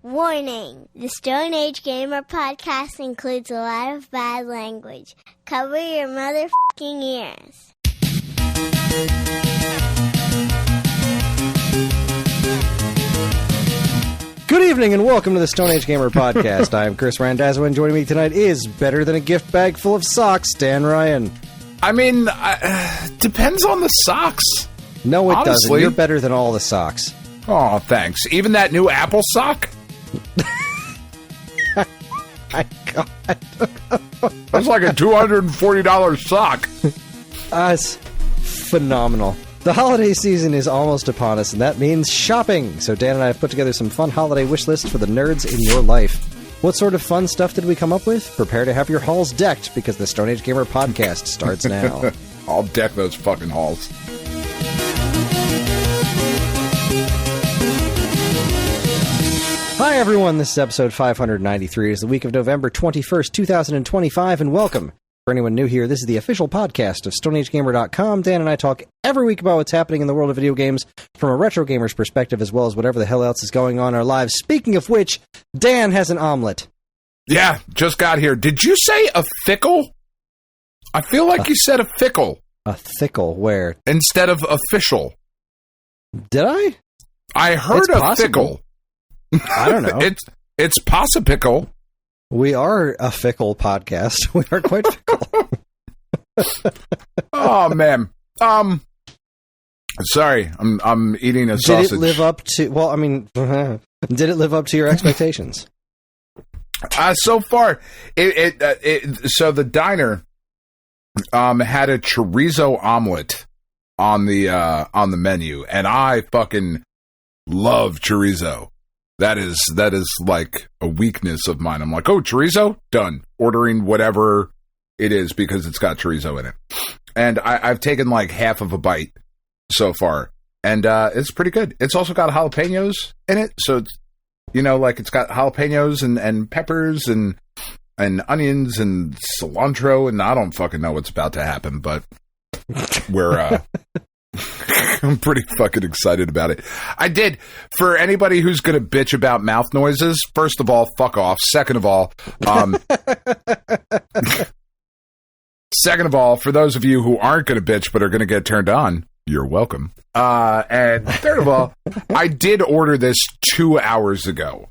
Warning! The Stone Age Gamer podcast includes a lot of bad language. Cover your motherfucking ears. Good evening and welcome to the Stone Age Gamer podcast. I am Kris Randazzo and joining me tonight is better than a gift bag full of socks, Dan Ryan. I mean, depends on the socks. No, it Honestly. doesn't. You're better than all the socks. Oh, thanks. Even that new Apple sock? My God. That's like a $240 sock. It's phenomenal. The holiday season is almost upon us, and that means shopping. So Dan and I have put together some fun holiday wish lists for the nerds in your life. What sort of fun stuff did we come up with? Prepare to have your halls decked, because the Stone Age Gamer podcast starts now. I'll deck those fucking halls. Hi everyone, this is episode 593. It is the week of November 21st, 2025, and welcome. For anyone new here, this is the official podcast of StoneAgeGamer.com. Dan and I talk every week about what's happening in the world of video games from a retro gamer's perspective, as well as whatever the hell else is going on in our lives. Speaking of which, Dan has an omelet. Yeah, just got here. Did you say a fickle? I feel like you said a fickle. A thickle, where? Instead of official. Did I? I heard It's a possible. fickle. I don't know. It's possipickle. We are a fickle podcast. We are quite fickle. Oh man. Sorry, I'm eating a sausage. Did it live up to? Well, I mean, did it live up to your expectations? So far, so the diner had a chorizo omelet on the menu, and I fucking love chorizo. That is like a weakness of mine. I'm like, oh, chorizo? Done. Ordering whatever it is because it's got chorizo in it. And I've taken like half of a bite so far. And it's pretty good. It's also got jalapenos in it. So, it's, like it's got jalapenos and peppers and onions and cilantro. And I don't fucking know what's about to happen, but we're... I'm pretty fucking excited about it. I did. For anybody who's going to bitch about mouth noises, first of all, fuck off. Second of all, for those of you who aren't going to bitch but are going to get turned on, you're welcome. And third of all, I did order this 2 hours ago.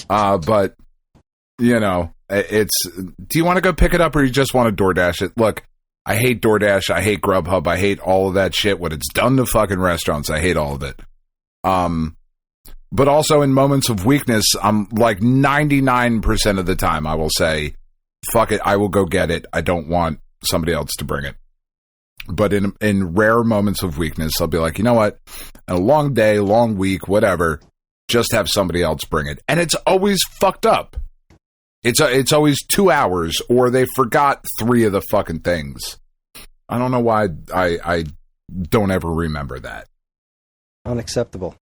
But, it's... Do you want to go pick it up or you just want to DoorDash it? Look, I hate DoorDash, I hate Grubhub, I hate all of that shit, what it's done to fucking restaurants, I hate all of it. But also in moments of weakness, I'm like 99% of the time I will say, fuck it, I will go get it, I don't want somebody else to bring it. But in rare moments of weakness, I'll be like, you know what, a long day, long week, whatever, just have somebody else bring it. And it's always fucked up. It's always 2 hours, or they forgot 3 of the fucking things. I don't know why I don't ever remember that. Unacceptable.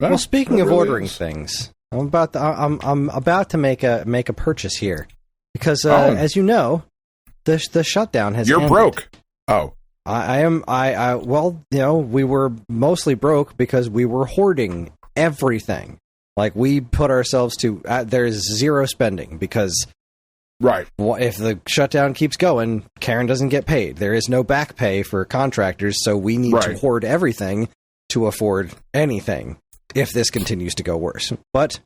Well, speaking of ordering things, I'm about to make a purchase here because as you know, the shutdown has. You're ended. broke. Oh, I am. Well, we were mostly broke because we were hoarding everything. Like, we put ourselves to, there's zero spending because right. If the shutdown keeps going, Karen doesn't get paid. There is no back pay for contractors, so we need to hoard everything to afford anything if this continues to go worse. But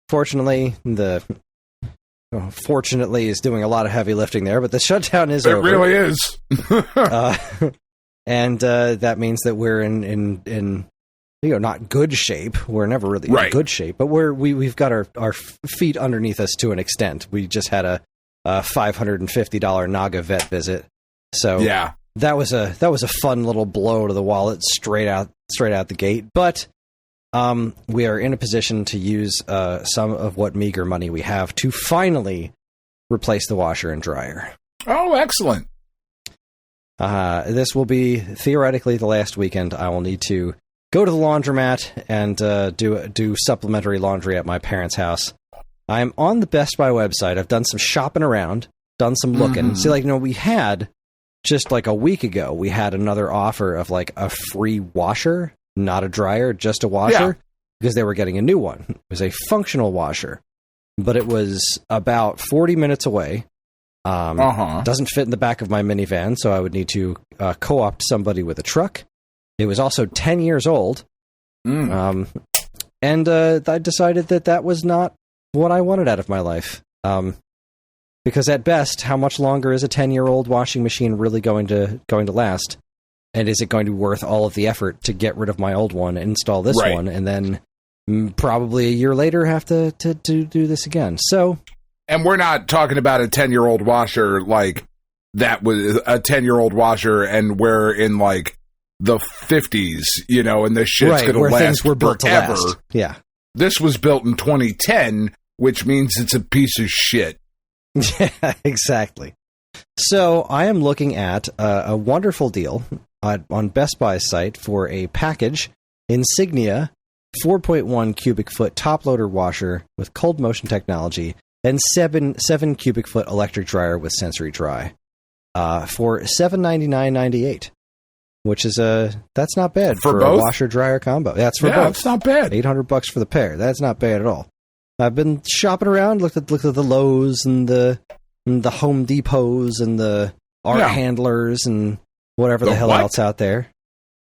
fortunately, fortunately is doing a lot of heavy lifting there, but the shutdown is over. It really is. And that means that we're in not good shape. We're never really in good shape, but we've got our feet underneath us to an extent. We just had a $550 Naga vet visit, so yeah, that was a fun little blow to the wallet straight out the gate. But we are in a position to use some of what meager money we have to finally replace the washer and dryer. Oh, excellent! This will be theoretically the last weekend I will need to go to the laundromat and do supplementary laundry at my parents' house. I'm on the Best Buy website. I've done some shopping around, done some looking. Mm-hmm. See, we had, just like a week ago, we had another offer of a free washer, not a dryer, just a washer. because they were getting a new one. It was a functional washer, but it was about 40 minutes away. Doesn't fit in the back of my minivan, so I would need to co-opt somebody with a truck. It was also 10 years old. And I decided that was not what I wanted out of my life. Because at best, how much longer is a 10-year-old washing machine really going to last? And is it going to be worth all of the effort to get rid of my old one and install this one, and then probably a year later have to do this again? So, and we're not talking about a 10-year-old washer like that was a 10-year-old washer, and we're in like the 50s, and this shit's going to last things were built forever. To last. Yeah, this was built in 2010, which means it's a piece of shit. Yeah, exactly. So I am looking at a wonderful deal on Best Buy's site for a package Insignia 4.1 cubic foot top loader washer with cold motion technology and 7 cubic foot electric dryer with sensory dry for $799.98, which is that's not bad for both? A washer dryer combo. That's for both. It's not bad. $800 for the pair. That's not bad at all. I've been shopping around, looked at the Lowe's and the Home Depots and the Art Handlers and whatever the hell else out there.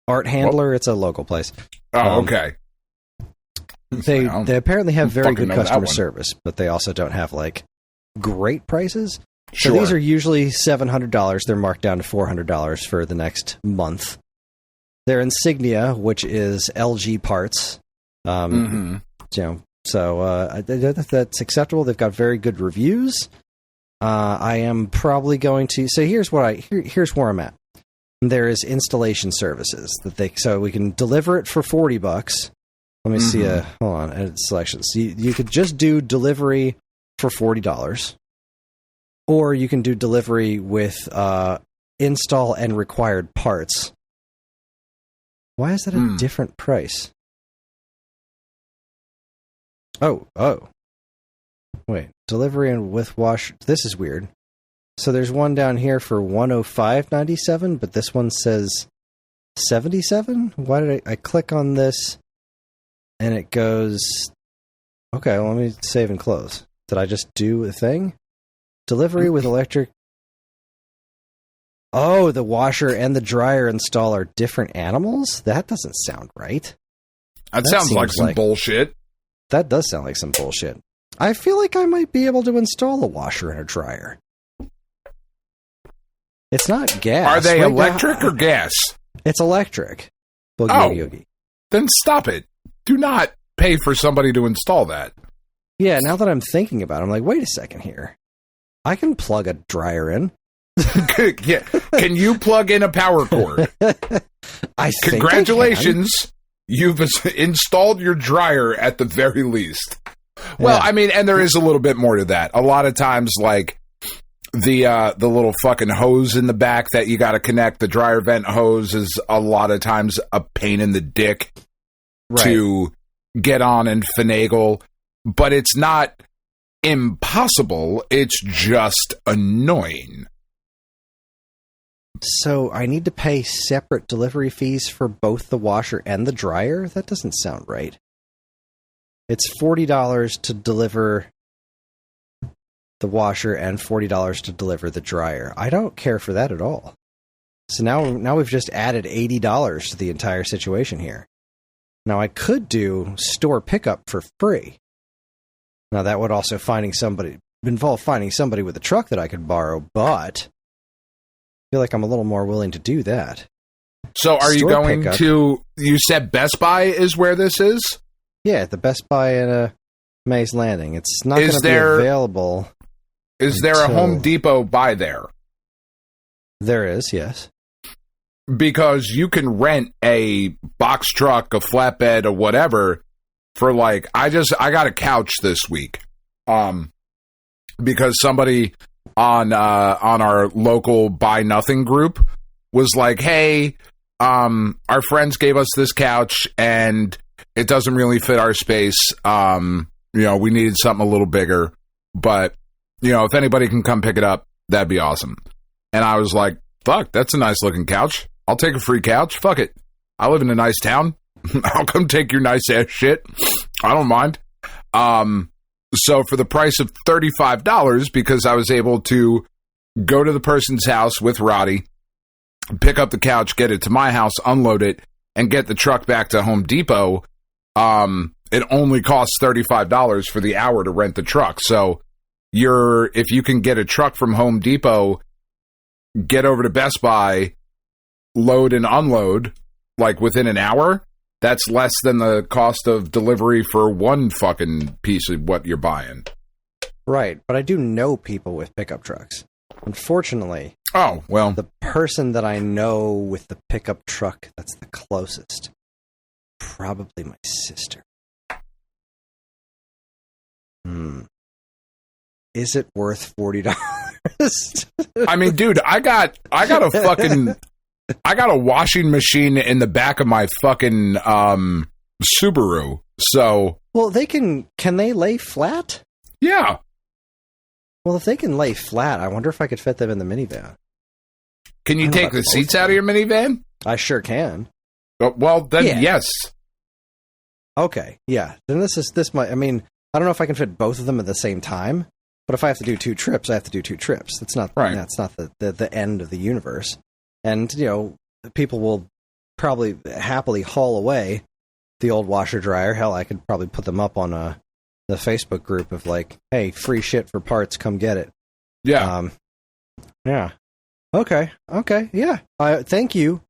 Art Handler, it's a local place. Oh, okay. They apparently have very good customer service, but they also don't have like great prices. Sure. So these are usually $700. They're marked down to $400 for the next month. They're Insignia, which is LG parts. So that's acceptable. They've got very good reviews. I am probably going to. So here's where I'm at. There is installation services so we can deliver it for $40. Let me see. Hold on. Edit selections. You could just do delivery for $40, or you can do delivery with install and required parts. Why is that a different price? Oh. Wait, delivery and with wash. This is weird. So there's one down here for $105.97, but this one says $77. Why did I click on this? And it goes. Okay, well, let me save and close. Did I just do a thing? Delivery with electric. Oh, the washer and the dryer install are different animals? That doesn't sound right. That sounds like some bullshit. That does sound like some bullshit. I feel like I might be able to install a washer and a dryer. It's not gas. Are they electric or gas? It's electric. Boogie. Then stop it. Do not pay for somebody to install that. Yeah, now that I'm thinking about it, I'm like, wait a second here. I can plug a dryer in. Yeah. Can you plug in a power cord? Congratulations. You've installed your dryer at the very least. Well, I mean, and there is a little bit more to that. A lot of times, like the little fucking hose in the back that you got to connect, the dryer vent hose is a lot of times a pain in the dick to get on and finagle. But it's not impossible. It's just annoying. So I need to pay separate delivery fees for both the washer and the dryer? That doesn't sound right. It's $40 to deliver the washer and $40 to deliver the dryer. I don't care for that at all. So now we've just added $80 to the entire situation here. Now I could do store pickup for free. Now that would also involve finding somebody with a truck that I could borrow, but I feel like I'm a little more willing to do that. So are you going to, you said Best Buy is where this is? Yeah, the Best Buy in Mays Landing. It's not going to be available. Is there a Home Depot by there? There is, yes. Because you can rent a box truck, a flatbed, or whatever for like, I got a couch this week. Because somebody on our local Buy Nothing group was like, hey, our friends gave us this couch and it doesn't really fit our space. We needed something a little bigger, but if anybody can come pick it up, that'd be awesome. And I was like, fuck, that's a nice looking couch. I'll take a free couch. Fuck it. I live in a nice town. I'll come take your nice ass shit. I don't mind. So for the price of $35, because I was able to go to the person's house with Roddy, pick up the couch, get it to my house, unload it, and get the truck back to Home Depot, it only costs $35 for the hour to rent the truck. So if you can get a truck from Home Depot, get over to Best Buy, load and unload, like within an hour, that's less than the cost of delivery for one fucking piece of what you're buying. Right, but I do know people with pickup trucks. Unfortunately, the person that I know with the pickup truck that's the closest, probably my sister. Is it worth $40? I mean, dude, I got a washing machine in the back of my fucking Subaru. So, well, can they lay flat? Yeah. Well, if they can lay flat, I wonder if I could fit them in the minivan. Can you take the seats out of your minivan? I sure can. Well, then yes. Okay, yeah. Then this might. I mean, I don't know if I can fit both of them at the same time, but if I have to do 2 trips, I have to do 2 trips. That's not right. That's not the end of the universe. And people will probably happily haul away the old washer dryer. Hell, I could probably put them up on the Facebook group of like, hey, free shit for parts, come get it. Yeah. Yeah. Okay. Yeah. Thank you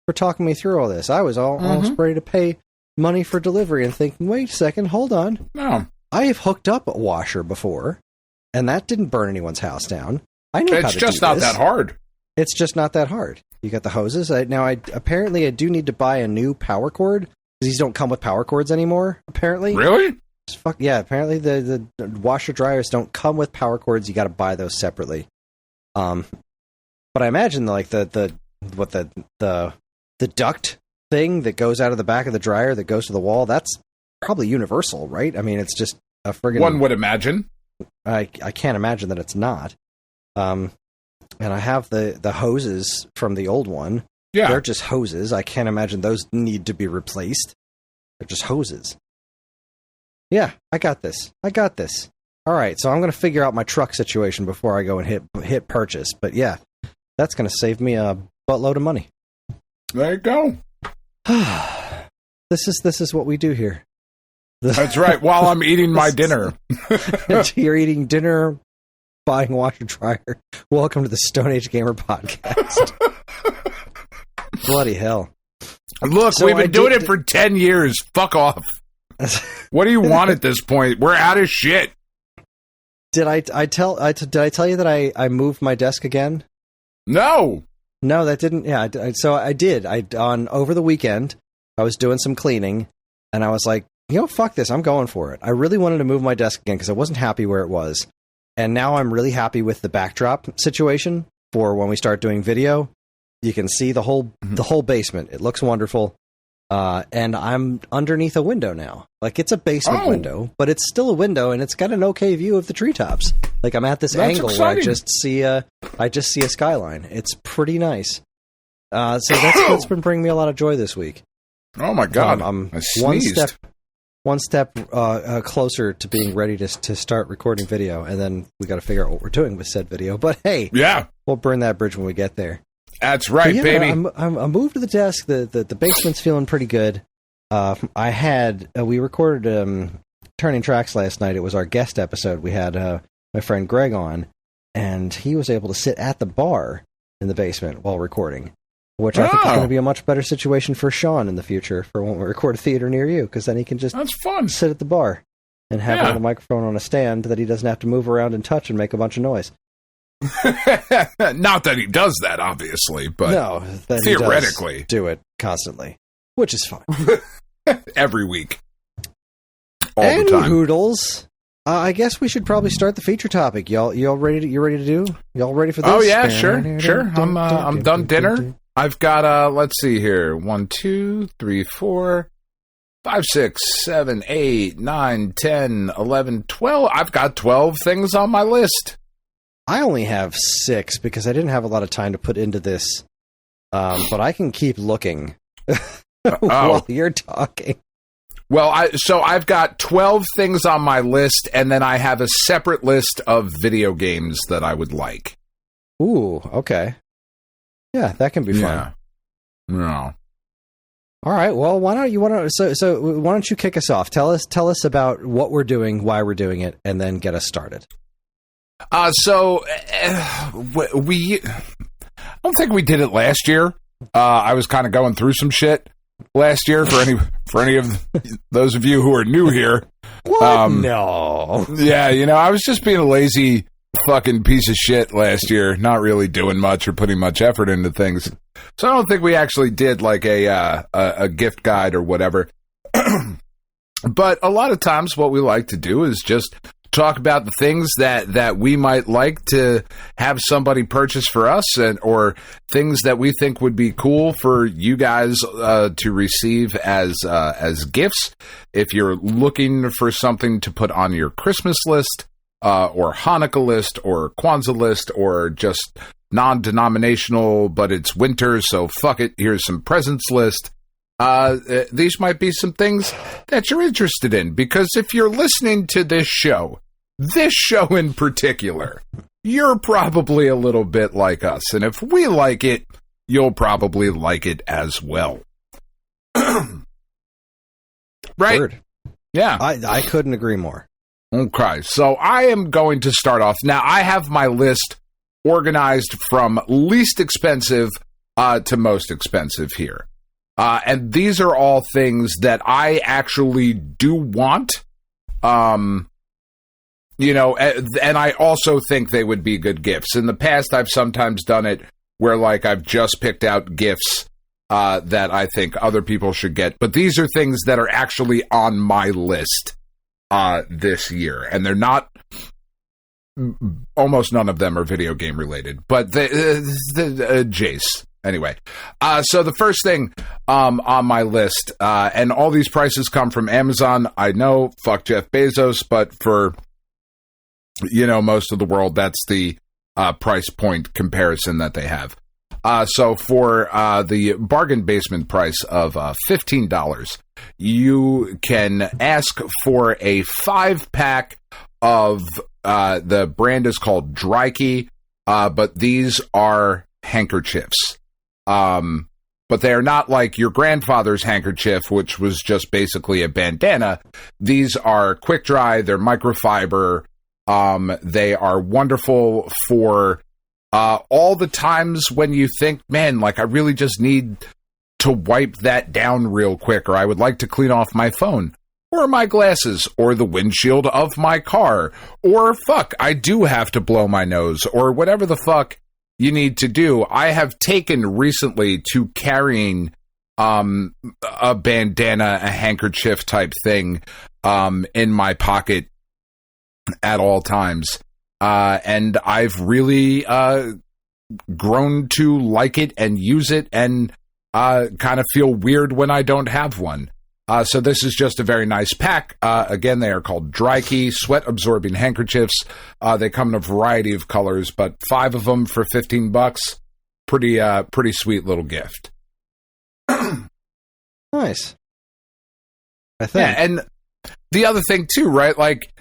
for talking me through all this. I was almost ready to pay money for delivery and thinking, wait a second, hold on. No. I have hooked up a washer before, and that didn't burn anyone's house down. I know how to do this. It's just not that hard. It's just not that hard. You got the hoses. I do need to buy a new power cord because these don't come with power cords anymore. Apparently, really? Yeah. Apparently, the washer dryers don't come with power cords. You got to buy those separately. But I imagine like the duct thing that goes out of the back of the dryer that goes to the wall. That's probably universal, right? I mean, it's just a friggin'. One would imagine. I can't imagine that it's not. And I have the hoses from the old one. Yeah. They're just hoses. I can't imagine those need to be replaced. They're just hoses. Yeah, I got this. All right, so I'm going to figure out my truck situation before I go and hit purchase. But yeah, that's going to save me a buttload of money. There you go. This is what we do here. That's right, while I'm eating my dinner. You're eating dinner, buying washer dryer. Welcome to the Stone Age Gamer Podcast. Bloody hell. Look, we've been doing it for 10 years. Fuck off. What do you want at this point? We're out of shit. Did I tell you that I moved my desk again? No, that didn't. Yeah, so I did. Over the weekend, I was doing some cleaning, and I was like, fuck this. I'm going for it. I really wanted to move my desk again because I wasn't happy where it was. And now I'm really happy with the backdrop situation for when we start doing video. You can see the whole basement. It looks wonderful. And I'm underneath a window now. Like, it's a basement window, but it's still a window, and it's got an okay view of the treetops. Like, I'm at this angle where I just see a skyline. It's pretty nice. So that's been bringing me a lot of joy this week. Oh my God! I'm I sneezed. one step closer to being ready to start recording video, and then we got to figure out what we're doing with said video. But hey, yeah, we'll burn that bridge when we get there. That's right, baby. I moved to the desk. The basement's feeling pretty good. We recorded Turning Tracks last night. It was our guest episode. We had my friend Greg on, and he was able to sit at the bar in the basement while recording, which I think is going to be a much better situation for Sean in the future for when we record a theater near you, because then he can just sit at the bar and have a little microphone on a stand that he doesn't have to move around and touch and make a bunch of noise. Not that he does that, obviously, but no, theoretically, he does do it constantly, which is fine. Every week, all the time. Hoodles. I guess we should probably start the feature topic. Y'all ready? You ready to do? Y'all ready for this? Oh yeah, sure. I'm done dinner. I've got let's see here. 1, 2, 3, 4, 5, 6, 7, 8, 9, 10, 11, 12. I've got 12 things on my list. I only have 6 because I didn't have a lot of time to put into this. But I can keep looking. while you're talking. Well, I've got 12 things on my list, and then I have a separate list of video games that I would like. Ooh, okay. Yeah, that can be fun. Yeah. No. All right. Well, why don't you kick us off? Tell us about what we're doing, why we're doing it, and then get us started. We I don't think we did it last year. I was kind of going through some shit last year for any of those of you who are new here. What? No. Yeah, I was just being a lazy fucking piece of shit last year, not really doing much or putting much effort into things. So I don't think we actually did like a gift guide or whatever. But a lot of times what we like to do is just talk about the things that we might like to have somebody purchase for us, or things that we think would be cool for you guys to receive as gifts. If you're looking for something to put on your Christmas list, or Hanukkah list, or Kwanzaa list, or just non-denominational, but it's winter, so fuck it, here's some presents list. These might be some things that you're interested in, because if you're listening to this show in particular, you're probably a little bit like us, and if we like it, you'll probably like it as well. Right? Word. Yeah. I couldn't agree more. Okay, so I am going to start off. Now, I have my list organized from least expensive to most expensive here. And these are all things that I actually do want. And I also think they would be good gifts. In the past, I've sometimes done it where, like, I've just picked out gifts that I think other people should get. But these are things that are actually on my list this year. And they're not... Almost none of them are video game related. But Jace... Anyway, so the first thing on my list, and all these prices come from Amazon. I know, fuck Jeff Bezos, but for, most of the world, that's the price point comparison that they have. So for the bargain basement price of $15, you can ask for a 5-pack of, the brand is called Drykey, but these are handkerchiefs. But they are not like your grandfather's handkerchief, which was just basically a bandana. These are quick dry, they're microfiber, they are wonderful for all the times when you think, man, like I really just need to wipe that down real quick, or I would like to clean off my phone, or my glasses, or the windshield of my car, or fuck, I do have to blow my nose, or whatever the fuck you need to do. I have taken recently to carrying a bandana, a handkerchief type thing in my pocket at all times. And I've really grown to like it and use it, and kind of feel weird when I don't have one. So this is just a very nice pack. Again, they are called Drykey sweat-absorbing handkerchiefs. They come in a variety of colors, but 5 of them for $15. Pretty sweet little gift. Nice. I think. Yeah, and the other thing too, right? Like,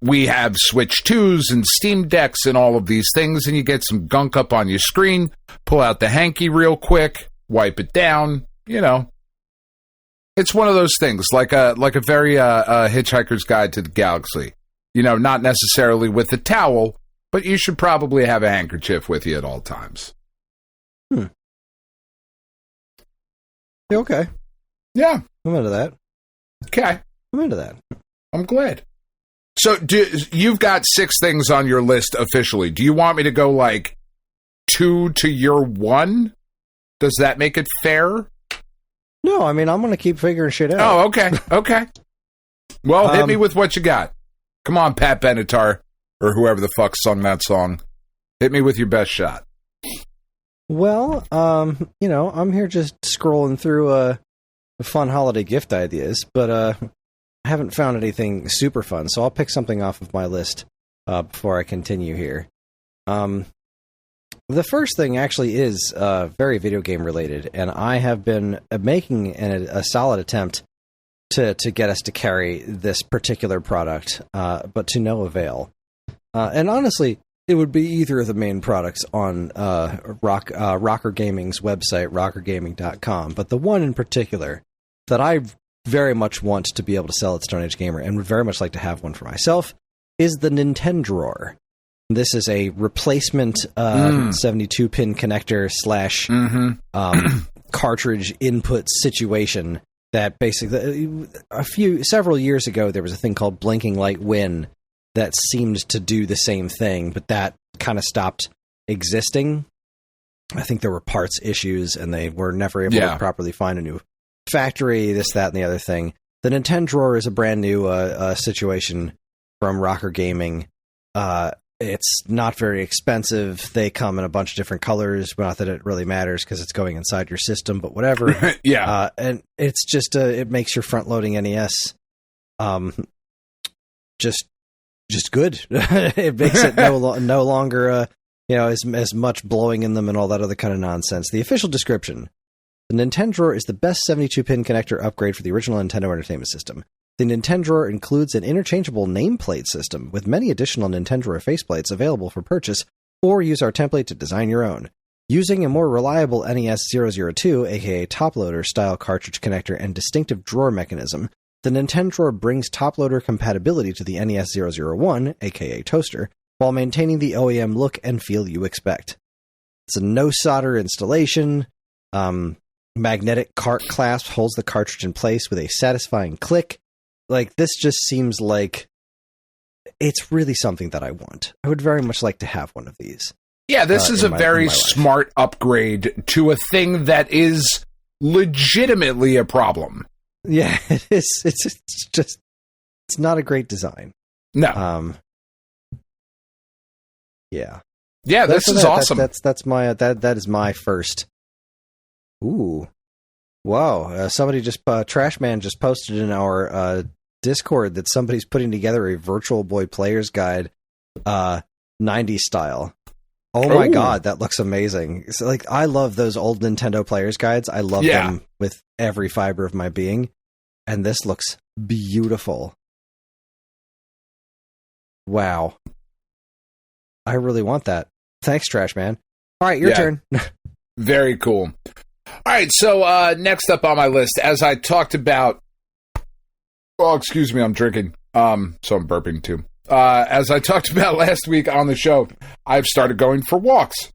we have Switch 2s and Steam Decks and all of these things, and you get some gunk up on your screen, pull out the hanky real quick, wipe it down, It's one of those things, like a very Hitchhiker's Guide to the Galaxy. Not necessarily with a towel, but you should probably have a handkerchief with you at all times. Okay. Yeah. I'm into that. Okay. I'm into that. I'm glad. So you've got 6 things on your list officially. Do you want me to go like 2 to your 1? Does that make it fair? No, I mean, I'm going to keep figuring shit out. Oh, okay. Okay. Well, hit me with what you got. Come on, Pat Benatar, or whoever the fuck sung that song. Hit me with your best shot. Well, I'm here just scrolling through fun holiday gift ideas, but I haven't found anything super fun, so I'll pick something off of my list before I continue here. The first thing actually is very video game related, and I have been making a solid attempt to get us to carry this particular product, but to no avail. And honestly, it would be either of the main products on Rocker Gaming's website, rockergaming.com, but the one in particular that I very much want to be able to sell at Stone Age Gamer and would very much like to have one for myself is the Nintendo. This is a replacement 72-pin connector / cartridge input situation that basically several years ago there was a thing called Blinking Light Win that seemed to do the same thing, but that kind of stopped existing. I think there were parts issues and they were never able to properly find a new factory, this, that, and the other thing. The Nintendo is a brand new situation from Rocker Gaming. It's not very expensive. They come in a bunch of different colors. Not that it really matters because it's going inside your system, but whatever. And it's just it makes your front-loading NES just good. It makes it no longer as much blowing in them and all that other kind of nonsense. The official description: the Nintendo is the best 72-pin connector upgrade for the original Nintendo Entertainment System. The Nintendo includes an interchangeable nameplate system with many additional Nintendo faceplates available for purchase, or use our template to design your own. Using a more reliable NES 002, aka top-loader style cartridge connector and distinctive drawer mechanism, the Nintendo brings top-loader compatibility to the NES 001, aka toaster, while maintaining the OEM look and feel you expect. It's a no-solder installation. Magnetic cart clasp holds the cartridge in place with a satisfying click. Like, this just seems like it's really something that I want. I would very much like to have one of these. Yeah, this is a very smart upgrade to a thing that is legitimately a problem. Yeah, it is. It's not a great design. No. Yeah. Yeah, this is awesome. That is my first. Ooh. Wow. Somebody Trashman just posted in our Discord that somebody's putting together a Virtual Boy Player's Guide 90s style. Oh my god, that looks amazing. So, like, I love those old Nintendo Player's Guides. I love them with every fiber of my being. And this looks beautiful. Wow. I really want that. Thanks, Trashman. All right, your turn. Very cool. All right, so next up on my list, as I talked about... Oh, excuse me, I'm drinking, so I'm burping too. As I talked about last week on the show, I've started going for walks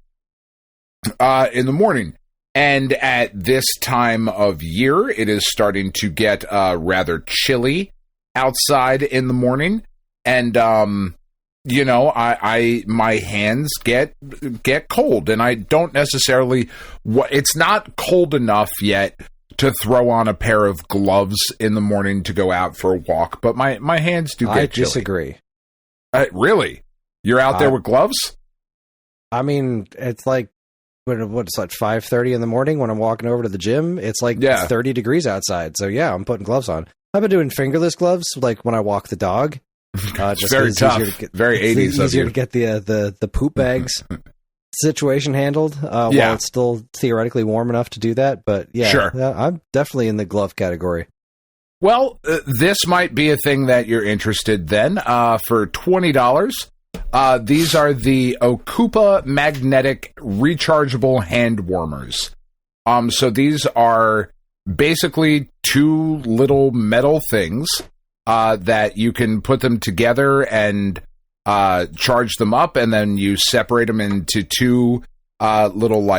in the morning. And at this time of year, it is starting to get rather chilly outside in the morning. And, my hands get cold. And I don't necessarily... It's not cold enough yet to throw on a pair of gloves in the morning to go out for a walk, but my hands do get chilly. I disagree. Really? You're out there with gloves? I mean, it's like, it's like 5:30 in the morning when I'm walking over to the gym. It's like 30 degrees outside. So yeah, I'm putting gloves on. I've been doing fingerless gloves, like when I walk the dog. Just very tough. Very 80s. It's easier to get the poop bags situation handled while it's still theoretically warm enough to do that. But yeah, I'm definitely in the glove category. Well, this might be a thing that you're interested then. For $20, these are the Okupa Magnetic Rechargeable Hand Warmers. So these are basically two little metal things that you can put them together and charge them up, and then you separate them into two little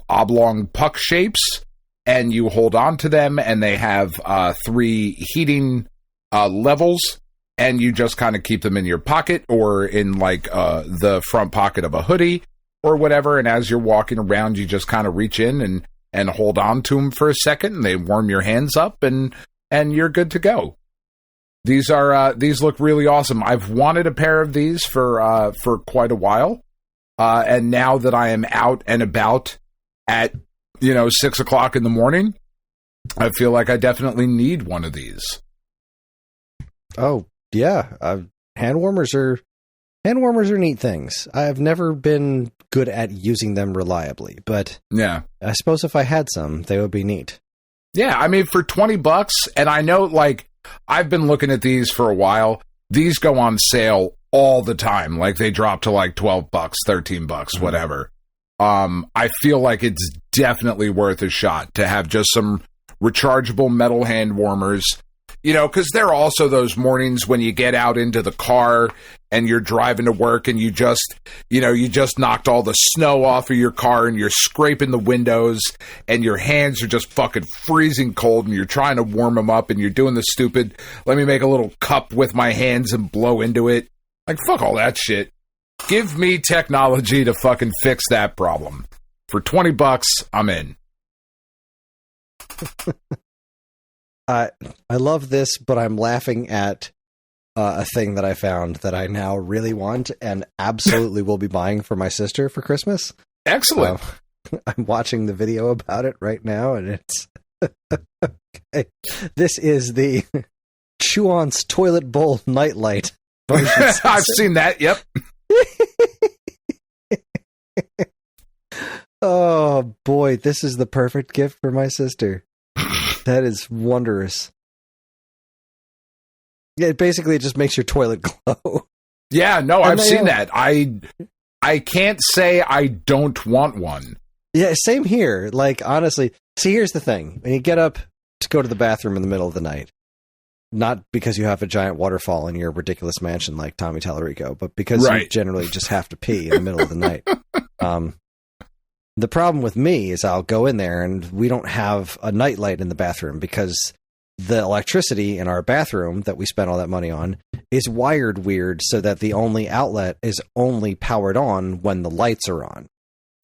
oblong puck shapes, and you hold on to them, and they have 3 heating levels, and you just kind of keep them in your pocket or in the front pocket of a hoodie or whatever, and as you're walking around, you just kind of reach in and hold on to them for a second, and they warm your hands up, and you're good to go. These look really awesome. I've wanted a pair of these for quite a while, and now that I am out and about at 6 o'clock in the morning, I feel like I definitely need one of these. Oh yeah, hand warmers are Hand warmers are neat things. I've never been good at using them reliably, but yeah, I suppose if I had some, they would be neat. Yeah, I mean, for $20, and I know, like, I've been looking at these for a while. These go on sale all the time. Like, they drop to, like, $12, $13, whatever. I feel like it's definitely worth a shot to have just some rechargeable metal hand warmers. You know, because there are also those mornings when you get out into the car and you're driving to work and you just knocked all the snow off of your car and you're scraping the windows and your hands are just fucking freezing cold and you're trying to warm them up and you're doing the stupid, let me make a little cup with my hands and blow into it. Like, fuck all that shit. Give me technology to fucking fix that problem. For $20, I'm in. I love this, but I'm laughing at a thing that I found that I now really want and absolutely will be buying for my sister for Christmas. Excellent. I'm watching the video about it right now, and it's... okay. This is the Chuon's toilet bowl nightlight. I've seen that, yep. Oh, boy, this is the perfect gift for my sister. That is wondrous. Yeah, it basically just makes your toilet glow. Yeah, no, I've seen that. I can't say I don't want one. Yeah, same here. Like, honestly, see, here's the thing. When you get up to go to the bathroom in the middle of the night, not because you have a giant waterfall in your ridiculous mansion like Tommy Tallarico, but because you generally just have to pee in the middle of the night. The problem with me is I'll go in there and we don't have a nightlight in the bathroom because the electricity in our bathroom that we spent all that money on is wired weird so that the only outlet is only powered on when the lights are on.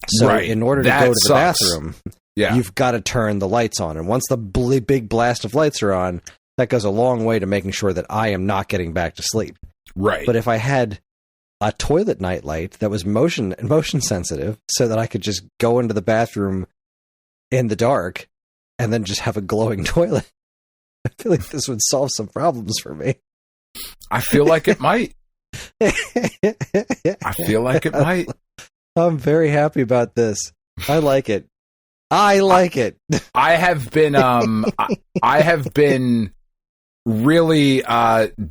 So in order to go to the bathroom, you've got to turn the lights on. And once the big blast of lights are on, that goes a long way to making sure that I am not getting back to sleep. Right. But if I had a toilet nightlight that was motion sensitive so that I could just go into the bathroom in the dark and then just have a glowing toilet, I feel like this would solve some problems for me. I feel like it might. I feel like it might. I'm very happy about this. I like it. I like it. I have been really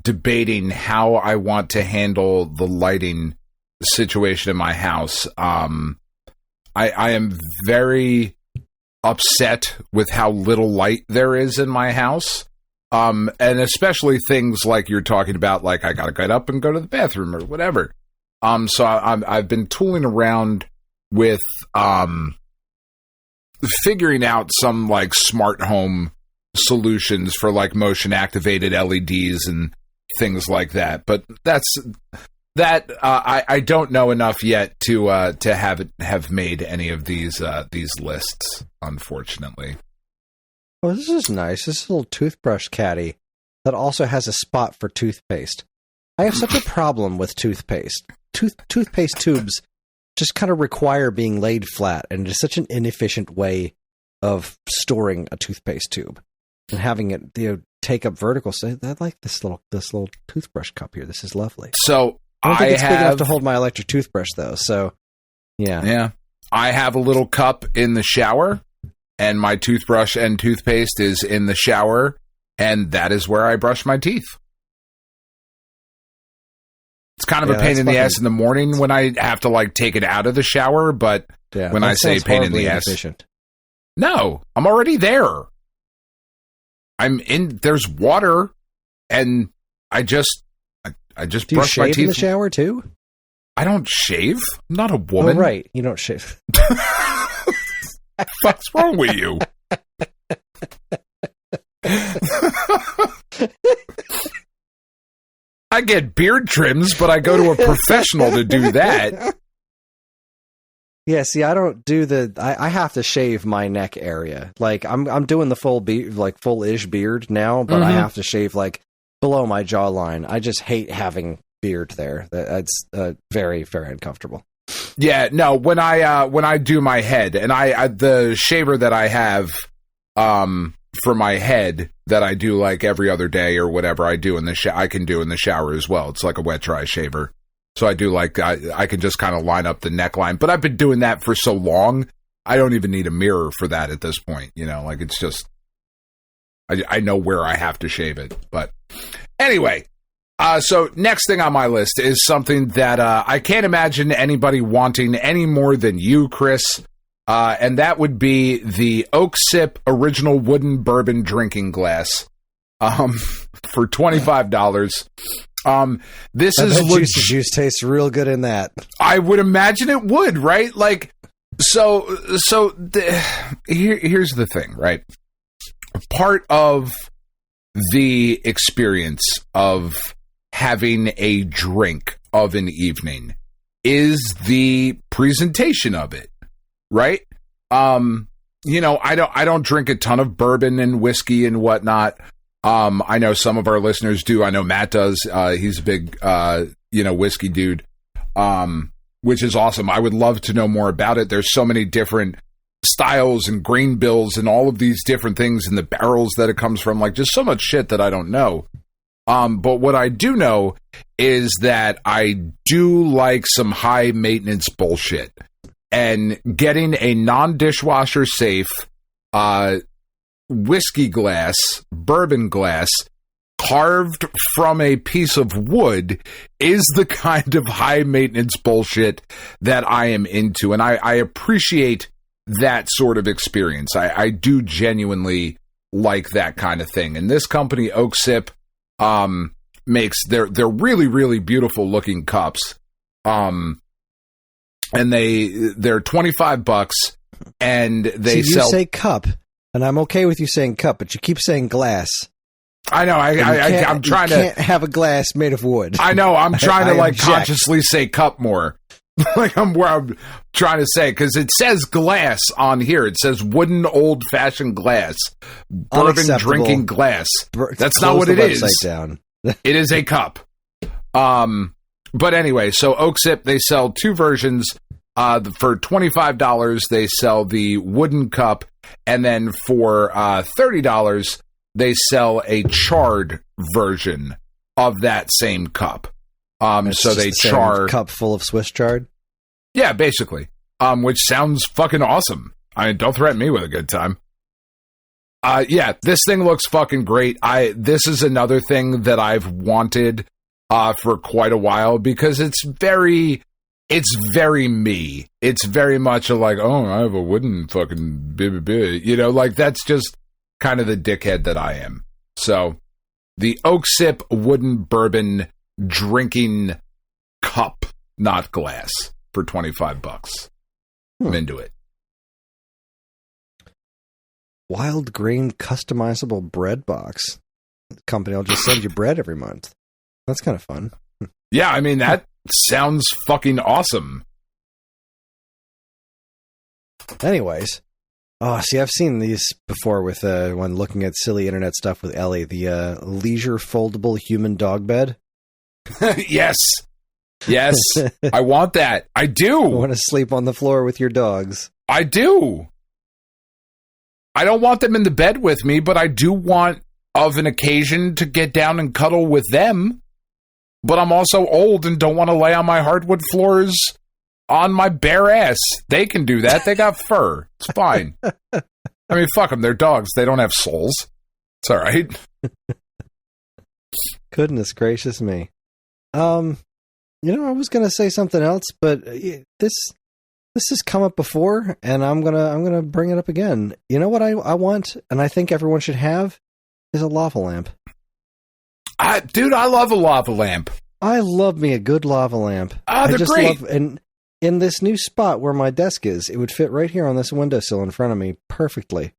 debating how I want to handle the lighting situation in my house. I am very upset with how little light there is in my house. And especially things like you're talking about, like I gotta get up and go to the bathroom or whatever. So I've been tooling around with figuring out some like smart home solutions for like motion activated LEDs and things like that. But I don't know enough yet to have made any of these lists, unfortunately. Well, this is nice. This little toothbrush caddy that also has a spot for toothpaste. I have such a problem with toothpaste. Toothpaste tubes just kind of require being laid flat, and it is such an inefficient way of storing a toothpaste tube and having it take up vertical. So I like this little toothbrush cup here. This is lovely. So I don't think it's big enough to hold my electric toothbrush, though. So yeah. I have a little cup in the shower, and my toothbrush and toothpaste is in the shower, and that is where I brush my teeth. It's kind of a pain in the ass in the morning when I have to like take it out of the shower, but when I say pain in the ass, no, I'm already there. There's water, and I just Do brush my teeth in the shower too? I don't shave. I'm not a woman. Oh, right, you don't shave. What's wrong with you? I get beard trims, but I go to a professional to do that. Yeah, see, I don't do I have to shave my neck area. Like I'm doing the full-ish beard now, but I have to shave like below my jawline. I just hate having beard there. That's very, very uncomfortable. Yeah, no, when I do my head, and the shaver that I have for my head that I do like every other day or whatever I do in the I can do in the shower as well. It's like a wet dry shaver. So I do like, I can just kind of line up the neckline. But I've been doing that for so long, I don't even need a mirror for that at this point. You know, like it's just, I know where I have to shave it. But anyway, so next thing on my list is something that I can't imagine anybody wanting any more than you, Kris. And that would be the Oak Sip Original Wooden Bourbon Drinking Glass for $25. This is juicy juice tastes real good in that. I would imagine it would, right? Like, here's the thing, right? Part of the experience of having a drink of an evening is the presentation of it, right? You know, I don't drink a ton of bourbon and whiskey and whatnot. I know some of our listeners do. I know Matt does. He's a big, whiskey dude, which is awesome. I would love to know more about it. There's so many different styles and grain bills and all of these different things and the barrels that it comes from, like just so much shit that I don't know. But what I do know is that I do like some high maintenance bullshit, and getting a non-dishwasher safe, whiskey glass, bourbon glass, carved from a piece of wood is the kind of high maintenance bullshit that I am into. And I appreciate that sort of experience. I do genuinely like that kind of thing. And this company, Oak Sip, makes they're really, really beautiful looking cups. And they're $25 and they sell. You say cup, and I'm okay with you saying cup, but you keep saying glass. I know. I'm trying to. You can't have a glass made of wood. I know. I'm trying to like consciously say cup more. Like I'm trying to say, because it says glass on here. It says wooden old fashioned glass, bourbon drinking glass. That's not what it is. Down. It is a cup. But anyway, so Oak Sip, they sell two versions. For $25, they sell the wooden cup, and then for $30, they sell a charred version of that same cup. So they char cup full of Swiss chard. Yeah, basically. Which sounds fucking awesome. I mean, don't threaten me with a good time. Yeah, this thing looks fucking great. This is another thing that I've wanted for quite a while, because it's very me. It's very much like, oh, I have a wooden fucking you know, like that's just kind of the dickhead that I am. So the Oak Sip wooden bourbon drinking cup, not glass, for $25. I'm into it. Wild grain customizable bread box. The company will just send you bread every month. That's kind of fun. Yeah, I mean, that sounds fucking awesome. Anyways. Oh, see, I've seen these before with when looking at silly internet stuff with Ellie. The leisure foldable human dog bed. Yes. I want that. I do. I want to sleep on the floor with your dogs. I do. I don't want them in the bed with me, but I do want, of an occasion, to get down and cuddle with them. But I'm also old and don't want to lay on my hardwood floors on my bare ass. They can do that. They got fur. It's fine. I mean, fuck them. They're dogs. They don't have souls. It's all right. Goodness gracious me. I was going to say something else, but this has come up before, and I'm gonna bring it up again. You know what I want, and I think everyone should have, is a lava lamp. Dude, I love a lava lamp. I love me a good lava lamp. They're great. And in this new spot where my desk is, it would fit right here on this windowsill in front of me perfectly.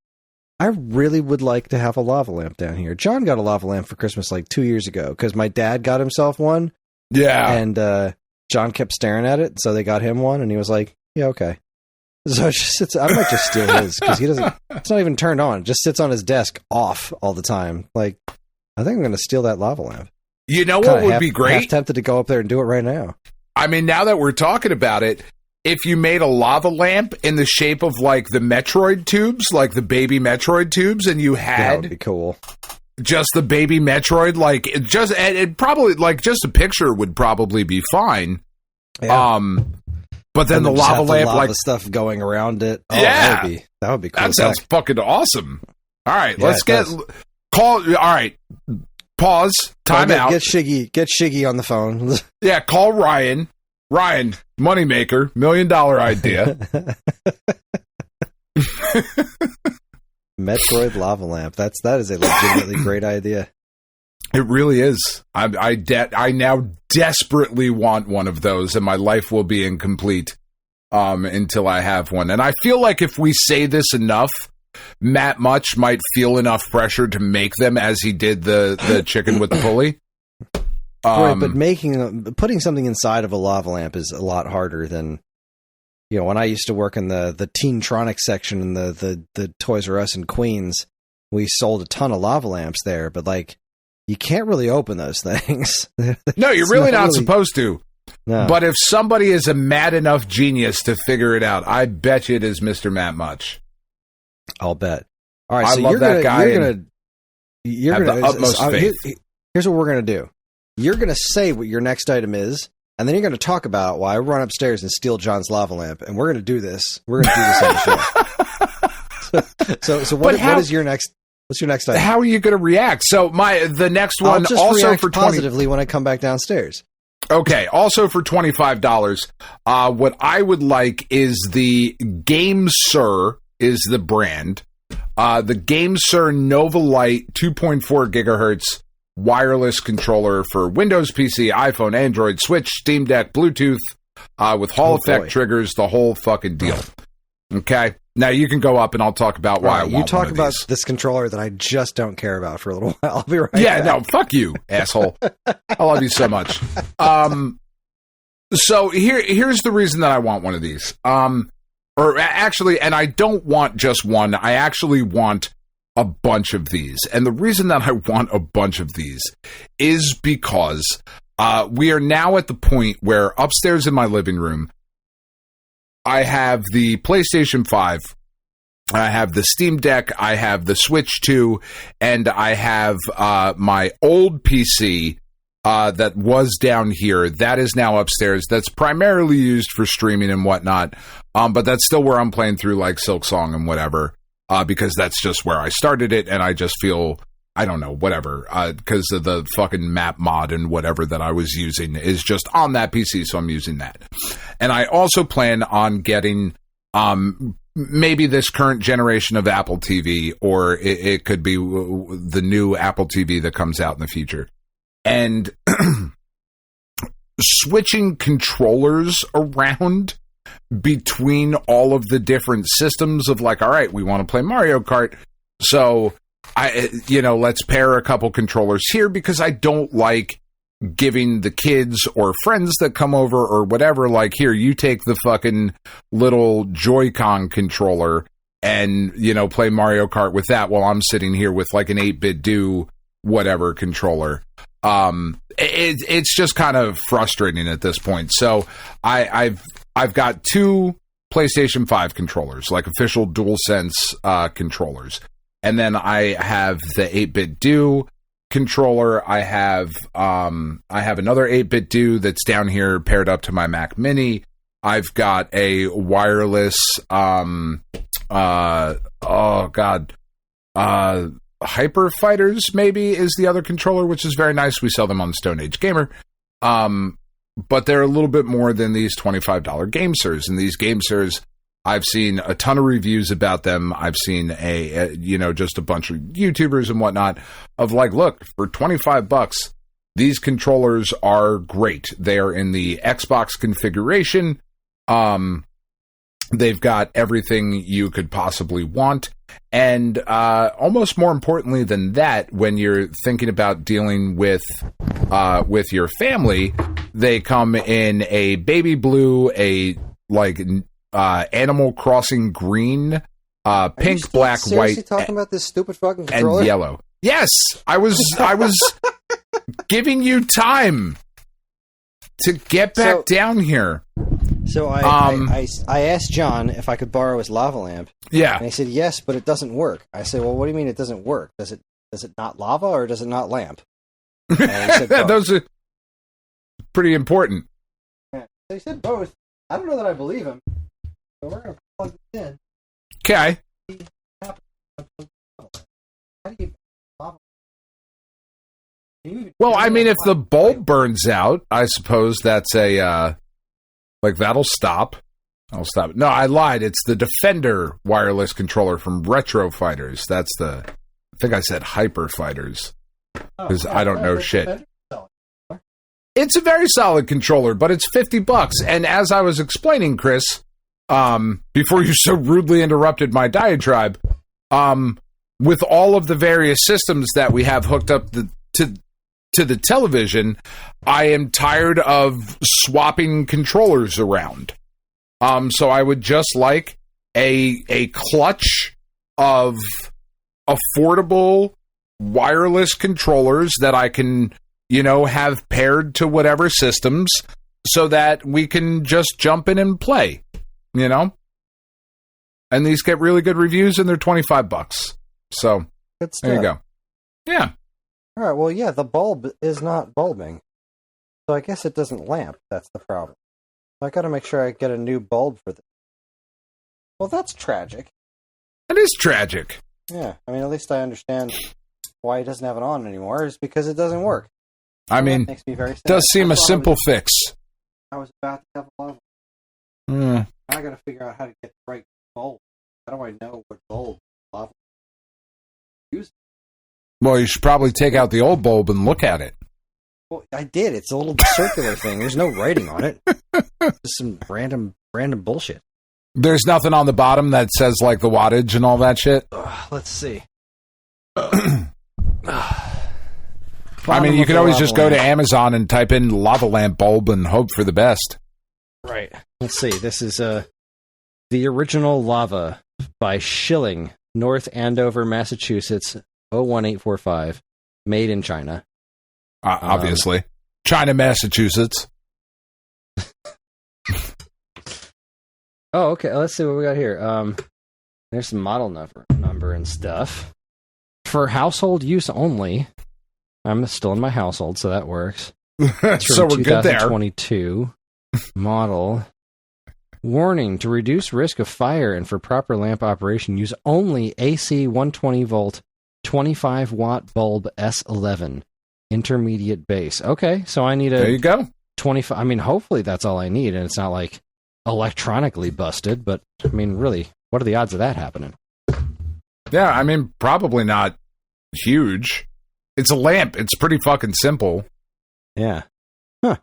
I really would like to have a lava lamp down here. John got a lava lamp for Christmas like 2 years ago because my dad got himself one. Yeah. And John kept staring at it, so they got him one, and he was like, yeah, okay. So it just sits, I might just steal his, because he doesn't, it's not even turned on. It just sits on his desk off all the time. Like, I think I'm going to steal that lava lamp. You know what would be great? Half tempted to go up there and do it right now. I mean, now that we're talking about it, if you made a lava lamp in the shape of like the Metroid tubes, like the baby Metroid tubes, and you had that would be cool. Just the baby Metroid, like it probably like just a picture would probably be fine. Yeah. But then the just lava have lamp, lava like stuff going around it. Oh, yeah, that would be cool. That sounds fucking awesome. All right, Yeah, let's call. All right, pause. Time out. Get Shiggy on the phone. Yeah, call Ryan. Ryan, moneymaker, $1 million idea. Metroid lava lamp. That is a legitimately great idea. It really is. I now desperately want one of those, and my life will be incomplete until I have one. And I feel like if we say this enough, Matt Much might feel enough pressure to make them as he did the chicken with the pulley. Right, but putting something inside of a lava lamp is a lot harder than, when I used to work in the Teentronic section in the Toys R Us in Queens, we sold a ton of lava lamps there, but like, you can't really open those things. No, you're really not supposed to. No. But if somebody is a mad enough genius to figure it out, I bet you it is Mr. Matt Much. I'll bet. All right, I so love that guy. You're have gonna the utmost faith. Here's what we're gonna do. You're gonna say what your next item is, and then you're gonna talk about why I run upstairs and steal John's lava lamp, and we're gonna do this. We're gonna do this on the show. So what is your next? What's your next item? How are you going to react? So the next one I'll just also react for positively when I come back downstairs. Okay, also for $25. What I would like is the Game Sir is the brand. The Game Sir Nova Lite 2.4 gigahertz wireless controller for Windows PC, iPhone, Android, Switch, Steam Deck, Bluetooth, with Hall effect triggers, the whole fucking deal. Okay. Now you can go up and I'll talk about why I want you talk one of about these. this controller that I just don't care about for a little while. I'll be right back. back. No, fuck you, asshole. I love you so much. So here's the reason that I want one of these. Or actually, and I don't want just one. I actually want a bunch of these. And the reason that I want a bunch of these is because we are now at the point where upstairs in my living room, I have the PlayStation 5, I have the Steam Deck, I have the Switch 2, and I have my old PC that was down here. That is now upstairs. That's primarily used for streaming and whatnot, but that's still where I'm playing through like Silksong and whatever, because that's just where I started it, and I just feel... I don't know, whatever, because of the fucking map mod and whatever that I was using is just on that PC, so I'm using that. And I also plan on getting maybe this current generation of Apple TV, or it could be the new Apple TV that comes out in the future. And switching controllers around between all of the different systems of like, all right, we want to play Mario Kart, so... let's pair a couple controllers here, because I don't like giving the kids or friends that come over or whatever, like, here, you take the fucking little Joy-Con controller and, play Mario Kart with that while I'm sitting here with like an 8-bit do whatever controller. It's just kind of frustrating at this point. So I've got two PlayStation 5 controllers, like official DualSense controllers. And then I have the 8-bit do controller. I have another 8-bit do that's down here paired up to my Mac Mini. I've got a wireless Hyper Fighters maybe is the other controller, which is very nice. We sell them on Stone Age Gamer. But they're a little bit more than these $25 Game Sirs. And these Game Sirs, I've seen a ton of reviews about them. I've seen just a bunch of YouTubers and whatnot of like, look, for $25, these controllers are great. They are in the Xbox configuration. They've got everything you could possibly want. And almost more importantly than that, when you're thinking about dealing with your family, they come in a baby blue, a like Animal Crossing green, pink, black, white, talking about this stupid fucking controller? and yellow. Yes, I was giving you time to get back down here. So I asked John if I could borrow his lava lamp. Yeah, and he said yes, but it doesn't work. I said, well, what do you mean it doesn't work? Does it not lava or does it not lamp? And he said, those are pretty important. They said both. I don't know that I believe him. So we're going to plug this in. Okay. How do you... Well, I mean, if the bulb burns out, I suppose that's a, that'll stop. I'll stop it. No, I lied. It's the Defender wireless controller from Retro Fighters. I think I said Hyper Fighters. Because I don't know shit. It's a very solid controller, but it's $50. And as I was explaining, Chris, before you so rudely interrupted my diatribe, with all of the various systems that we have hooked up to the television, I am tired of swapping controllers around. So I would just like a clutch of affordable wireless controllers that I can, have paired to whatever systems so that we can just jump in and play, And these get really good reviews and they're $25. So there you go. Yeah. All right, well, yeah, the bulb is not bulbing. So I guess it doesn't lamp. That's the problem. I got to make sure I get a new bulb for this. Well, that's tragic. It is tragic. Yeah, I mean, at least I understand why he doesn't have it on anymore, is because it doesn't work. I mean, that makes me very sad. Does seem a simple fix. I was about to have a lava. Mm. I got to figure out how to get the right bulb. How do I know what bulb lava use? Well, you should probably take out the old bulb and look at it. Well, I did. It's a little circular thing. There's no writing on it. Just some random bullshit. There's nothing on the bottom that says, the wattage and all that shit? Let's see. I mean, you can always just go to Amazon and type in lava lamp bulb and hope for the best. Right. Let's see. This is The Original Lava by Schilling, North Andover, Massachusetts, 01845. Made in China. Obviously. China, Massachusetts. Oh, okay. Let's see what we got here. There's some model number and stuff. For household use only. I'm still in my household, so that works. So we're good there. 2022 model. Warning, to reduce risk of fire and for proper lamp operation, use only AC 120 volt, 25 watt bulb S11. Intermediate base. Okay, so I need a... There you go. 25... I mean, hopefully that's all I need, and it's not, electronically busted, but, I mean, really, what are the odds of that happening? Yeah, I mean, probably not huge. It's a lamp. It's pretty fucking simple. Yeah. Huh.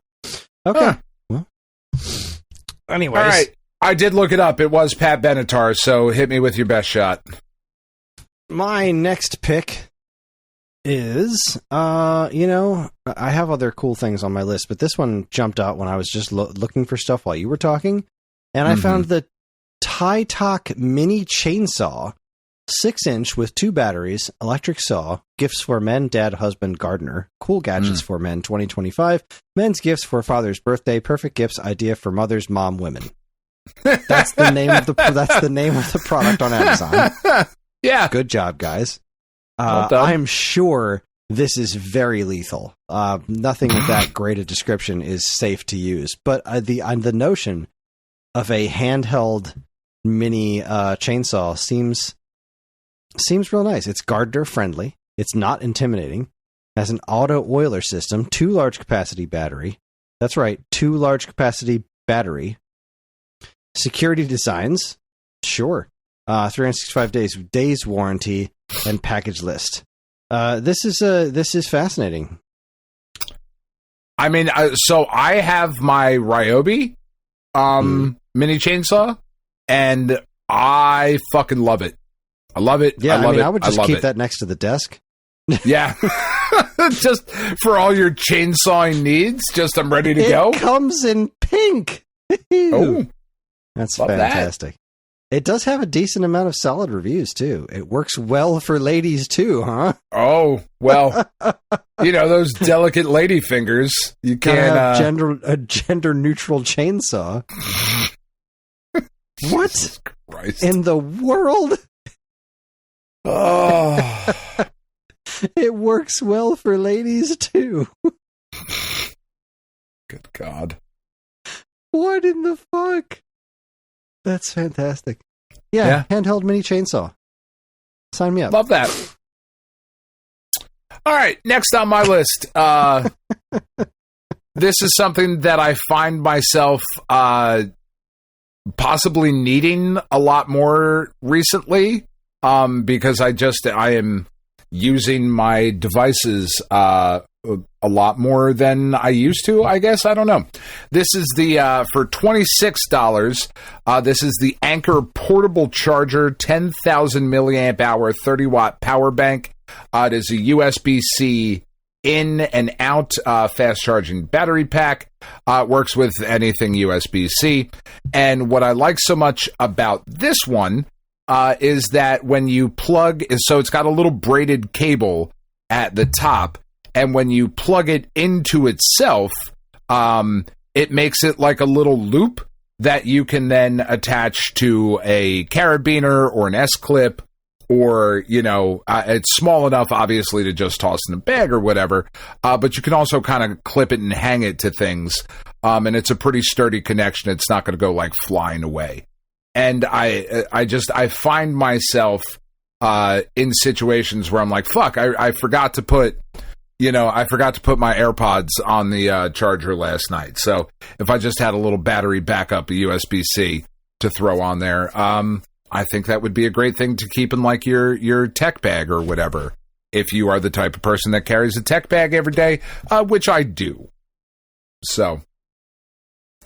Okay. Well, anyways. All right. I did look it up. It was Pat Benatar, so hit me with your best shot. My next pick is, I have other cool things on my list, but this one jumped out when I was just looking for stuff while you were talking, and I found the Ty-Talk Mini Chainsaw, 6-inch with 2 batteries, electric saw, gifts for men, dad, husband, gardener, cool gadgets for men, 2025, men's gifts for father's birthday, perfect gifts, idea for mothers, mom, women. That's the name of the product on Amazon. Yeah. Good job, guys. Well done. I'm sure this is very lethal. Nothing with that great a description is safe to use, but the notion of a handheld mini chainsaw seems real nice. It's gardener friendly. It's not intimidating. Has an auto oiler system, 2 large capacity battery. That's right, 2 large capacity battery. Security designs, sure. 365 days warranty and package list. This is fascinating. I mean, so I have my Ryobi mini chainsaw, and I fucking love it. I love it. Yeah, I would just keep that next to the desk. Yeah. Just for all your chainsawing needs, I'm ready to go. It comes in pink. Oh. That's fantastic. That. It does have a decent amount of solid reviews, too. It works well for ladies, too, huh? Oh, well, those delicate lady fingers. You can't... have a gender-neutral chainsaw. What Christ. In the world? Oh. It works well for ladies, too. Good God. What in the fuck? That's fantastic. Yeah, handheld mini chainsaw. Sign me up. Love that. All right, next on my list. This is something that I find myself possibly needing a lot more recently, because I am using my devices a lot more than I used to, I guess. I don't know. This is the, for $26, this is the Anker Portable Charger 10,000 milliamp hour 30-watt power bank. It is a USB-C in and out fast charging battery pack. Works with anything USB-C. And what I like so much about this one is that when you plug, so it's got a little braided cable at the top, and when you plug it into itself, it makes it like a little loop that you can then attach to a carabiner or an S-clip, or, it's small enough, obviously, to just toss in a bag or whatever, but you can also kind of clip it and hang it to things, and it's a pretty sturdy connection. It's not going to go, like, flying away. And I find myself in situations where I'm like, fuck, I forgot to put my AirPods on the charger last night. So if I just had a little battery backup, a USB-C to throw on there, I think that would be a great thing to keep in like your tech bag or whatever. If you are the type of person that carries a tech bag every day, which I do. So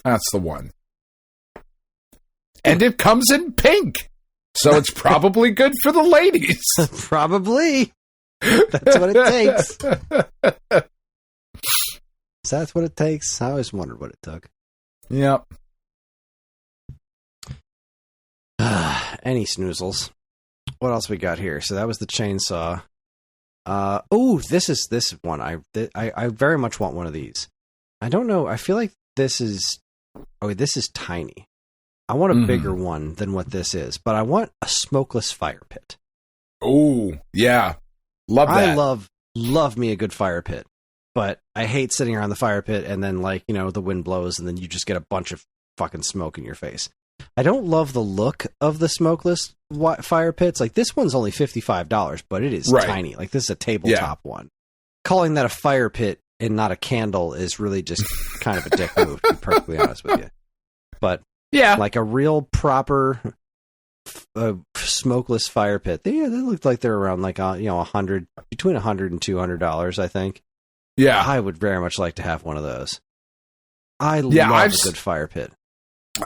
that's the one. And it comes in pink. So it's probably good for the ladies. Probably. That's what it takes. That's what it takes. I always wondered what it took. Yep. Any snoozles. What else we got here? So that was the chainsaw. This one. I very much want one of these. I don't know. I feel like this is tiny. I want a bigger one than what this is, but I want a smokeless fire pit. Oh, yeah. Love that. I love me a good fire pit, but I hate sitting around the fire pit and then the wind blows and then you just get a bunch of fucking smoke in your face. I don't love the look of the smokeless fire pits. Like, this one's only $55, but it is tiny. Like, this is a tabletop one. Calling that a fire pit and not a candle is really just kind of a dick move, to be perfectly honest with you. But yeah, like a real proper smokeless fire pit. They looked like they're around like between $100 and $200, I think. Yeah, I would very much like to have one of those. I love a good fire pit.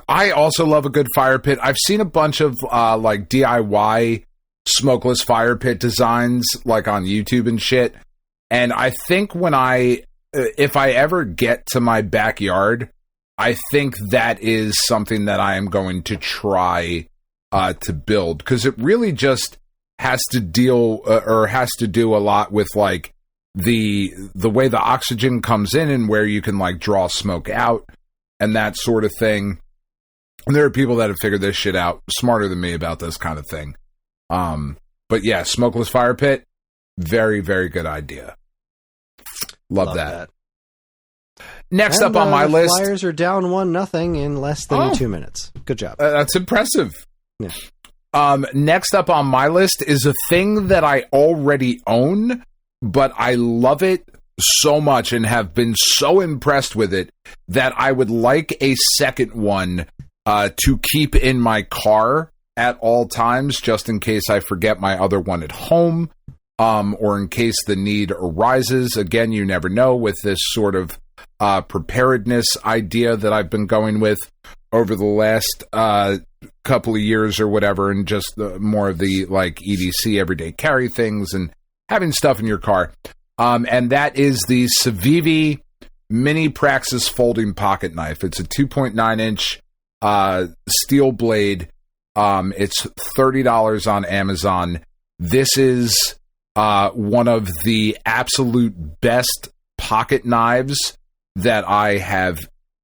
I also love a good fire pit. I've seen a bunch of like DIY smokeless fire pit designs like on YouTube and shit. And I think if I ever get to my backyard, I think that is something that I am going to try to build, because it really just has to do a lot with like the way the oxygen comes in and where you can like draw smoke out and that sort of thing. And there are people that have figured this shit out smarter than me about this kind of thing. But yeah, smokeless fire pit, very, very good idea. Love that. Next up on my list, Flyers are down 1-0 in less than 2 minutes. Good job. That's impressive. Yeah. Next up on my list is a thing that I already own, but I love it so much and have been so impressed with it that I would like a second one to keep in my car at all times, just in case I forget my other one at home, or in case the need arises. Again, you never know with this sort of preparedness idea that I've been going with over the last couple of years or whatever, and just more of the like EDC everyday carry things and having stuff in your car. And that is the Civivi Mini Praxis folding pocket knife. It's a 2.9-inch steel blade. It's $30 on Amazon. This is one of the absolute best pocket knives that I have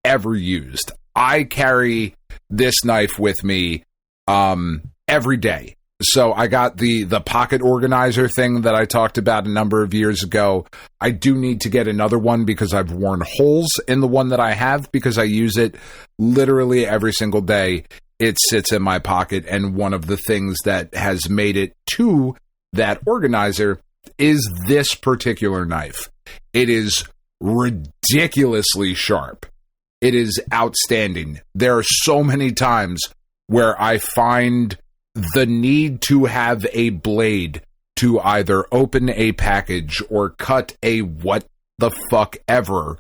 ever used. I carry this knife with me every day. So I got the pocket organizer thing that I talked about a number of years ago. I do need to get another one because I've worn holes in the one that I have because I use it literally every single day. It sits in my pocket, and one of the things that has made it to that organizer is this particular knife. It is ridiculously sharp. It is outstanding. There are so many times where I find the need to have a blade to either open a package or cut a what the fuck ever.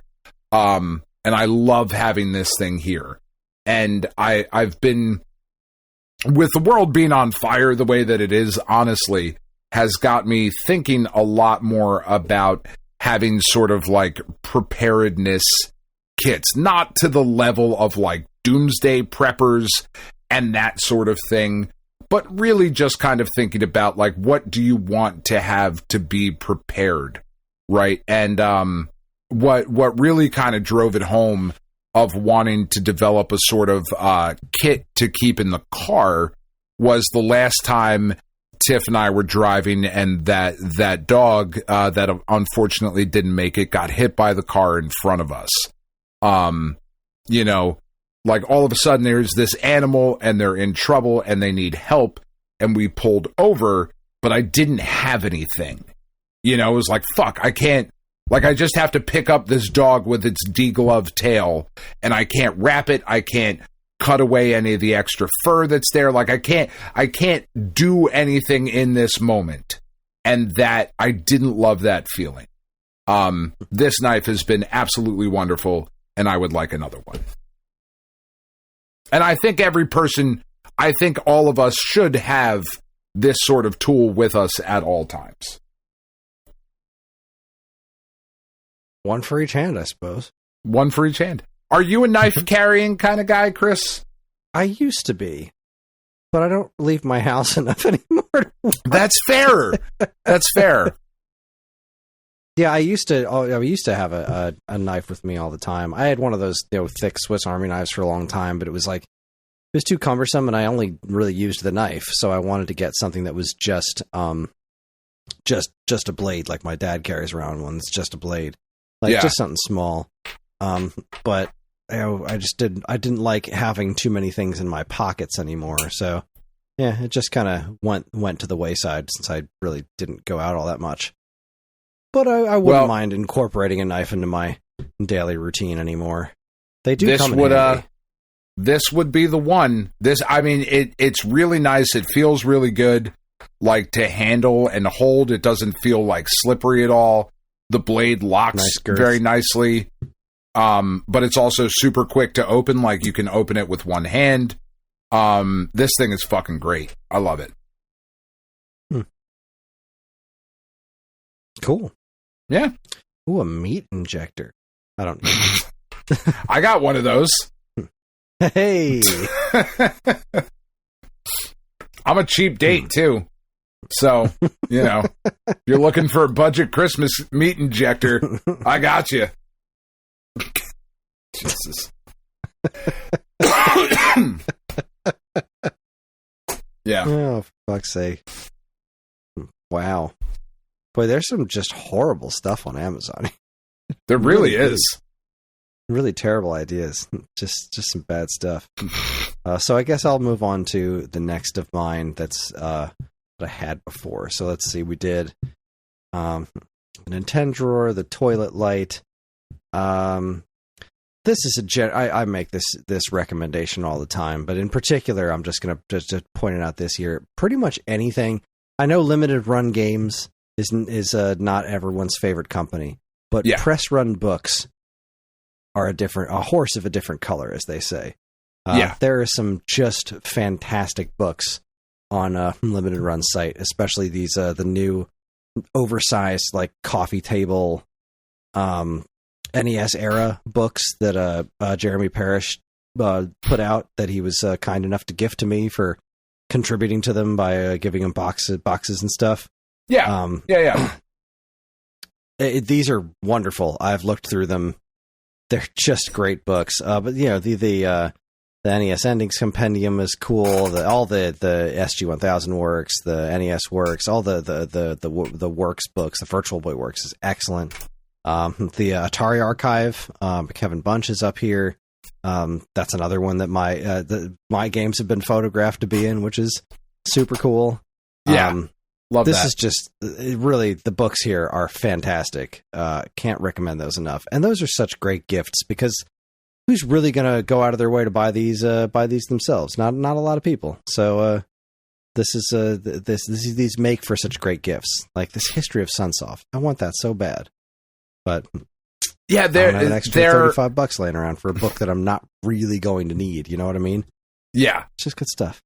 And I love having this thing here. And I've been, with the world being on fire the way that it is, honestly, has got me thinking a lot more about having sort of like preparedness kits, not to the level of like doomsday preppers and that sort of thing, but really just kind of thinking about like, what do you want to have to be prepared, right? And what really kind of drove it home of wanting to develop a sort of kit to keep in the car was the last time Tiff and I were driving, and that dog that unfortunately didn't make it got hit by the car in front of us. You know, like all of a sudden there's this animal and they're in trouble and they need help, and we pulled over, but I didn't have anything. You know, it was like, fuck, I can't, like, I just have to pick up this dog with its degloved tail, and I can't wrap it, I can't cut away any of the extra fur that's there, like, I can't do anything in this moment. And that, I didn't love that feeling. This knife has been absolutely wonderful, and I would like another one. And I think I think all of us should have this sort of tool with us at all times. One for each hand, I suppose. One for each hand. Are you a knife-carrying kind of guy, Chris? I used to be, but I don't leave my house enough anymore. That's fair. That's fair. Yeah, I used to have a knife with me all the time. I had one of those, thick Swiss Army knives for a long time, but it was too cumbersome, and I only really used the knife. So I wanted to get something that was just a blade, like my dad carries around one. It's just a blade, just something small. But I didn't like having too many things in my pockets anymore. So yeah, it just kind of went to the wayside since I really didn't go out all that much. But I wouldn't mind incorporating a knife into my daily routine anymore. They do come in handy. This would be the one. It's really nice. It feels really good, like, to handle and hold. It doesn't feel like slippery at all. The blade locks very nicely. But it's also super quick to open. Like, you can open it with one hand. This thing is fucking great. I love it. Cool. Yeah. Ooh, a meat injector. I don't know. I got one of those. Hey. I'm a cheap date, too. So, you're looking for a budget Christmas meat injector. I got you. Jesus. Yeah. Oh, for fuck's sake. Wow. Boy, there's some just horrible stuff on Amazon. There really is. Really terrible ideas. Just some bad stuff. So I guess I'll move on to the next of mine that's that I had before. So let's see. We did the Nintendo drawer, the toilet light. This is I make this recommendation all the time, but in particular, I'm just going to just point it out this year. Pretty much anything. I know limited run games is not everyone's favorite company, but press run books are a horse of a different color, as they say. There are some just fantastic books on a limited run site, especially these the new oversized like coffee table NES era books that Jeremy Parrish put out, that he was kind enough to gift to me for contributing to them by giving him boxes and stuff. These are wonderful. I've looked through them. They're just great books. But the The NES Endings Compendium is cool. All the SG-1000 works. The NES works. All the works books. The Virtual Boy works is excellent. The Atari Archive. Kevin Bunch is up here. That's another one that my games have been photographed to be in, which is super cool. Yeah, love this that. Is just really, the books here are fantastic. Can't recommend those enough. And those are such great gifts, because who's really going to go out of their way to buy these themselves? Not a lot of people. So these make for such great gifts. Like this History of Sunsoft. I want that so bad, but yeah, I have an extra $35 laying around for a book that I'm not really going to need. You know what I mean? Yeah, it's just good stuff.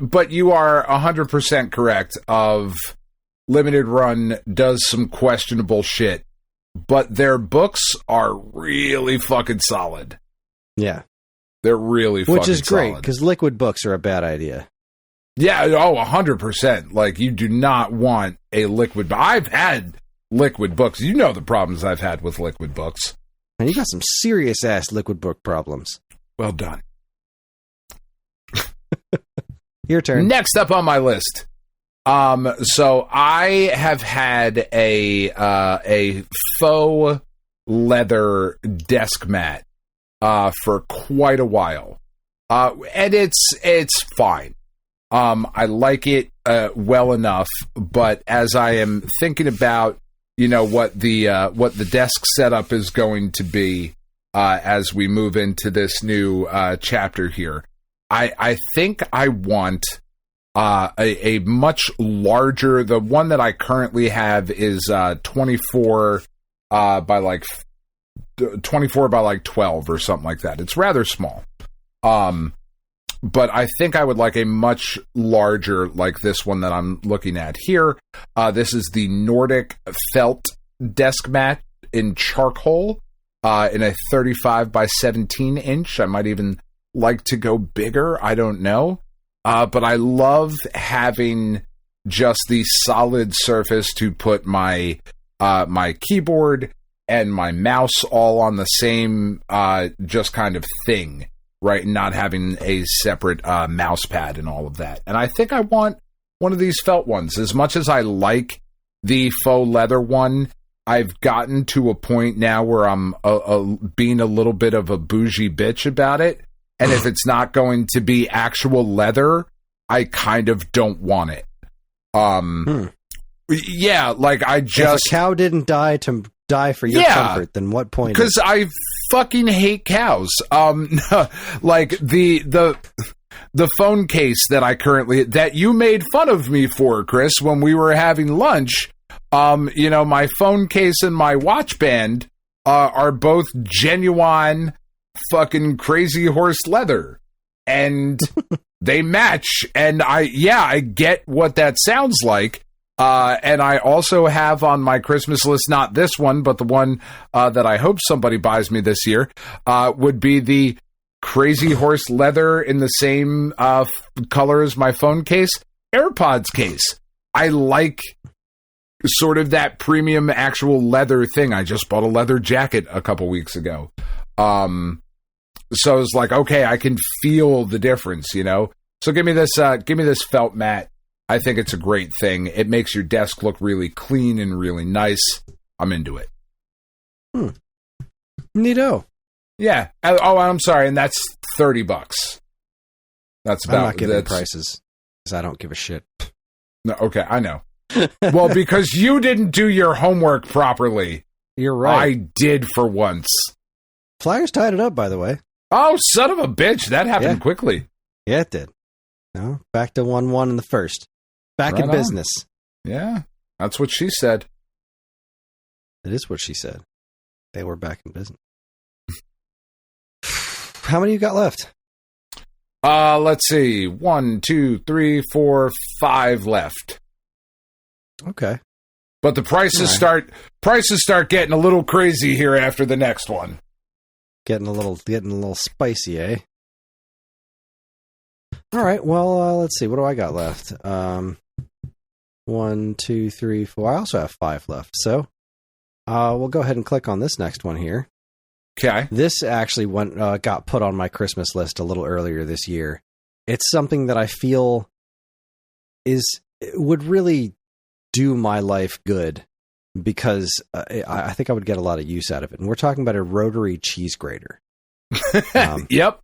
But you are 100% correct. Of Limited Run does some questionable shit, but their books are really fucking solid. Yeah, they're really fucking solid. Which is great, because liquid books are a bad idea. Yeah, 100%. Like, you do not want a liquid. I've had liquid books. You know the problems I've had with liquid books. And you got some serious ass liquid book problems. Well done. Your turn. Next up on my list. So I have had a faux leather desk mat for quite a while, and it's fine. I like it well enough, but as I am thinking about, what the desk setup is going to be as we move into this new chapter here, I think I want a much larger. The one that I currently have is 24 by 12 or something like that. It's rather small. But I think I would like a much larger, like this one that I'm looking at here. This is the Nordic felt desk mat in charcoal in a 35 by 17 inch. I might even like to go bigger. I don't know. But I love having just the solid surface to put my my keyboard and my mouse all on the same just kind of thing, right? Not having a separate mouse pad and all of that. And I think I want one of these felt ones. As much as I like the faux leather one, I've gotten to a point now where I'm being a little bit of a bougie bitch about it. And if it's not going to be actual leather, I kind of don't want it. Yeah, like I just... If a cow didn't die to die for your comfort, then what point? Because I fucking hate cows. Like the phone case that I currently... That you made fun of me for, Kris, when we were having lunch. My phone case and my watch band are both genuine... fucking crazy horse leather, and they match, and I get what that sounds like, and I also have on my Christmas list, not this one, but the one that I hope somebody buys me this year, would be the crazy horse leather in the same color as my phone case, AirPods case. I like sort of that premium actual leather thing. I just bought a leather jacket a couple weeks ago. So it's like, okay, I can feel the difference, So give me this felt mat. I think it's a great thing. It makes your desk look really clean and really nice. I'm into it. Neato. Yeah. Oh, I'm sorry, and that's $30. That's about. I'm not giving prices because I don't give a shit. No, okay, I know. Well, because you didn't do your homework properly. You're right. I did for once. Flyers tied it up, by the way. Oh, son of a bitch. That happened quickly. Yeah, it did. No, back to 1-1 in the first. Back in business. Yeah, that's what she said. It is what she said. They were back in business. How many you got left? Let's see. 1, 2, 3, 4, 5 left. Okay. But the prices start getting a little crazy here after the next one. Getting a little spicy, eh? All right. Well, let's see. What do I got left? 1, 2, 3, 4. I also have 5 left. So, we'll go ahead and click on this next one here. Okay. This actually got put on my Christmas list a little earlier this year. It's something that I feel would really do my life good because I think I would get a lot of use out of it. And we're talking about a rotary cheese grater. Yep.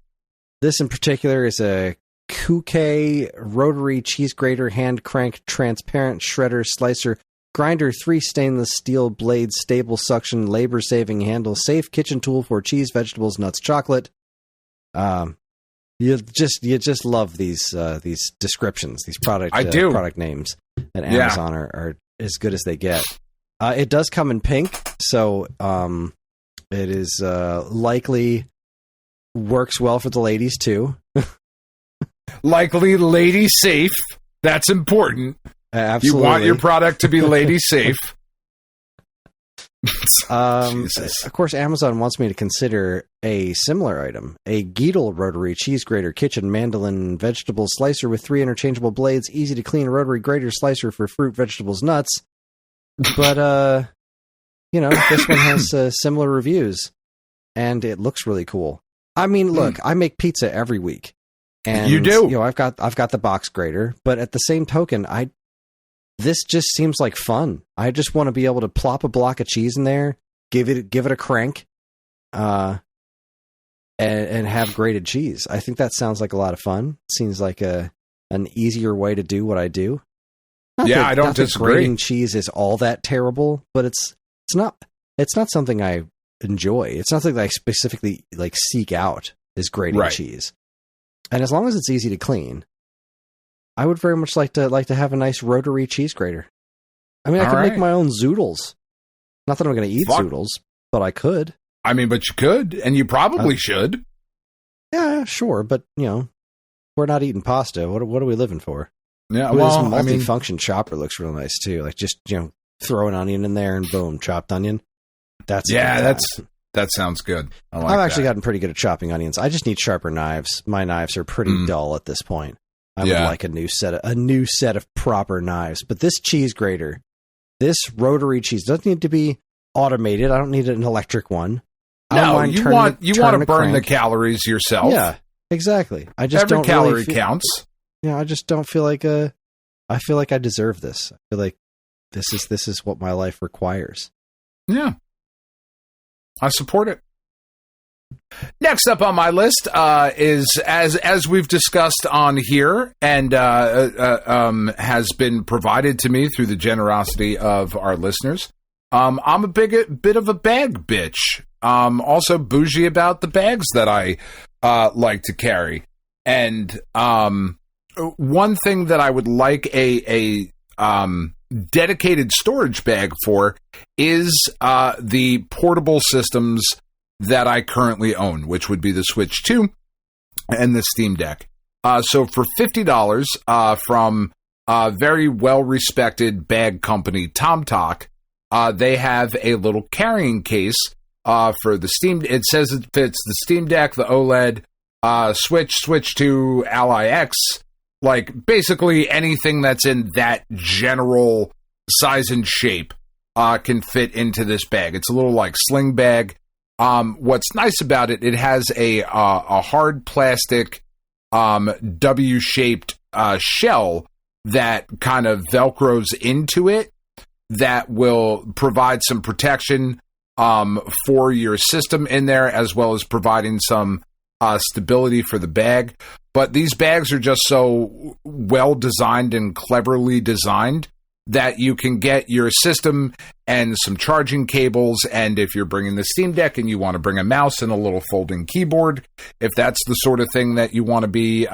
This in particular is a Kuke rotary cheese grater, hand crank, transparent shredder, slicer, grinder, 3 stainless steel blades, stable suction, labor saving handle, safe kitchen tool for cheese, vegetables, nuts, chocolate. You just love these descriptions, these product names at Amazon are as good as they get. It does come in pink, so it is likely works well for the ladies too. Likely lady safe. That's important. Absolutely. You want your product to be lady safe. Of course, Amazon wants me to consider a similar item, a Geedle rotary cheese grater, kitchen mandolin vegetable slicer with 3 interchangeable blades, easy to clean rotary grater slicer for fruit, vegetables, nuts. But, this one has similar reviews, and it looks really cool. I mean, look, I make pizza every week. And, you do. I've got the box grater, but at the same token, this just seems like fun. I just want to be able to plop a block of cheese in there, give it a crank, and have grated cheese. I think that sounds like a lot of fun. Seems like an easier way to do what I do. I don't disagree. Grating cheese is all that terrible, but it's not something I enjoy. It's not something that I specifically seek out is grating cheese. And as long as it's easy to clean, I would very much like to have a nice rotary cheese grater. I mean, I could make my own zoodles. Not that I'm going to eat zoodles, but I could. I mean, but you could, and you probably should. Yeah, sure, but we're not eating pasta. What are we living for? Yeah, this multi-function chopper looks real nice too. Like just throw an onion in there and boom, chopped onion. That sounds good. I've actually gotten pretty good at chopping onions. I just need sharper knives. My knives are pretty dull at this point. I would like a new set of proper knives. But this cheese grater, this rotary cheese doesn't need to be automated. I don't need an electric one. No, you want to burn the calories yourself. Yeah, exactly. Every calorie counts. I just don't feel like I feel like I deserve this. I feel like this is what my life requires. Yeah. I support it. Next up on my list is, as we've discussed on here, and has been provided to me through the generosity of our listeners. I'm a bit of a bag bitch. Also bougie about the bags that I like to carry. And one thing that I would like a dedicated storage bag for is the portable systems that I currently own, which would be the Switch 2 and the Steam Deck. So for $50 from a very well-respected bag company, TomTok, they have a little carrying case for the Steam. It says it fits the Steam Deck, the OLED, Switch 2, Ally X, like basically anything that's in that general size and shape can fit into this bag. It's a little like sling bag. What's nice about it, it has a hard plastic W-shaped shell that kind of velcros into it that will provide some protection for your system in there, as well as providing some stability for the bag. But these bags are just so well designed and cleverly designed that you can get your system and some charging cables. And if you're bringing the Steam Deck and you want to bring a mouse and a little folding keyboard, if that's the sort of thing that you want to be,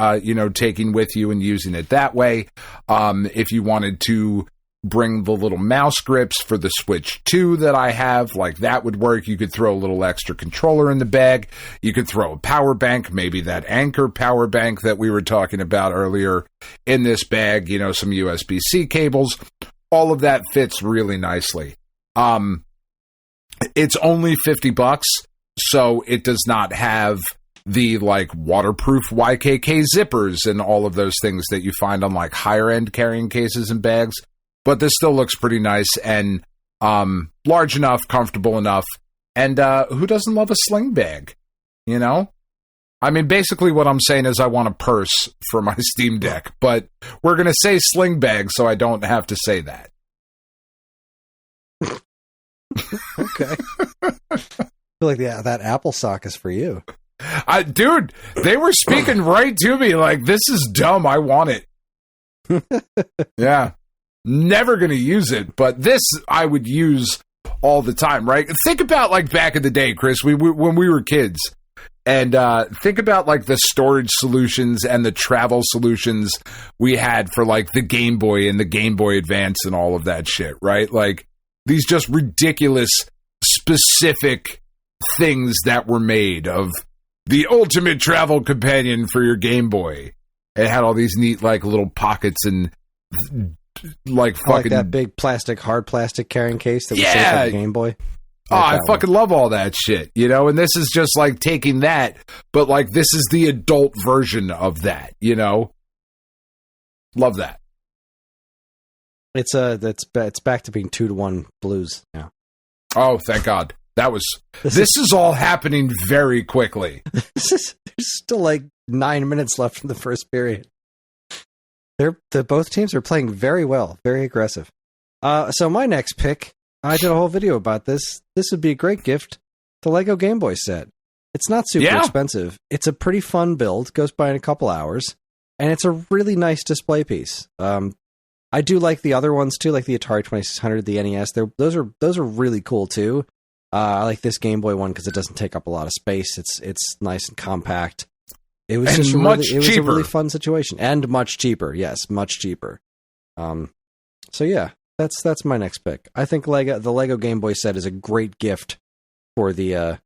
taking with you and using it that way. If you wanted to bring the little mouse grips for the Switch 2 that I have, like that would work. You could throw a little extra controller in the bag. You could throw a power bank, maybe that Anker power bank that we were talking about earlier in this bag, some USB-C cables. All of that fits really nicely. It's only $50, so it does not have the waterproof YKK zippers and all of those things that you find on higher end carrying cases and bags. But this still looks pretty nice and large enough, comfortable enough And who doesn't love a sling bag? You know? I mean, basically what I'm saying is I want a purse for my Steam Deck, but we're going to say sling bag so I don't have to say that. Okay. I feel like that Apple sock is for you. Dude, they were speaking right to me like, this is dumb. I want it. Yeah. Never going to use it, but this I would use all the time, right? Think about like back in the day, Chris, when we were kids. And think about like the storage solutions and the travel solutions we had for like the Game Boy and the Game Boy Advance and all of that shit, right? Like these just ridiculous, specific things that were made of the ultimate travel companion for your Game Boy. It had all these neat like little pockets and like fucking like that big hard plastic carrying case that was shaped like a Game Boy. Oh, I fucking love all that shit, you know? And this is just like taking that, but like this is the adult version of that, you know? Love that. It's back to being 2-to-1 blues now. Oh, thank God. This is all happening very quickly. There's still like 9 minutes left in the first period. Both teams are playing very well, very aggressive. So my next pick, I did a whole video about this. This would be a great gift. The Lego Game Boy set. It's not super expensive. It's a pretty fun build. Goes by in a couple hours. And it's a really nice display piece. I do like the other ones too, like the Atari 2600, the NES. Those are really cool too. I like this Game Boy one because it doesn't take up a lot of space. It's nice and compact. It was just it was a really fun situation. And much cheaper. Yes, much cheaper. So yeah. That's my next pick. I think the Lego Game Boy set is a great gift for the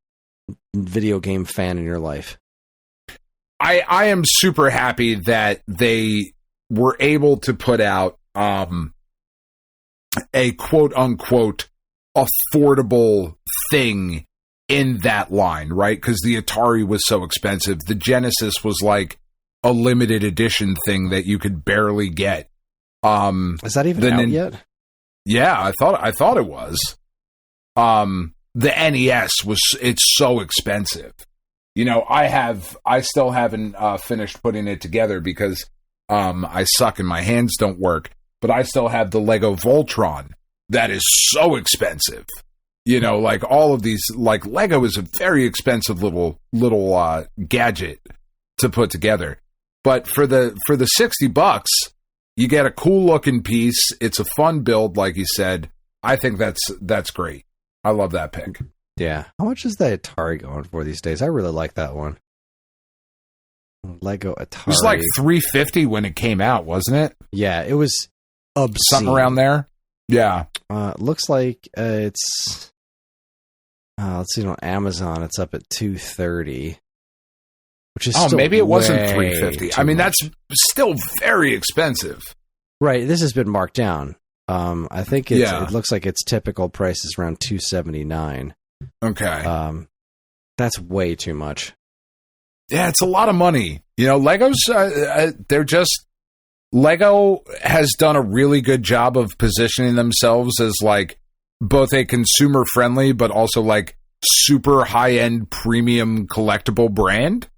video game fan in your life. I am super happy that they were able to put out a quote unquote affordable thing in that line, right? Because the Atari was so expensive. The Genesis was like a limited edition thing that you could barely get. Is that even out yet? Yeah, I thought it was. The NES it's so expensive. You know, I still haven't finished putting it together because I suck and my hands don't work, but I still have the Lego Voltron that is so expensive. You know, like all of these, like Lego is a very expensive little gadget to put together. But for the $60, you get a cool looking piece. It's a fun build, like you said. I think that's great. I love that pick. Yeah. How much is that Atari going for these days? I really like that one. Lego Atari. It was like $350 when it came out, wasn't it? Yeah, it was obscene. Something around there. Yeah. Looks like it's let's see, on Amazon it's up at $230. Which is maybe it wasn't $350. I mean, that's still very expensive. Right. This has been marked down. I think it looks like its typical price is around $279. Okay. That's way too much. Yeah, it's a lot of money. You know, Lego has done a really good job of positioning themselves as like both a consumer friendly, but also like super high end premium collectible brand.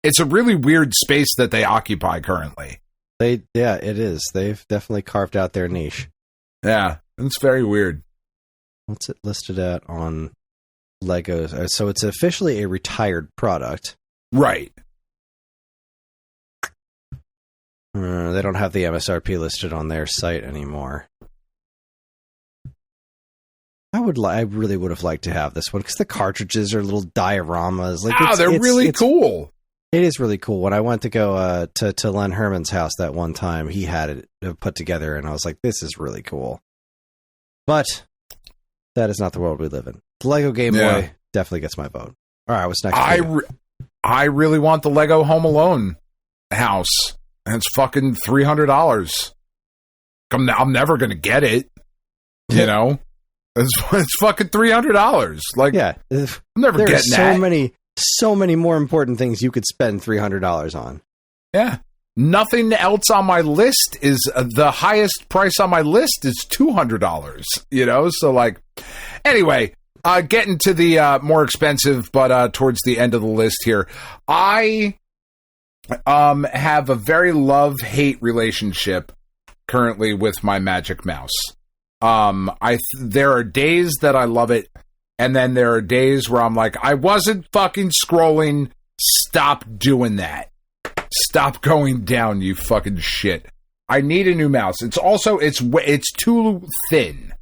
It's a really weird space that they occupy currently. It is. They've definitely carved out their niche. Yeah, it's very weird. What's it listed at on Legos? So it's officially a retired product. Right. They don't have the MSRP listed on their site anymore. I really would have liked to have this one because the cartridges are little dioramas. Like, they're really cool. It is really cool. When I went to go to Len Herman's house that one time, he had it put together, and I was like, this is really cool. But that is not the world we live in. The Lego Game Boy definitely gets my vote. All right, what's next? I really want the Lego Home Alone house, and it's fucking $300. I'm never going to get it, you know? It's fucking $300. Like, yeah, I'm never getting that. So many more important things you could spend $300 on. Yeah. Nothing else on my list is the highest price on my list is $200, you know? So like, anyway, getting to the more expensive, but towards the end of the list here, I have a very love-hate relationship currently with my Magic Mouse. There are days that I love it, and then there are days where I'm like, I wasn't fucking scrolling. Stop doing that. Stop going down, you fucking shit. I need a new mouse. It's also, it's too thin,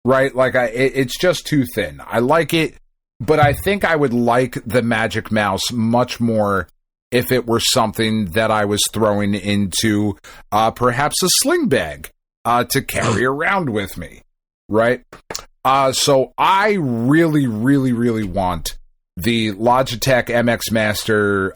right? Like, it's just too thin. I like it, but I think I would like the Magic Mouse much more if it were something that I was throwing into perhaps a sling bag to carry around with me, right? So I really, really, really want the Logitech MX Master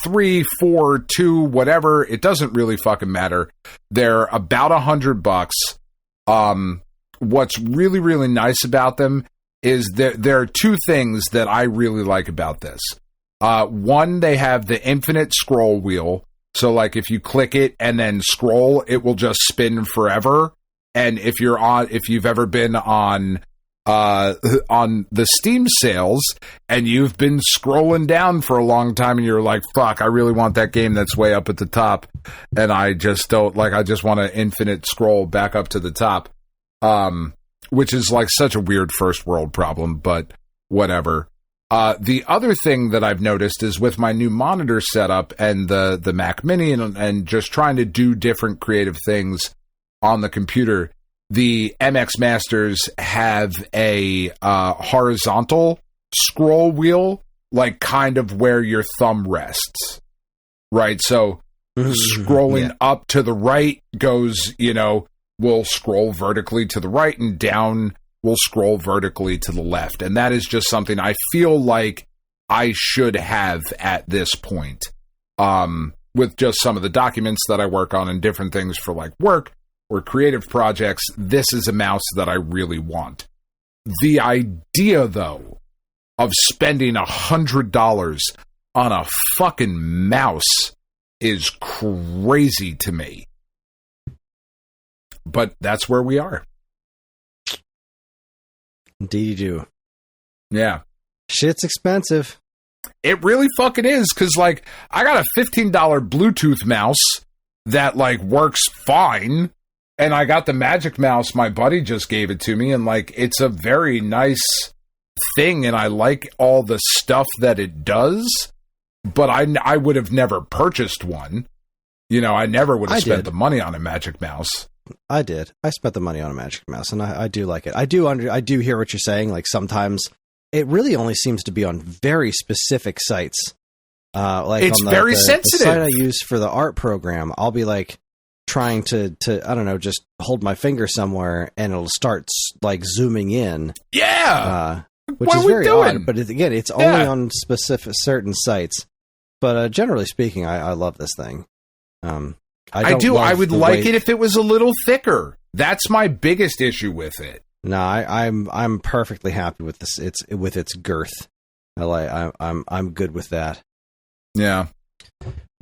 3, 4, 2, whatever. It doesn't really fucking matter. They're about $100. What's really, really nice about them is there are two things that I really like about this. One, they have the infinite scroll wheel. So, like, if you click it and then scroll, it will just spin forever. And if you've ever been on the Steam sales and you've been scrolling down for a long time and you're like, fuck, I really want that game that's way up at the top, and I just don't, like, I just want an infinite scroll back up to the top, which is like such a weird first world problem, but whatever. The other thing that I've noticed is with my new monitor setup and the Mac Mini and just trying to do different creative things on the computer, the MX Masters have a horizontal scroll wheel, like kind of where your thumb rests, right? So scrolling up to the right goes, will scroll vertically to the right, and down will scroll vertically to the left. And that is just something I feel like I should have at this point, with just some of the documents that I work on and different things for like work or creative projects. This is a mouse that I really want. The idea, though, of spending $100 on a fucking mouse is crazy to me. But that's where we are. Indeed you do. Yeah. Shit's expensive. It really fucking is, because, like, I got a $15 Bluetooth mouse that, like, works fine, and I got the Magic Mouse, my buddy just gave it to me, and, like, it's a very nice thing, and I like all the stuff that it does, but I would have never purchased one. I never would have spent the money on a Magic Mouse. I did. I spent the money on a Magic Mouse, and I do like it. I do hear what you're saying. Like, sometimes it really only seems to be on very specific sites. Like, it's on very sensitive. The site I use for the art program, I'll be like trying to I don't know, just hold my finger somewhere, and it'll start like zooming in. Yeah, which what is are we very doing? odd. But again, it's only on certain sites. But generally speaking, I love this thing. I do. I would like it if it was a little thicker. That's my biggest issue with it. No, I'm perfectly happy with this. With its girth. I'm good with that. Yeah.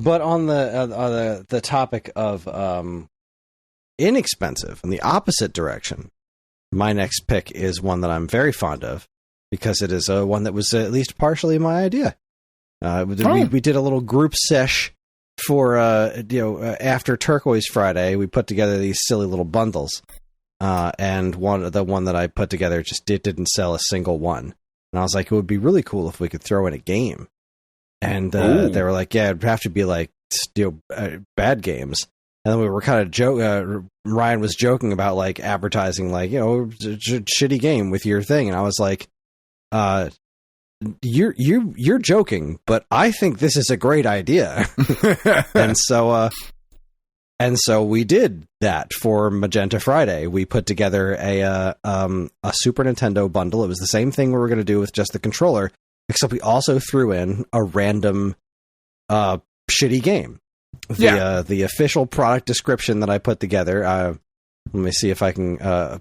But on the topic of inexpensive, in the opposite direction, my next pick is one that I'm very fond of because it is one that was at least partially my idea. We did a little group sesh for after Turquoise Friday. We put together these silly little bundles, and the one that I put together just didn't sell a single one. And I was like, it would be really cool if we could throw in a game. And they were like, yeah, it'd have to be like bad games. And then we were kind of Ryan was joking about like advertising, like, shitty game with your thing, and I was like, You're joking, but I think this is a great idea. and so we did that for Magenta Friday. We put together a Super Nintendo bundle. It was the same thing we were going to do with just the controller, except we also threw in a random shitty game. The official product description that I put together, let me see if I can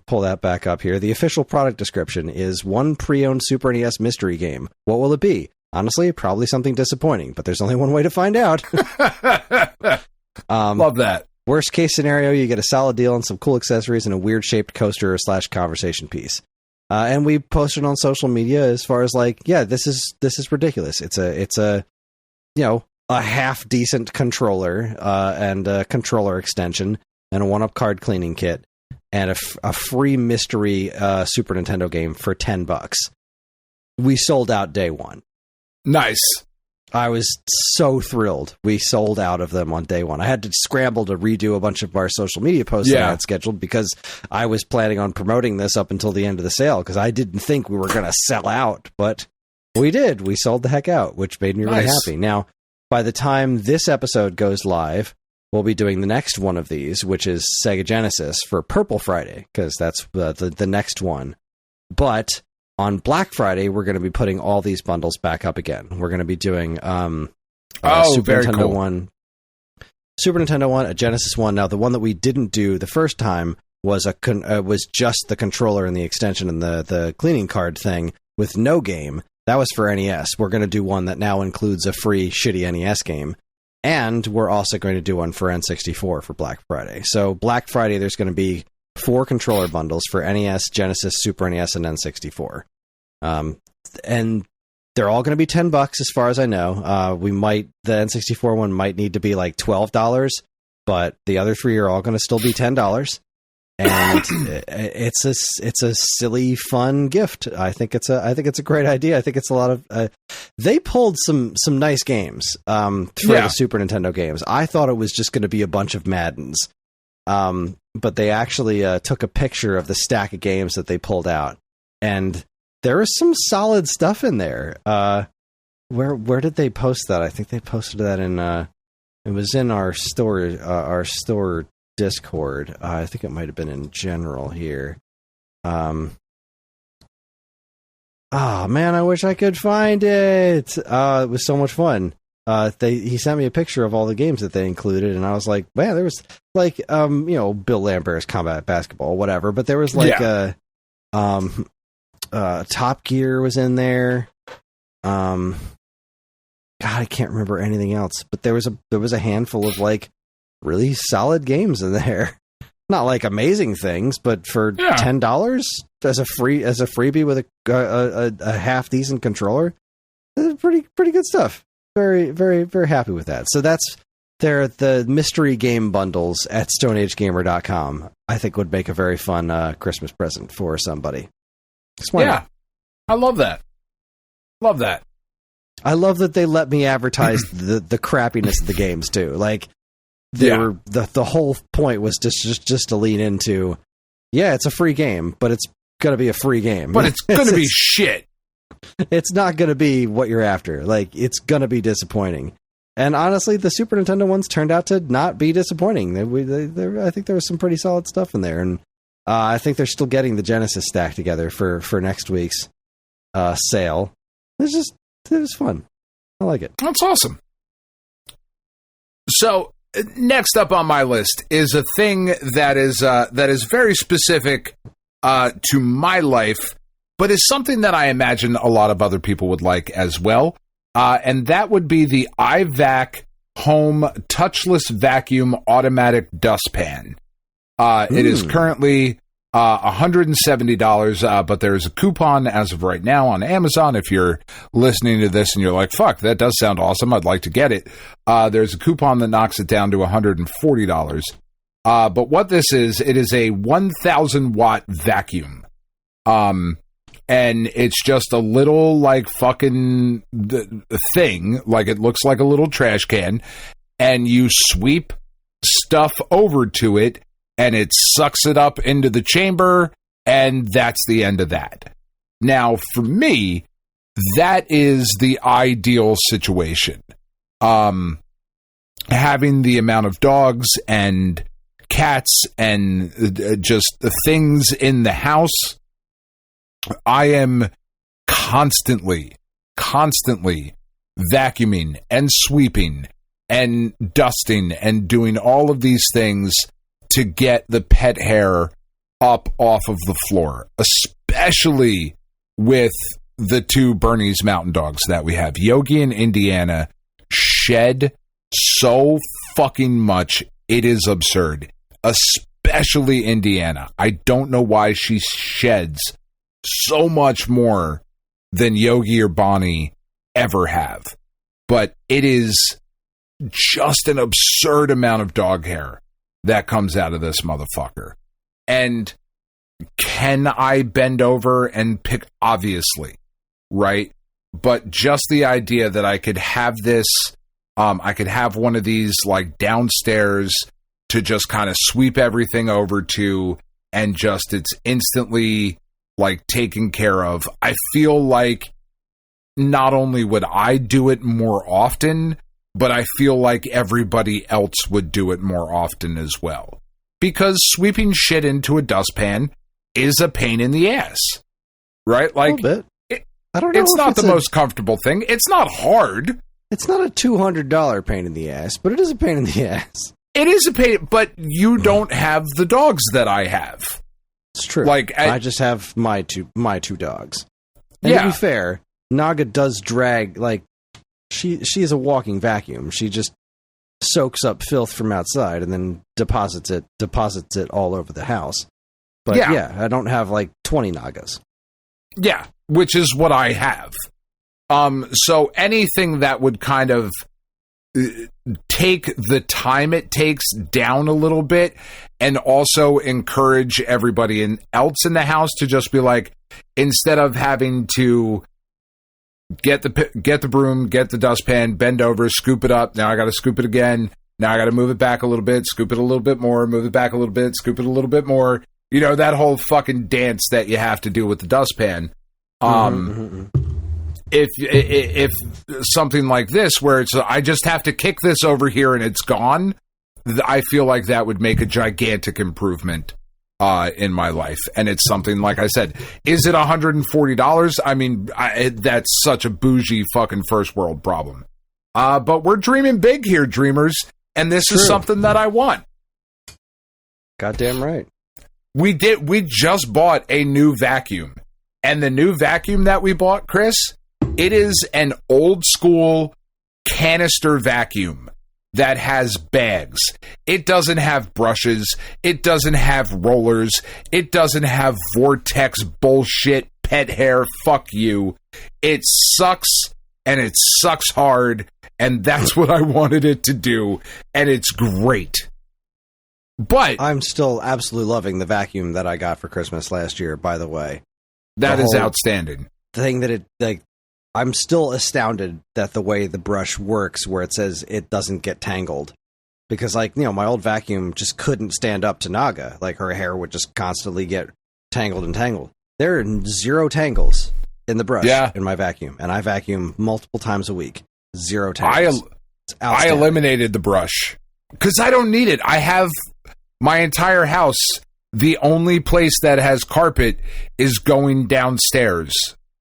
pull that back up here. The official product description is one pre-owned Super NES mystery game. What will it be? Honestly, probably something disappointing, but there's only one way to find out. Love that. Worst case scenario, you get a solid deal and some cool accessories and a weird shaped coaster / conversation piece. And we posted on social media as far as like, yeah, this is ridiculous. It's a a half decent controller and a controller extension and a 1-up card cleaning kit and a free mystery Super Nintendo game for $10. We sold out day one. Nice. I was so thrilled. We sold out of them on day one. I had to scramble to redo a bunch of our social media posts that I had scheduled because I was planning on promoting this up until the end of the sale because I didn't think we were going to sell out, but we did. We sold the heck out, which made me really happy. Now, by the time this episode goes live, we'll be doing the next one of these, which is Sega Genesis for Purple Friday because that's the next one. But on Black Friday, we're going to be putting all these bundles back up again. We're going to be doing Super Nintendo 1, Super Nintendo 1, a Genesis 1. Now, the one that we didn't do the first time was just the controller and the extension and the cleaning card thing with no game. That was for NES. We're going to do one that now includes a free shitty NES game. And we're also going to do one for N64 for Black Friday. So Black Friday, there's going to be 4 controller bundles for NES, Genesis, Super NES, and N64. And they're all going to be $10 as far as I know. The N64 one might need to be like $12, but the other 3 are all going to still be $10. And it's a silly, fun gift. I think it's a great idea. I think it's a lot of. They pulled some nice games for the Super Nintendo games. I thought it was just going to be a bunch of Maddens. But they actually took a picture of the stack of games that they pulled out, and there is some solid stuff in there. Where did they post that? I think they posted that in it was in our store Discord. I think it might have been in general here. Oh man, I wish I could find it. It was so much fun. He sent me a picture of all the games that they included, and I was like, man, there was like, Bill Lambert's Combat Basketball, whatever, but there was like Top Gear was in there. God, I can't remember anything else, but there was a handful of like really solid games in there. Not like amazing things, but for $10 as a freebie with a half decent controller, pretty good stuff. Very, very, very happy with that. So the mystery game bundles at StoneAgeGamer.com. I think would make a very fun Christmas present for somebody. I love that. Love that. I love that they let me advertise the crappiness of the games too. Like the whole point was just to lean into, it's a free game, but it's gonna be a free game. But it's gonna be shit. It's not going to be what you're after. Like, it's going to be disappointing. And honestly, the Super Nintendo ones turned out to not be disappointing. I think there was some pretty solid stuff in there. And I think they're still getting the Genesis stack together for next week's sale. It was fun. I like it. That's awesome. So, next up on my list is a thing that is very specific to my life, but is something that I imagine a lot of other people would like as well. And that would be the iVac Home Touchless Vacuum Automatic Dustpan. It is currently $170, but there's a coupon as of right now on Amazon. If you're listening to this and you're like, fuck, that does sound awesome, I'd like to get it. There's a coupon that knocks it down to $140. But what this is, it is a 1,000 watt vacuum. And it's just a little, like, fucking thing. Like, it looks like a little trash can. And you sweep stuff over to it, and it sucks it up into the chamber, and that's the end of that. Now, for me, that is the ideal situation. Having the amount of dogs and cats and just the things in the house, I am constantly vacuuming and sweeping and dusting and doing all of these things to get the pet hair up off of the floor, especially with the two Bernese Mountain Dogs that we have. Yogi and Indiana shed so fucking much, it is absurd. Especially Indiana. I don't know why she sheds so much more than Yogi or Bonnie ever have. But it is just an absurd amount of dog hair that comes out of this motherfucker. And can I bend over and pick? Obviously, right? But just the idea that I could have this, I could have one of these like downstairs to just kind of sweep everything over to, and just it's instantly like taken care of. I feel like not only would I do it more often, but I feel like everybody else would do it more often as well. Because sweeping shit into a dustpan is a pain in the ass, right? Like, a little bit. I don't know. It's not the most comfortable thing. It's not hard. It's not a $200 pain in the ass, but it is a pain in the ass. It is a pain, but you don't have the dogs that I have. It's true. Like I just have my two dogs. And to be fair, Naga does drag, like, she is a walking vacuum. She just soaks up filth from outside and then deposits it all over the house. But yeah, I don't have like 20 Nagas. Yeah, which is what I have. So anything that would kind of take the time it takes down a little bit, and also encourage everybody else in the house to just be like, instead of having to get the broom, get the dustpan, bend over, scoop it up. Now I got to scoop it again. Now I got to move it back a little bit, scoop it a little bit more, move it back a little bit, scoop it a little bit more. You know, that whole fucking dance that you have to do with the dustpan. If something like this, where it's, I just have to kick this over here and it's gone, I feel like that would make a gigantic improvement in my life. And it's something, like I said, is it $140? I mean, that's such a bougie fucking first world problem. But we're dreaming big here, dreamers, and this is something that I want. Goddamn right. We just bought a new vacuum, and the new vacuum that we bought, Chris, it is an old school canister vacuum that has bags. It doesn't have brushes. It doesn't have rollers. It doesn't have vortex bullshit, pet hair, fuck you. It sucks, and it sucks hard, and that's what I wanted it to do, and it's great. But I'm still absolutely loving the vacuum that I got for Christmas last year, by the way. That is outstanding. The thing that I'm still astounded that the way the brush works, where it says it doesn't get tangled. Because, like, you know, my old vacuum just couldn't stand up to Naga. Like, her hair would just constantly get tangled and tangled. There are 0 tangles in the brush in my vacuum. And I vacuum multiple times a week. 0 tangles. I eliminated the brush. Because I don't need it. I have my entire house. The only place that has carpet is going downstairs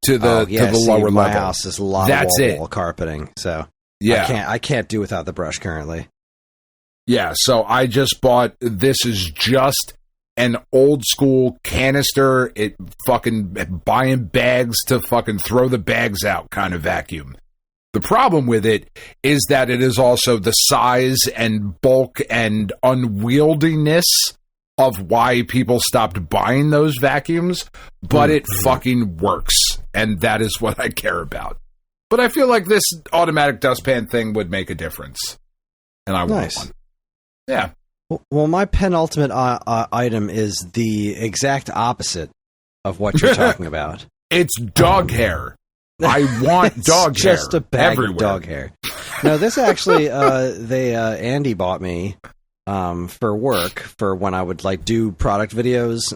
to the lower level. My house is a lot of wall carpeting, so yeah, I can't do without the brush currently. Yeah, so I just bought. This is just an old school canister. It fucking buying bags to fucking throw the bags out kind of vacuum. The problem with it is that it is also the size and bulk and unwieldiness of why people stopped buying those vacuums, but it fucking works, and that is what I care about. But I feel like this automatic dustpan thing would make a difference, and I want one. Yeah. Well, my penultimate item is the exact opposite of what you're talking about. It's dog hair. I want dog hair. Just a bag everywhere. Of dog hair. No, this actually, Andy bought me for work for when I would like do product videos.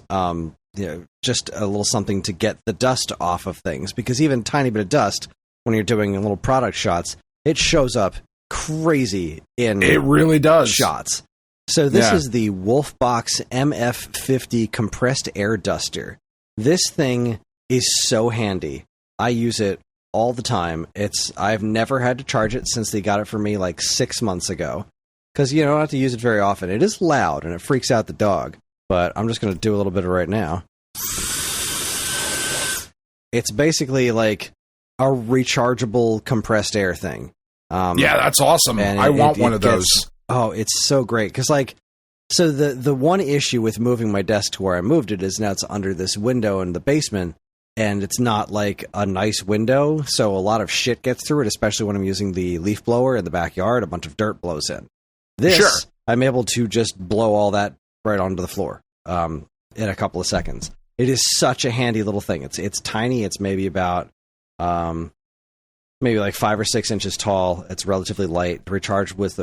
You know, just a little something to get the dust off of things, because even a tiny bit of dust when you're doing little product shots, it shows up crazy in it really does shots. So this is the Wolfbox MF50 compressed air duster. This thing is so handy. I use it all the time. I've never had to charge it since they got it for me like 6 months ago. Because you don't have to use it very often. It is loud and it freaks out the dog. But I'm just going to do a little bit of it right now. It's basically like a rechargeable compressed air thing. Yeah, that's awesome. I want one of those. Oh, it's so great. Because like, so the one issue with moving my desk to where I moved it is now it's under this window in the basement. and it's not like a nice window, so a lot of shit gets through it, especially when I'm using the leaf blower in the backyard. A bunch of dirt blows in. This, I'm able to just blow all that right onto the floor in a couple of seconds. It is such a handy little thing. It's tiny. It's maybe about maybe like 5 or 6 inches tall. It's relatively light. Recharges with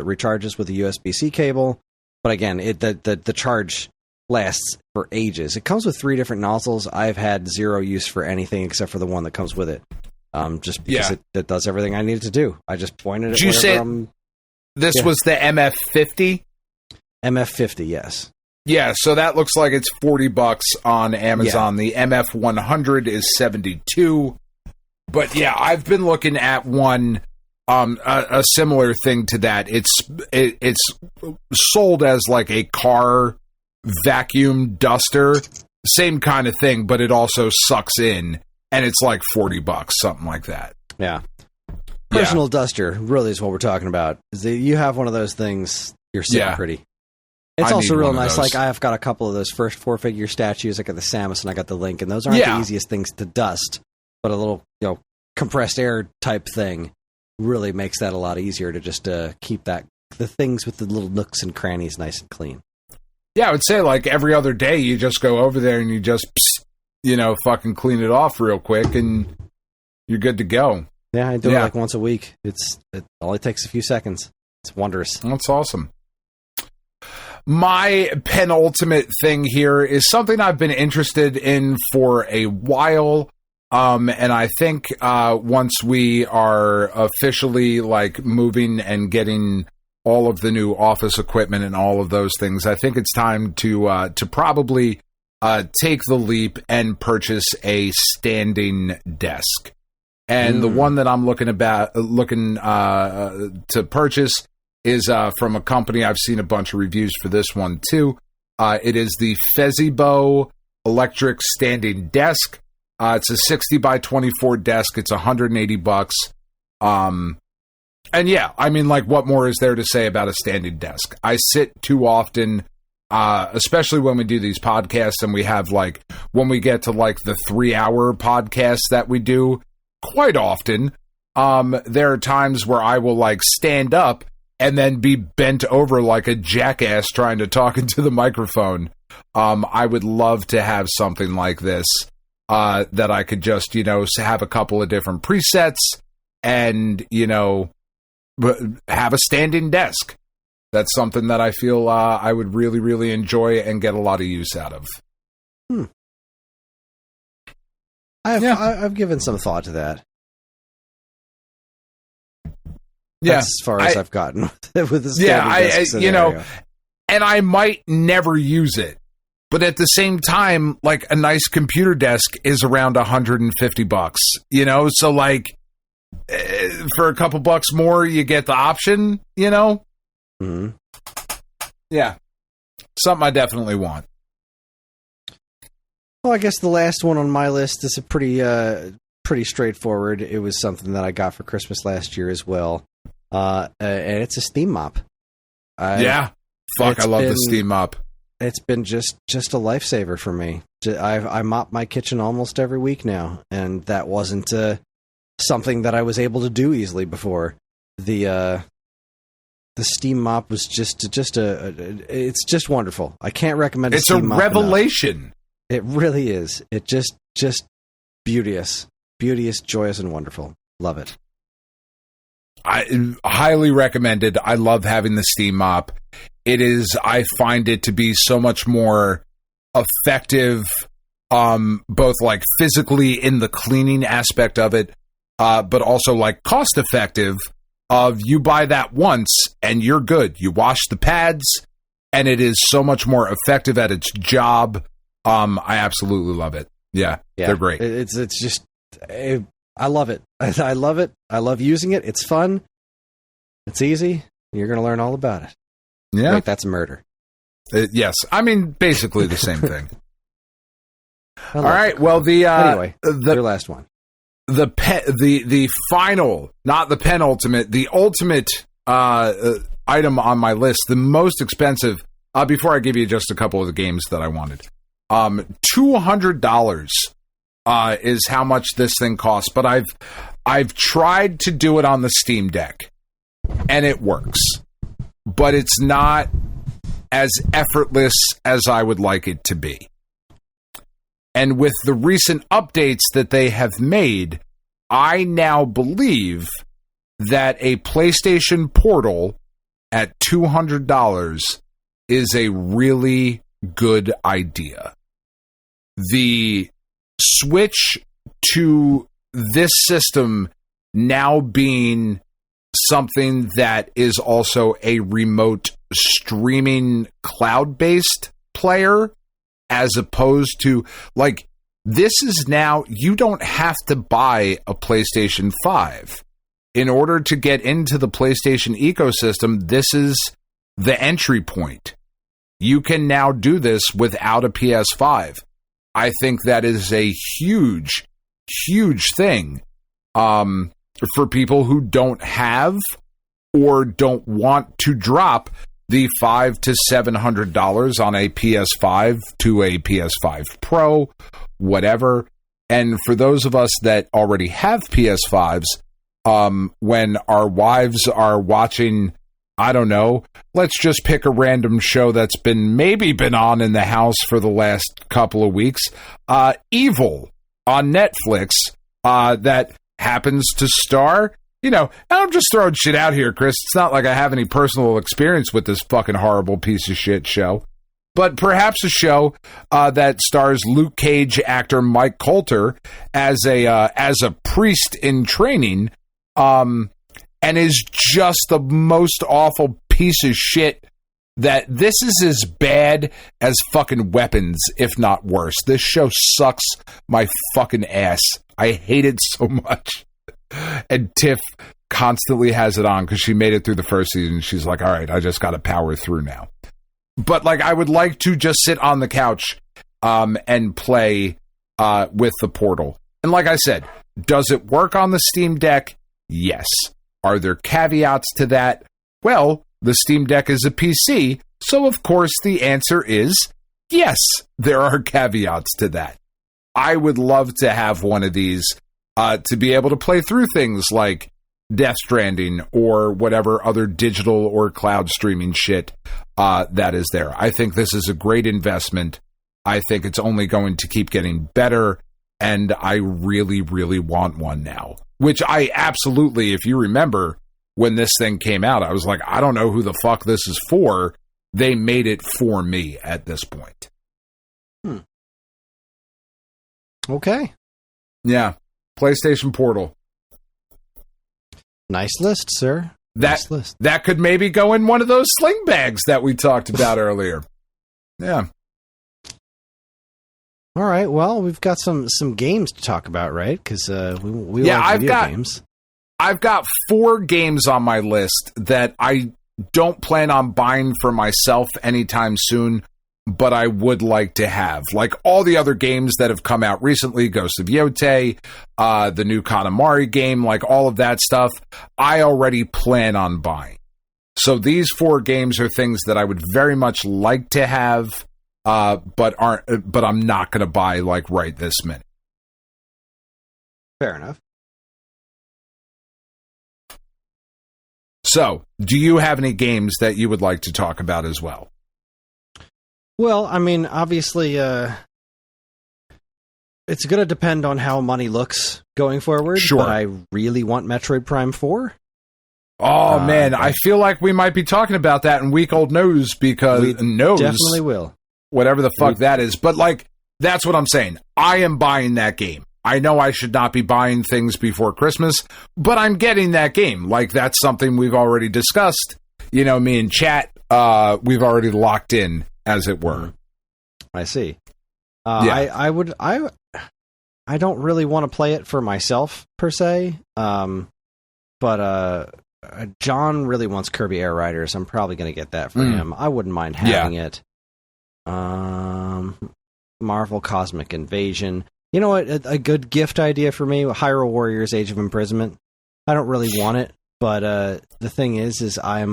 a USB-C cable. But again, the charge lasts for ages. It comes with 3 different nozzles. I've had zero use for anything except for the one that comes with it. Just because it does everything I need it to do. I just pointed at whatever this was the MF50? MF50, yes. Yeah, so that looks like it's $40 on Amazon. Yeah. The MF100 is $72. But yeah, I've been looking at one, a similar thing to that. It's sold as like a car vacuum duster, same kind of thing, but it also sucks in, and it's like $40, something like that. Yeah. Personal duster really is what we're talking about. You have one of those things, you're sitting pretty. It's also real nice. Like, I've got a couple of those first 4-figure statues. I got the Samus and I got the Link, and those aren't the easiest things to dust, but a little, compressed air type thing really makes that a lot easier to just keep the things with the little nooks and crannies nice and clean. Yeah, I would say like every other day you just go over there and you just, fucking clean it off real quick and you're good to go. Yeah, I do it like once a week. It only takes a few seconds. It's wondrous. That's awesome. My penultimate thing here is something I've been interested in for a while. And I think once we are officially like moving and getting all of the new office equipment and all of those things, I think it's time to probably take the leap and purchase a standing desk. And the one that I'm looking to purchase is from a company. I've seen a bunch of reviews for this one too. It is the Fezzibo electric standing desk. It's a 60 by 24 desk. It's $180. And yeah, I mean, like, what more is there to say about a standing desk? I sit too often, especially when we do these podcasts and we have like, when we get to like the 3-hour podcasts that we do, quite often, there are times where I will like stand up and then be bent over like a jackass trying to talk into the microphone. I would love to have something like this. That I could just, have a couple of different presets and, have a standing desk. That's something that I feel I would really, really enjoy and get a lot of use out of. I've given some thought to that. Yeah. That's as far as I've gotten with the standing desk scenario. And I might never use it. But at the same time, like, a nice computer desk is around $150, So, like, for a couple bucks more, you get the option, Mm-hmm. Yeah. Something I definitely want. Well, I guess the last one on my list is a pretty straightforward. It was something that I got for Christmas last year as well. And it's a steam mop. I love the steam mop. It's been just a lifesaver for me. I mop my kitchen almost every week now, and that wasn't something that I was able to do easily before. The steam mop was it's just wonderful. I can't recommend a steam mop. It's a revelation. Enough. It really is. It just beauteous, joyous, and wonderful. Love it. I highly recommend it. I love having the steam mop. I find it to be so much more effective, both like physically in the cleaning aspect of it, but also like cost effective of you buy that once and you're good. You wash the pads and it is so much more effective at its job. I absolutely love it. Yeah, they're great. It's just, I love it. I love it. I love using it. It's fun. It's easy. You're going to learn all about it. Yeah. Wait, that's murder. Yes. I mean, basically the same thing. All right. Well, anyway, your last one. The final, not the penultimate, the ultimate item on my list, the most expensive, before I give you just a couple of the games that I wanted, $200 is how much this thing costs, but I've tried to do it on the Steam Deck, and it works, but it's not as effortless as I would like it to be. And with the recent updates that they have made, I now believe that a PlayStation Portal at $200 is a really good idea. The switch to this system now being something that is also a remote streaming cloud-based player, as opposed to, like, this is now, you don't have to buy a PlayStation 5. In order to get into the PlayStation ecosystem, this is the entry point. You can now do this without a PS5. I think that is a huge, huge thing for people who don't have or don't want to drop the $500 to $700 on a PS5 to a PS5 Pro, whatever. And for those of us that already have PS5s, when our wives are watching, I don't know, let's just pick a random show that's maybe been on in the house for the last couple of weeks, Evil on Netflix, that happens to star, you know, and I'm just throwing shit out here, Chris. It's not like I have any personal experience with this fucking horrible piece of shit show, but perhaps a show that stars Luke Cage actor Mike Coulter as a priest in training, and is just the most awful piece of shit. That this is as bad as fucking Weapons, if not worse. This show sucks my fucking ass. I hate it so much. And Tiff constantly has it on because she made it through the first season. She's like, all right, I just got to power through now. But, like, I would like to just sit on the couch and play with the Portal. And like I said, does it work on the Steam Deck? Yes. Are there caveats to that? Well, the Steam Deck is a PC, so of course the answer is yes, there are caveats to that. I would love to have one of these to be able to play through things like Death Stranding or whatever other digital or cloud streaming shit that is there. I think this is a great investment. I think it's only going to keep getting better, and I really, really want one now. Which I absolutely, if you remember, when this thing came out, I was like, I don't know who the fuck this is for. They made it for me at this point. Okay. Yeah. PlayStation Portal. Nice list, sir. Nice list. That could maybe go in one of those sling bags that we talked about earlier. Yeah. All right. Well, we've got some games to talk about, right? Because we like video games. I've got 4 games on my list that I don't plan on buying for myself anytime soon, but I would like to have. Like all the other games that have come out recently, Ghost of Yotei, the new Katamari game, like all of that stuff, I already plan on buying. So these 4 games are things that I would very much like to have, but I'm not going to buy like right this minute. Fair enough. So, do you have any games that you would like to talk about as well? Well, I mean, obviously, it's going to depend on how money looks going forward. Sure. But I really want Metroid Prime 4. Oh, man, I feel like we might be talking about that in Week Old News because we definitely will. Whatever the fuck that is. But, like, that's what I'm saying. I am buying that game. I know I should not be buying things before Christmas, but I'm getting that game. Like, that's something we've already discussed. You know, me and chat, we've already locked in, as it were. I see. I don't really want to play it for myself, per se. But John really wants Kirby Air Riders. I'm probably going to get that for him. I wouldn't mind having it. Marvel Cosmic Invasion. You know what? A good gift idea for me: Hyrule Warriors: Age of Imprisonment. I don't really want it, but the thing is I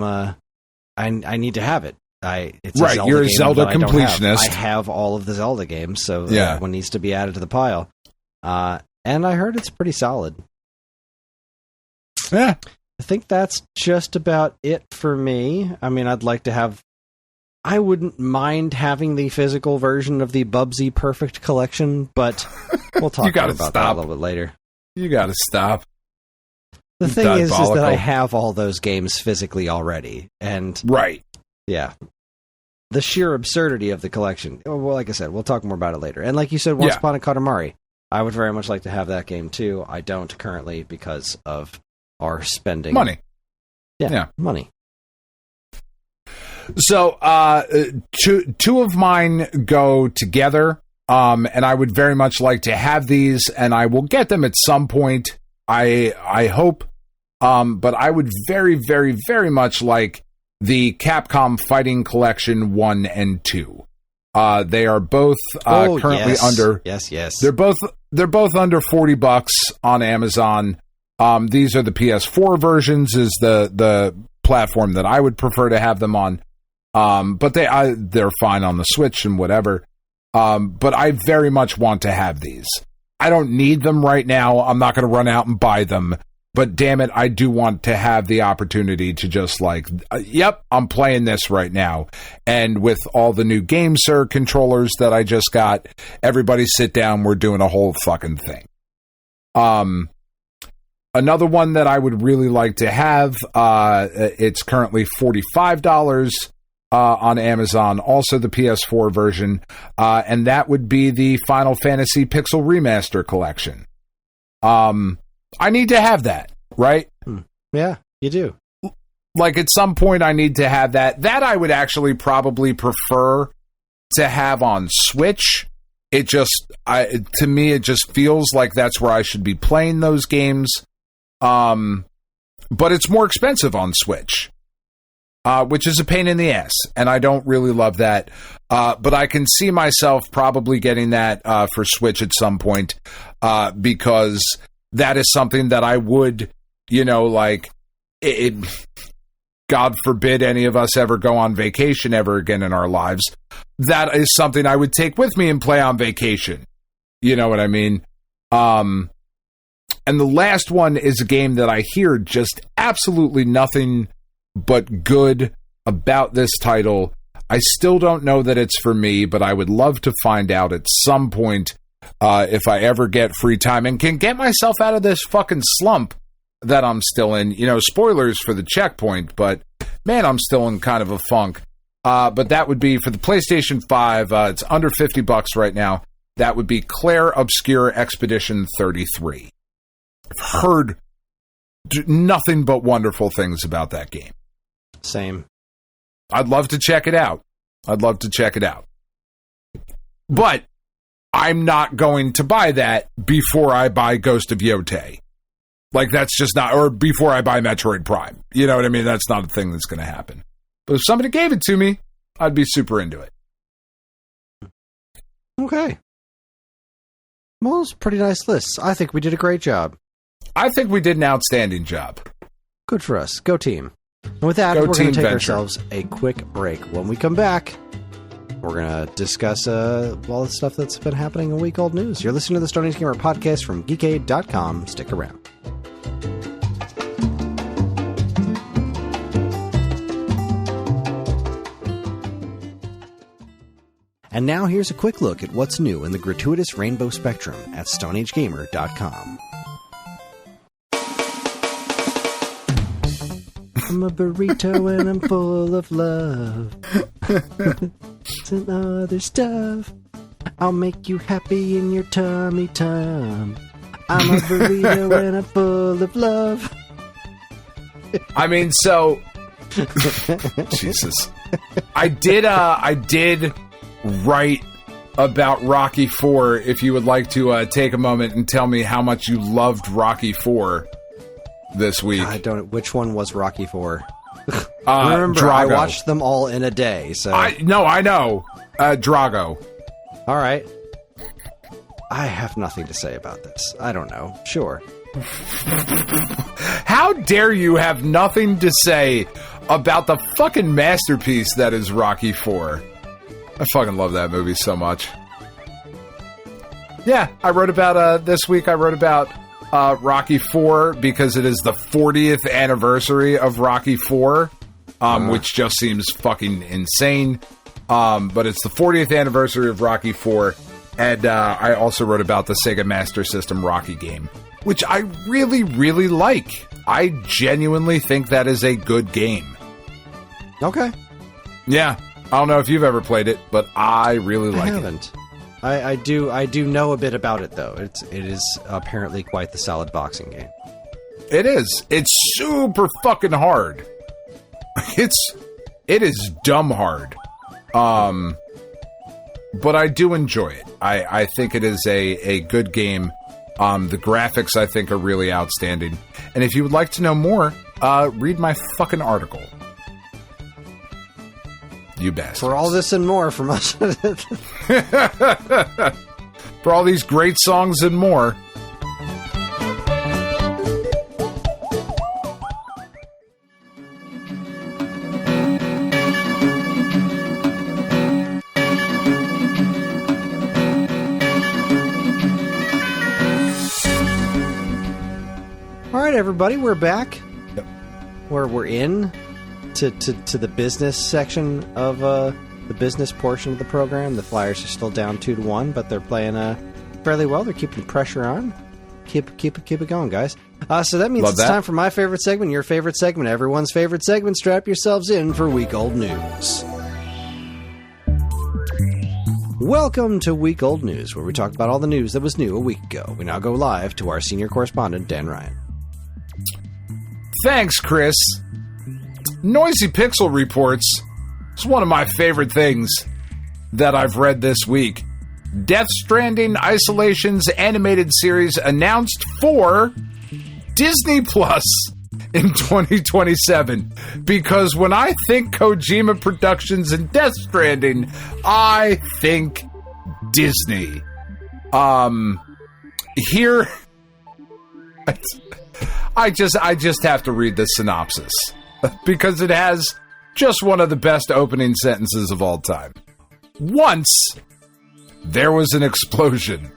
need to have it. It's right. You're a Zelda completionist. I have all of the Zelda games, so one needs to be added to the pile. And I heard it's pretty solid. Yeah. I think that's just about it for me. I mean, I wouldn't mind having the physical version of the Bubsy Perfect Collection, but we'll talk about that a little bit later. You gotta stop. The thing is that I have all those games physically already, and right. Yeah. The sheer absurdity of the collection. Well, like I said, we'll talk more about it later. And like you said, Once Upon a Katamari, I would very much like to have that game too. I don't currently because of our spending. Money. Yeah, money. So, two of mine go together, and I would very much like to have these, and I will get them at some point, I hope, but I would very, very, very much like the Capcom Fighting Collection 1 and 2. They are both currently under... Yes. They're both under $40 on Amazon. These are the PS4 versions, is the platform that I would prefer to have them on. But they're fine on the Switch and whatever. But I very much want to have these. I don't need them right now. I'm not going to run out and buy them. But damn it, I do want to have the opportunity to just I'm playing this right now. And with all the new GameSir controllers that I just got, everybody sit down, we're doing a whole fucking thing. Another one that I would really like to have, it's currently $45 on Amazon, also the PS4 version, and that would be the Final Fantasy Pixel Remaster Collection. I need to have that, right? Yeah, you do. Like, at some point, I need to have that. That I would actually probably prefer to have on Switch. To me, it just feels like that's where I should be playing those games. But it's more expensive on Switch, which is a pain in the ass, and I don't really love that. But I can see myself probably getting that for Switch at some point, because that is something that I would, God forbid any of us ever go on vacation ever again in our lives. That is something I would take with me and play on vacation. You know what I mean? And the last one is a game that I hear just absolutely nothing but good about this title. I still don't know that it's for me, but I would love to find out at some point if I ever get free time and can get myself out of this fucking slump that I'm still in. Spoilers for the checkpoint, but man, I'm still in kind of a funk. But that would be for the PlayStation 5. It's under $50 right now. That would be Claire Obscure Expedition 33. I've heard nothing but wonderful things about that game. Same. I'd love to check it out. But I'm not going to buy that before I buy Ghost of Yotei. Like, that's just not, or before I buy Metroid Prime. You know what I mean? That's not a thing that's going to happen. But if somebody gave it to me, I'd be super into it. Okay. Well, it's a pretty nice list. I think we did a great job. I think we did an outstanding job. Good for us. Go team. And with that, we're going to take ourselves a quick break. When we come back, we're going to discuss all the stuff that's been happening in week old news. You're listening to the Stone Age Gamer podcast from Geekade.com. Stick around. And now here's a quick look at what's new in the gratuitous rainbow spectrum at StoneAgeGamer.com. I'm a burrito and I'm full of love. And other stuff. I'll make you happy in your tummy tum. I'm a burrito and I'm full of love. I mean, so Jesus. I did write about Rocky IV. If you would like to take a moment and tell me how much you loved Rocky IV this week. I don't. Which one was Rocky IV? Remember, Drago. I watched them all in a day. So I know. Drago. All right. I have nothing to say about this. I don't know. Sure. How dare you have nothing to say about the fucking masterpiece that is Rocky IV? I fucking love that movie so much. Yeah, I wrote about, this week I wrote about Rocky IV because it is the 40th anniversary of Rocky IV, which just seems fucking insane. But it's the 40th anniversary of Rocky IV, and I also wrote about the Sega Master System Rocky game, which I really, really like. I genuinely think that is a good game. Okay. Yeah. I don't know if you've ever played it, but I really like it. I haven't. I do know a bit about it, though. It is apparently quite the solid boxing game. It is. It's super fucking hard. It is dumb hard. But I do enjoy it. I think it is a good game. The graphics, I think, are really outstanding. And if you would like to know more, read my fucking article. You bastards. For all this and more from us. For all these great songs and more. All right, everybody, we're back. Yep. We're in to the business section of the business portion of the program. The Flyers are still down 2-1, but they're playing fairly well. They're keeping the pressure on. Keep it going, guys. So that means time for my favorite segment, your favorite segment, everyone's favorite segment. Strap yourselves in for Week Old News. Welcome to Week Old News, where we talk about all the news that was new a week ago. We now go live to our senior correspondent, Dan Ryan. Thanks, Kris. Noisy Pixel reports, it's one of my favorite things that I've read this week. Death Stranding Isolation's animated series announced for Disney Plus in 2027. Because when I think Kojima Productions and Death Stranding, I think Disney. Here... I just have to read the synopsis because it has just one of the best opening sentences of all time. Once there was an explosion.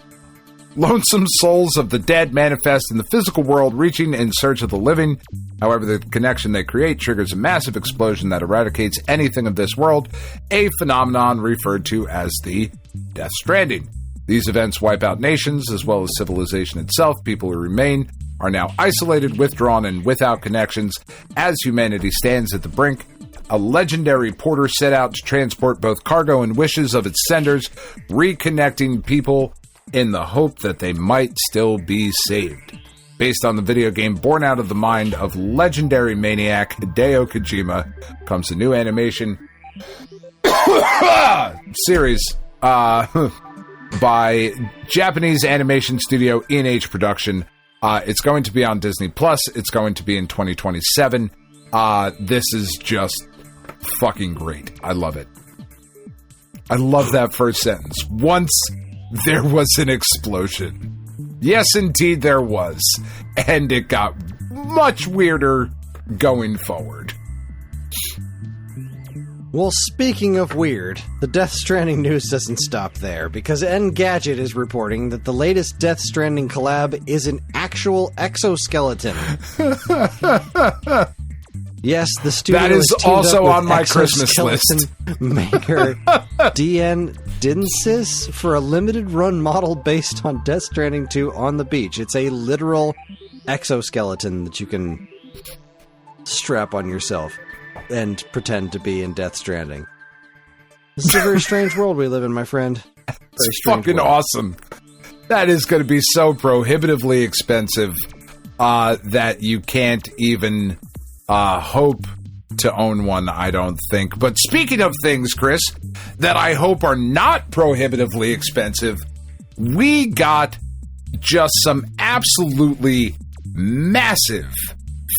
Lonesome souls of the dead manifest in the physical world, reaching in search of the living. However, the connection they create triggers a massive explosion that eradicates anything of this world, a phenomenon referred to as the Death Stranding. These events wipe out nations as well as civilization itself. People who remain are now isolated, withdrawn, and without connections. As humanity stands at the brink, a legendary porter set out to transport both cargo and wishes of its senders, reconnecting people in the hope that they might still be saved. Based on the video game born out of the mind of legendary maniac Hideo Kojima, comes a new animation series by Japanese animation studio E&H Production. It's going to be on Disney Plus. It's going to be in 2027. This is just fucking great. I love it. I love that first sentence. Once there was an explosion. Yes, indeed there was. And it got much weirder going forward. Well, speaking of weird, the Death Stranding news doesn't stop there, because Engadget is reporting that the latest Death Stranding collab is an actual exoskeleton. Yes, the studio that is also on my Christmas list. Maker DN Dinsis for a limited run model based on Death Stranding 2 on the beach. It's a literal exoskeleton that you can strap on yourself and pretend to be in Death Stranding. This is a very strange world we live in, my friend. It's fucking awesome. That is going to be so prohibitively expensive that you can't even hope to own one, I don't think. But speaking of things, Kris, that I hope are not prohibitively expensive, we got just some absolutely massive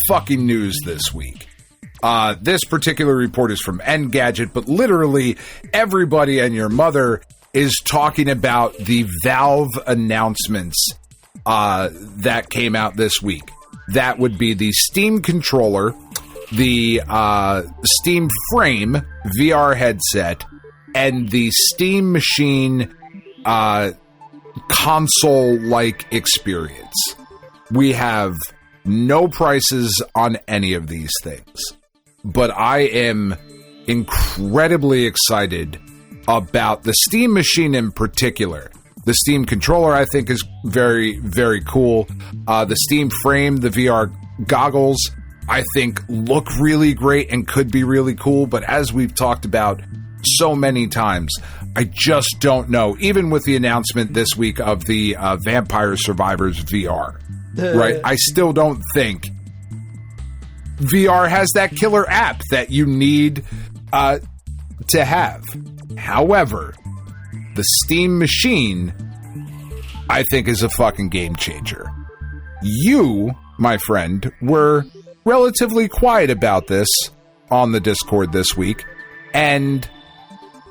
fucking news this week. This particular report is from Engadget, but literally everybody and your mother is talking about the Valve announcements that came out this week. That would be the Steam controller, the Steam Frame VR headset, and the Steam Machine console-like experience. We have no prices on any of these things, but I am incredibly excited about the Steam Machine in particular. The Steam controller, I think, is very, very cool. The Steam Frame, the VR goggles, I think look really great and could be really cool. But as we've talked about so many times, I just don't know. Even with the announcement this week of the Vampire Survivors VR, right? I still don't think VR has that killer app that you need to have. However, the Steam Machine, I think, is a fucking game changer. You, my friend, were relatively quiet about this on the Discord this week, and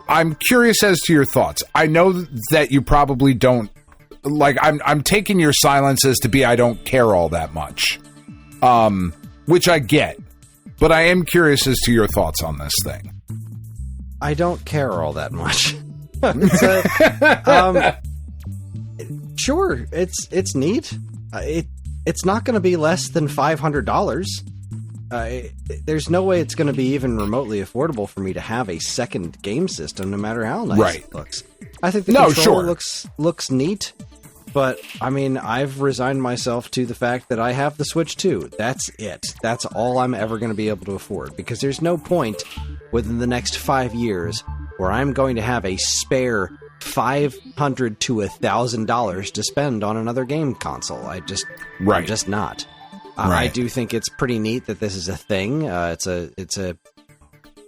I'm curious as to your thoughts. I know that you probably don't, like, I'm taking your silence as to be I don't care all that much, which I get, but I am curious as to your thoughts on this thing. I don't care all that much. Sure, it's neat. It's not going to be less than $500. There's no way it's going to be even remotely affordable for me to have a second game system, no matter how nice it looks. I think the controller looks neat, but I mean, I've resigned myself to the fact that I have the Switch 2. That's it. That's all I'm ever going to be able to afford, because there's no point within the next 5 years where I'm going to have a spare $500 to $1,000 to spend on another game console. I'm just not. I do think it's pretty neat that this is a thing. It's a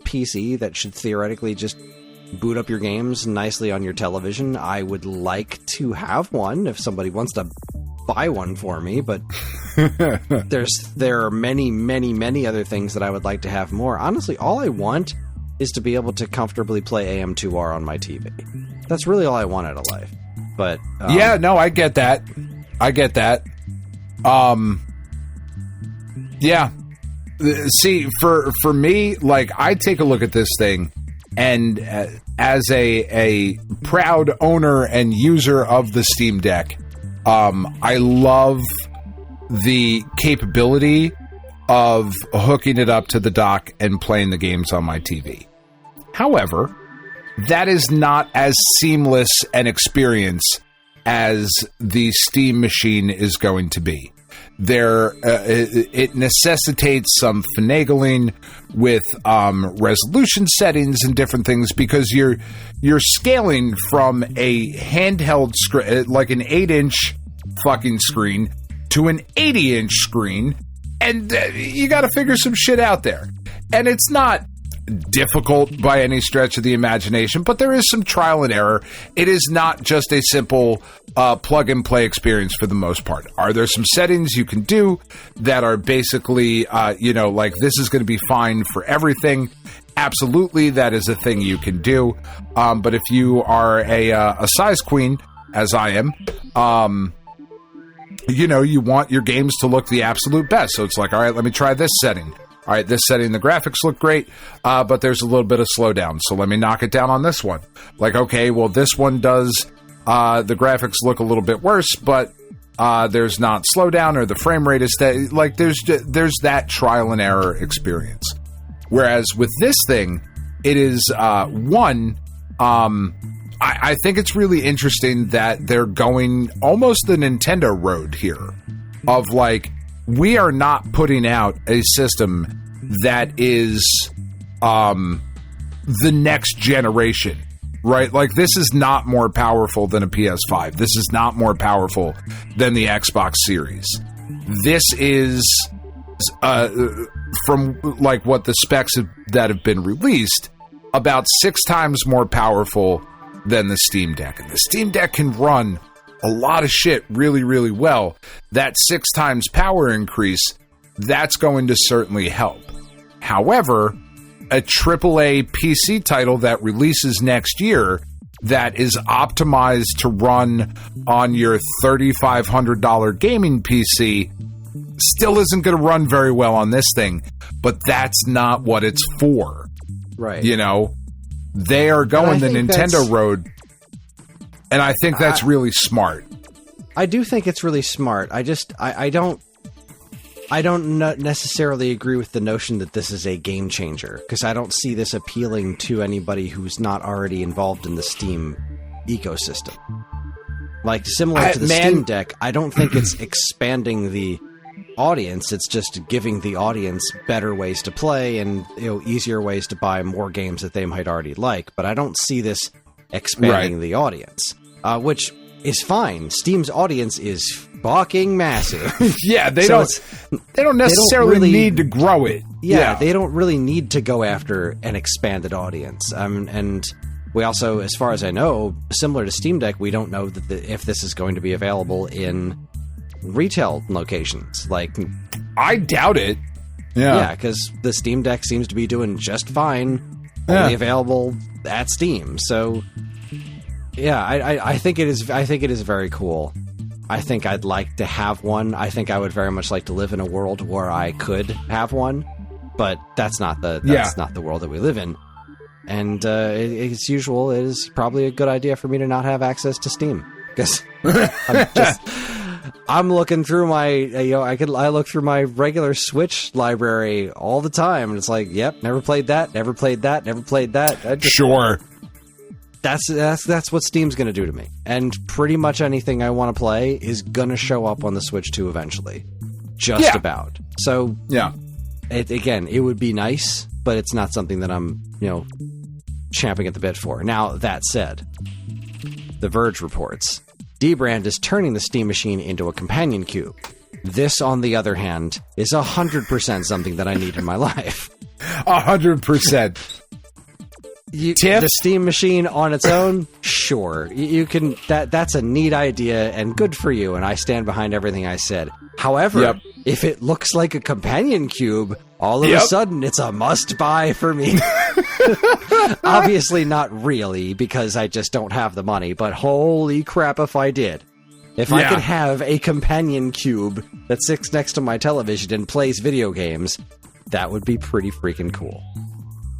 PC that should theoretically just boot up your games nicely on your television. I would like to have one if somebody wants to buy one for me, but there are many, many, many other things that I would like to have more. Honestly, all I want is to be able to comfortably play AM2R on my TV. That's really all I want out of life. But yeah, no, I get that. Yeah. See, for me, like, I take a look at this thing, and as a proud owner and user of the Steam Deck, I love the capability of hooking it up to the dock and playing the games on my TV. However, that is not as seamless an experience as the Steam Machine is going to be. It necessitates some finagling with resolution settings and different things, because you're scaling from a handheld screen, like an 8-inch fucking screen, to an 80-inch screen, and you got to figure some shit out there. And it's not difficult by any stretch of the imagination, but there is some trial and error. It is not just a simple plug and play experience for the most part. Are there some settings you can do that are basically, like, this is going to be fine for everything? Absolutely, that is a thing you can do. But if you are a size queen, as I am, you want your games to look the absolute best. So it's like, all right, let me try this setting. All right, this setting, the graphics look great, but there's a little bit of slowdown, so let me knock it down on this one. Like, okay, well, this one does, the graphics look a little bit worse, but there's not slowdown, or the frame rate is that, like, there's that trial and error experience. Whereas with this thing, it is, I think it's really interesting that they're going almost the Nintendo road here, of, like, we are not putting out a system that is the next generation, right? Like, this is not more powerful than a PS5. This is not more powerful than the Xbox Series. This is, from, like, what the specs that have been released, about 6 times more powerful than the Steam Deck. And the Steam Deck can run a lot of shit really, really well. That 6 times power increase, that's going to certainly help. However, a AAA PC title that releases next year that is optimized to run on your $3,500 gaming PC still isn't going to run very well on this thing, but that's not what it's for. Right. They are going the Nintendo road. And I think that's really smart. I do think it's really smart. I don't necessarily agree with the notion that this is a game changer, because I don't see this appealing to anybody who's not already involved in the Steam ecosystem. Like, similar to the Steam Deck, I don't think it's expanding the audience. It's just giving the audience better ways to play and, easier ways to buy more games that they might already like. But I don't see this expanding the audience, which is fine. Steam's audience is fucking massive. Yeah, they don't necessarily need to grow it. Yeah, they don't really need to go after an expanded audience. And we also, as far as I know, similar to Steam Deck, we don't know that if this is going to be available in retail locations. Like, I doubt it. Yeah, because the Steam Deck seems to be doing just fine, only available at Steam. So, yeah, I think it is. I think it is very cool. I think I'd like to have one. I think I would very much like to live in a world where I could have one, but that's not the world that we live in. And as usual, it is probably a good idea for me to not have access to Steam, because I'm looking through my I look through my regular Switch library all the time, and it's like, yep, never played that. Sure. That's what Steam's going to do to me. And pretty much anything I want to play is going to show up on the Switch 2 eventually. Just about. So, it would be nice, but it's not something that I'm, champing at the bit for. Now, that said, The Verge reports, dbrand is turning the Steam machine into a companion cube. This, on the other hand, is 100% something that I need in my life. 100%. The Steam machine on its own, sure, you can. That's a neat idea and good for you, and I stand behind everything I said. However, if it looks like a companion cube, all of a sudden it's a must-buy for me. Obviously, not really, because I just don't have the money. But holy crap, if I did! If I could have a companion cube that sits next to my television and plays video games, that would be pretty freaking cool.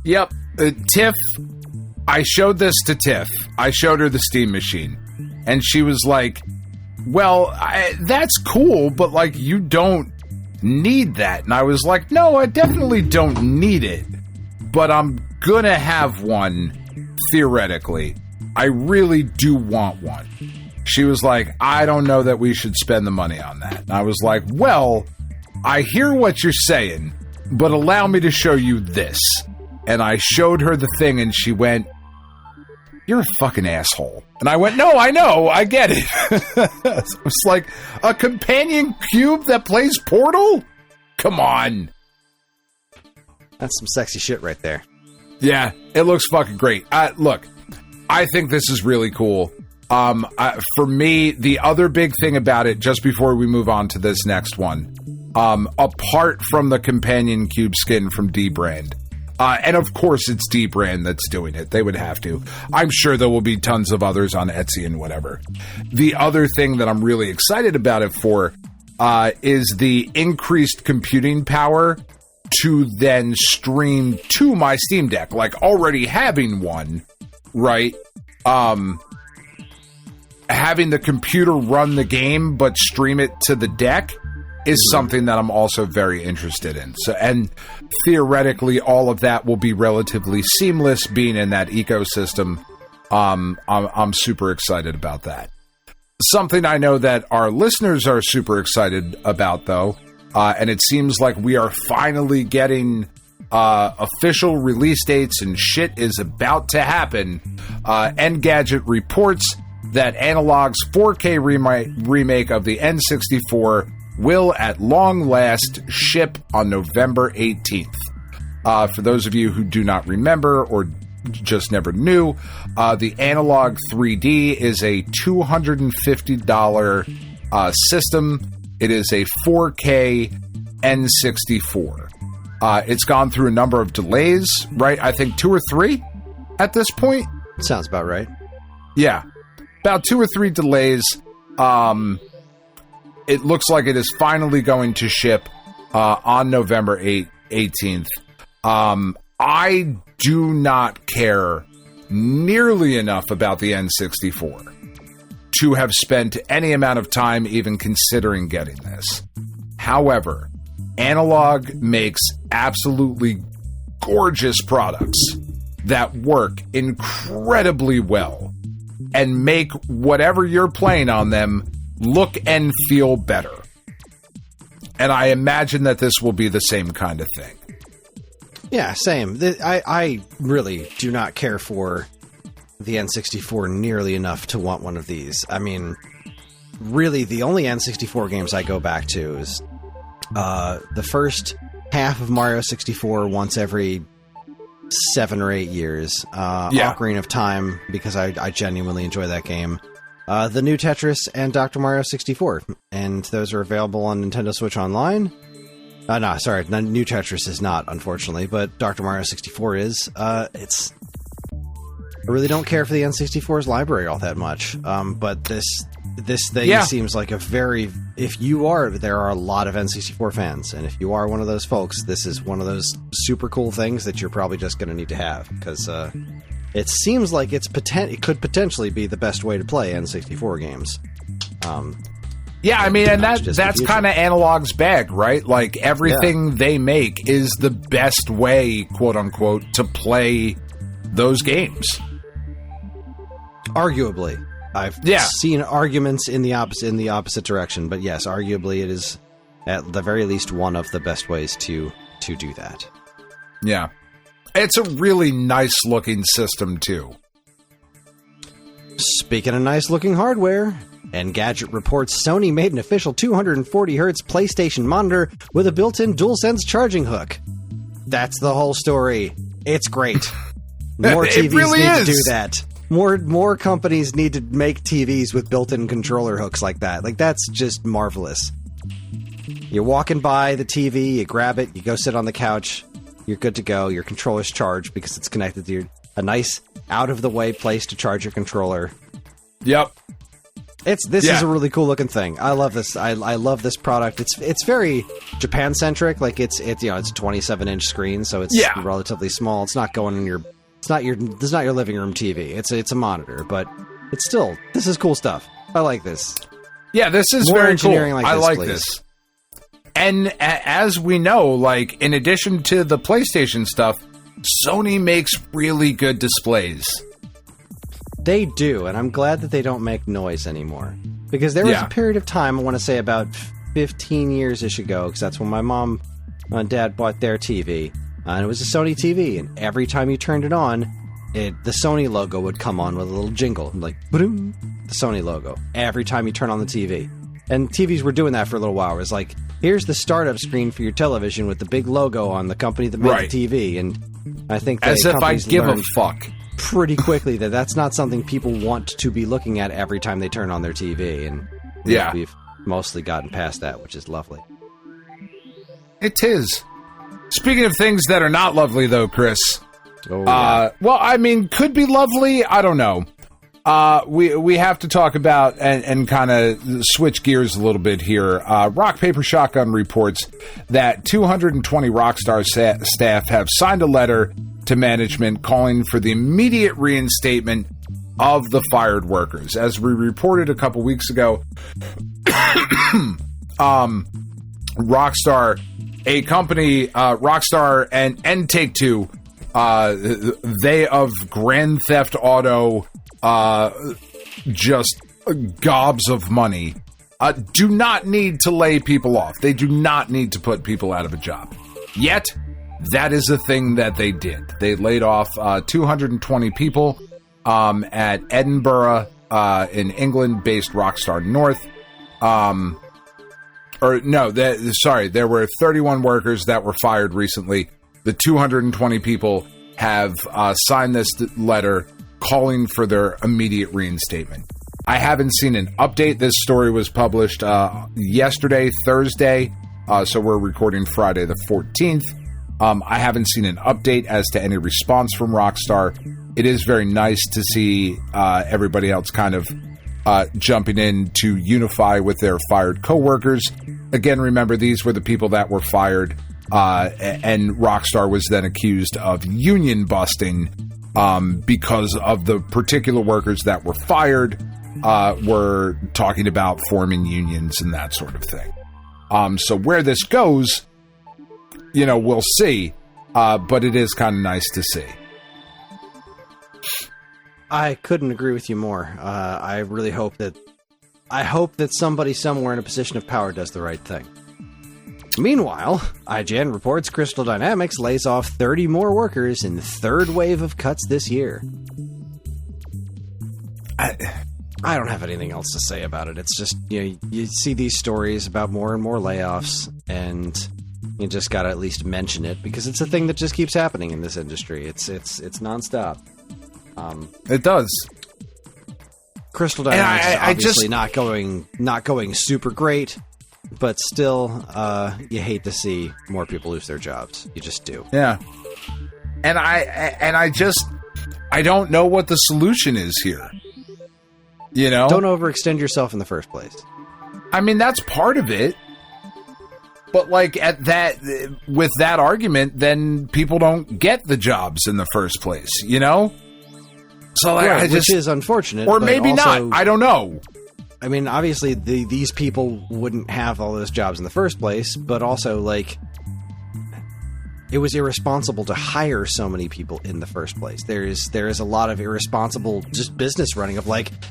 Yep. Tiff, I showed this to Tiff. I showed her the Steam machine. And she was like, well, that's cool, but, like, you don't need that. And I was like, no, I definitely don't need it. But I'm gonna have one, theoretically. I really do want one. She was like, I don't know that we should spend the money on that. And I was like, well, I hear what you're saying, but allow me to show you this. And I showed her the thing, and she went, you're a fucking asshole. And I went, no, I know, I get it. It's like, a companion cube that plays Portal? Come on. That's some sexy shit right there. Yeah, it looks fucking great. Look, I think this is really cool. For me, the other big thing about it, just before we move on to this next one, apart from the companion cube skin from dbrand, and of course it's dbrand that's doing it. They would have to. I'm sure there will be tons of others on Etsy and whatever. The other thing that I'm really excited about it for is the increased computing power to then stream to my Steam Deck. Like, already having one, right? Having the computer run the game but stream it to the deck is something that I'm also very interested in. So, and theoretically, all of that will be relatively seamless, being in that ecosystem. I'm super excited about that. Something I know that our listeners are super excited about, though, and it seems like we are finally getting official release dates and shit is about to happen. Engadget reports that Analog's 4K remake of the N64 will at long last ship on November 18th. For those of you who do not remember or just never knew, the Analog 3D is a $250 system. It is a 4K N64. It's gone through a number of delays, right? I think 2 or 3 at this point. Sounds about right. Yeah. About 2 or 3 delays. It looks like it is finally going to ship on November 18th. I do not care nearly enough about the N64 to have spent any amount of time even considering getting this. However, Analog makes absolutely gorgeous products that work incredibly well and make whatever you're playing on them look and feel better. And I imagine that this will be the same kind of thing. Yeah, same. I really do not care for the N64 nearly enough to want one of these. I mean, really, the only N64 games I go back to is the first half of Mario 64 once every 7 or 8 years. Ocarina of Time, because I genuinely enjoy that game. The new Tetris and Dr. Mario 64. And those are available on Nintendo Switch Online. No, sorry, new Tetris is not, unfortunately, but Dr. Mario 64 is. I really don't care for the N64's library all that much. But this thing seems like there are a lot of N64 fans, and if you are one of those folks, this is one of those super cool things that you're probably just going to need to have, because it seems like it could potentially be the best way to play N64 games. Yeah, I mean, and that's kind of Analog's bag, right? Like, everything they make is the best way, quote-unquote, to play those games. Arguably. I've seen arguments in the opposite direction, but yes, arguably it is, at the very least, one of the best ways to do that. Yeah. It's a really nice-looking system, too. Speaking of nice-looking hardware, Engadget reports Sony made an official 240Hz PlayStation monitor with a built-in DualSense charging hook. That's the whole story. It's great. More TVs really need to do that. More companies need to make TVs with built-in controller hooks like that. Like, that's just marvelous. You're walking by the TV, you grab it, you go sit on the couch, you're good to go. Your controller's charged because it's connected to a nice, out-of-the-way place to charge your controller. Yep. This is a really cool looking thing. I love this. I love this product. It's very Japan centric. Like it's a 27-inch screen, so it's relatively small. It's not going in your living room TV. It's a monitor, but this is cool stuff. I like this. Yeah, this is very cool. I like please. this. And as we know, like, in addition to the PlayStation stuff, Sony makes really good displays. They do, and I'm glad that they don't make noise anymore. Because there was a period of time, I want to say about 15 years-ish ago, because that's when my mom and dad bought their TV, and it was a Sony TV, and every time you turned it on, the Sony logo would come on with a little jingle, like, boom, the Sony logo, every time you turn on the TV. And TVs were doing that for a little while. It was like, here's the startup screen for your television with the big logo on the company that made the TV, and I think that as if I give a fuck. Pretty quickly that's not something people want to be looking at every time they turn on their TV, and we've mostly gotten past that, which is lovely. It is. Speaking of things that are not lovely, though, Chris. Well, I mean, could be lovely. I don't know. We have to talk about and kind of switch gears a little bit here. Rock Paper Shotgun reports that 220 Rockstar staff have signed a letter to management calling for the immediate reinstatement of the fired workers. As we reported a couple weeks ago, Rockstar, a company, Rockstar and Take-Two, they of Grand Theft Auto, just gobs of money, do not need to lay people off. They do not need to put people out of a job. Yet, that is a thing that they did. They laid off 220 people at Edinburgh in England-based Rockstar North. There were 31 workers that were fired recently. The 220 people have signed this letter calling for their immediate reinstatement. I haven't seen an update. This story was published yesterday, Thursday, so we're recording Friday the 14th. I haven't seen an update as to any response from Rockstar. It is very nice to see everybody else kind of jumping in to unify with their fired coworkers. Again, remember, these were the people that were fired, and Rockstar was then accused of union busting because of the particular workers that were fired. were talking about forming unions and that sort of thing. So where this goes, we'll see. But it is kind of nice to see. I couldn't agree with you more. I really hope that somebody somewhere in a position of power does the right thing. Meanwhile, IGN reports Crystal Dynamics lays off 30 more workers in the third wave of cuts this year. I don't have anything else to say about it. It's just, you see these stories about more and more layoffs, and you just gotta at least mention it, because it's a thing that just keeps happening in this industry. It's nonstop. It does. Crystal Dynamics is obviously not going super great, but still, you hate to see more people lose their jobs. You just do. Yeah. And I don't know what the solution is here. Don't overextend yourself in the first place. I mean, that's part of it. But with that argument, then people don't get the jobs in the first place, So which is unfortunate. Or maybe also, not. I don't know. I mean, obviously, these people wouldn't have all those jobs in the first place, but also, it was irresponsible to hire so many people in the first place. There is a lot of irresponsible just business running of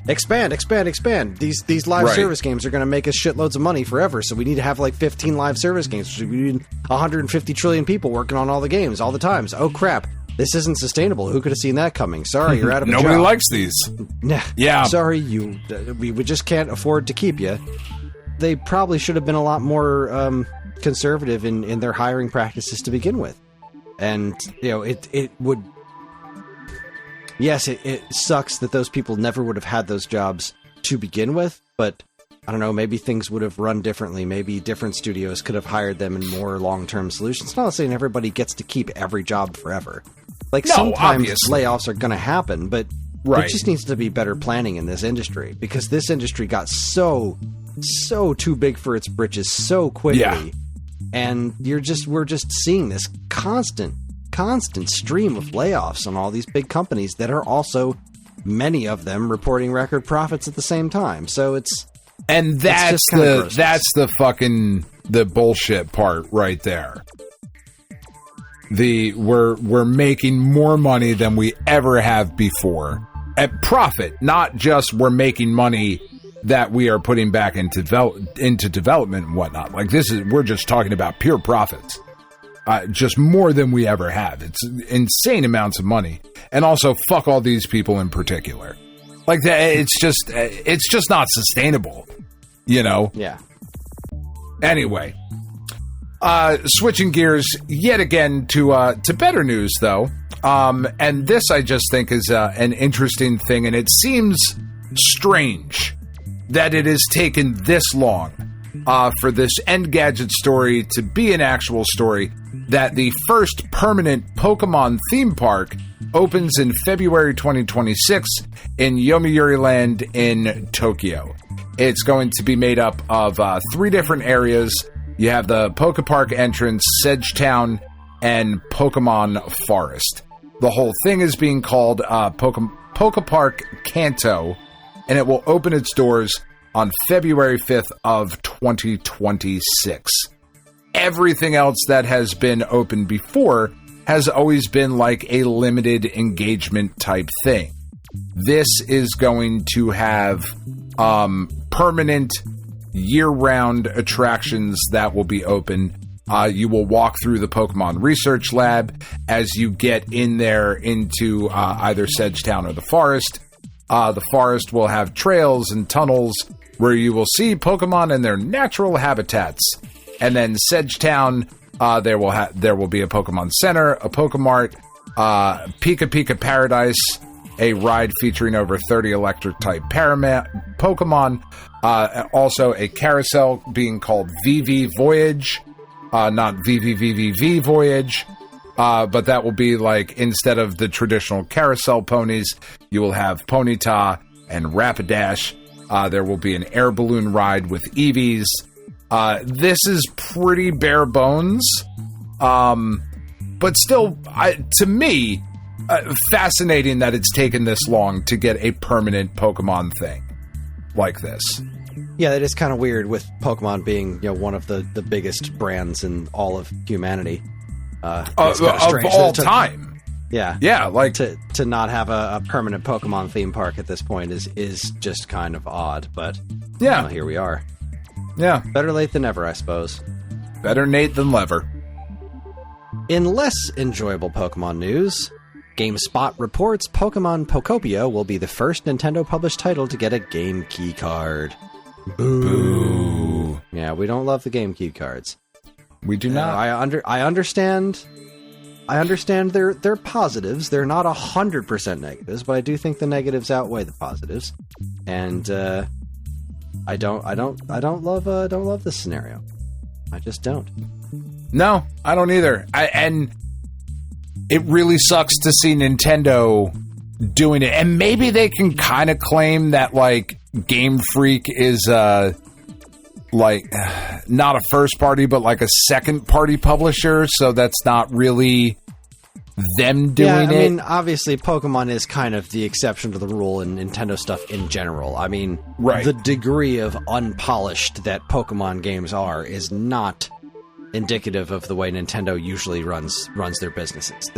expand. These live service games are going to make us shitloads of money forever, so we need to have 15 live service games. We need 150 trillion people working on all the games all the times. Oh crap. This isn't sustainable. Who could have seen that coming? Sorry, you're out of a job. Nobody likes these. Yeah. Sorry, we just can't afford to keep you. They probably should have been a lot more conservative in their hiring practices to begin with. And, it would... Yes, it sucks that those people never would have had those jobs to begin with, but I don't know, maybe things would have run differently. Maybe different studios could have hired them in more long-term solutions. Not saying everybody gets to keep every job forever. Sometimes obviously. Layoffs are going to happen, but there just needs to be better planning in this industry, because this industry got so too big for its britches so quickly. Yeah. And we're just seeing this constant stream of layoffs on all these big companies that are also, many of them, reporting record profits at the same time. So that's the bullshit part right there. We're making more money than we ever have before at profit, not just we're making money that we are putting back into development and whatnot. We're just talking about pure profits, just more than we ever have. It's insane amounts of money, and also fuck all these people in particular. It's just not sustainable, Yeah. Anyway, switching gears yet again to better news though, and this I just think is an interesting thing, and it seems strange that it has taken this long for this Engadget story to be an actual story, that the first permanent Pokemon theme park opens in February 2026 in Yomiuri Land in Tokyo. It's going to be made up of 3 different areas. You have the Pokepark entrance, Sedge Town, and Pokemon Forest. The whole thing is being called Pokepark Kanto, and it will open its doors on February 5th of 2026. Everything else that has been open before has always been a limited engagement type thing. This is going to have permanent year-round attractions that will be open. You will walk through the Pokemon Research Lab as you get in there into either Sedge Town or the Forest. The forest will have trails and tunnels where you will see Pokemon in their natural habitats. And then Sedge Town, there will be a Pokemon Center, a Pokemart, Pika Pika Paradise, a ride featuring over 30 electric-type Pokemon, also a carousel being called VV Voyage, not VVVVV Voyage, but that will be instead of the traditional carousel ponies, you will have Ponyta and Rapidash. There will be an air balloon ride with Eevees. This is pretty bare bones, but still, to me, fascinating that it's taken this long to get a permanent Pokemon thing. like this. Yeah, it is kind of weird with Pokemon being one of the biggest brands in all of humanity. Of all time. Yeah, like to not have a permanent Pokemon theme park at this point is just kind of odd, but yeah, here we are. Yeah, better late than never, I suppose. Better Nate than Lever. In less enjoyable Pokemon news, GameSpot reports Pokemon Pokopia will be the first Nintendo-published title to get a Game Key card. Boo. Yeah, we don't love the Game Key cards. We do not. I understand. I understand they're positives. They're not 100% negatives, but I do think the negatives outweigh the positives. And I don't love this scenario. I just don't. No, I don't either. And it really sucks to see Nintendo doing it. And maybe they can kind of claim that like Game Freak is like not a first party, but like a second party publisher. So that's not really them doing it. I mean, obviously Pokemon is kind of the exception to the rule in Nintendo stuff in general. I mean, right. The degree of unpolished that Pokemon games are is not indicative of the way Nintendo usually runs their businesses.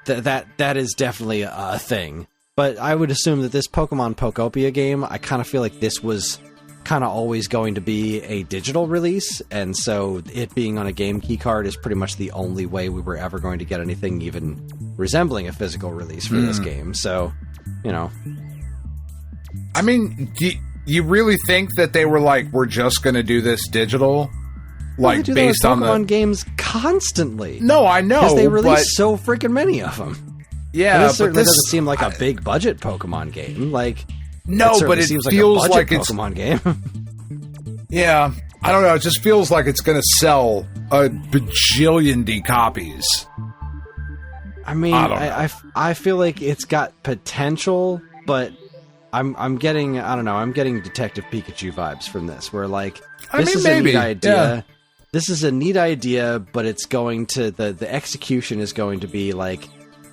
That is definitely a thing. But I would assume that this Pokemon Pokopia game, I kind of feel like this was kind of always going to be a digital release, and so it being on a Game Key card is pretty much the only way we were ever going to get anything even resembling a physical release for this game. So, I mean, do you really think that they were like, we're just going to do this digital? Like, they do based that on with Pokemon games constantly. No, I know. Because they release so freaking many of them. Yeah, and this certainly doesn't seem like a big budget Pokemon game. Like, no, but it feels like it's a Pokemon game. Yeah, I don't know. It just feels like it's going to sell a bajillion copies. I mean, I feel like it's got potential, but I'm getting, I don't know, I'm getting Detective Pikachu vibes from this, where like this is maybe a neat idea. Yeah. This is a neat idea, but it's going to the execution is going to be like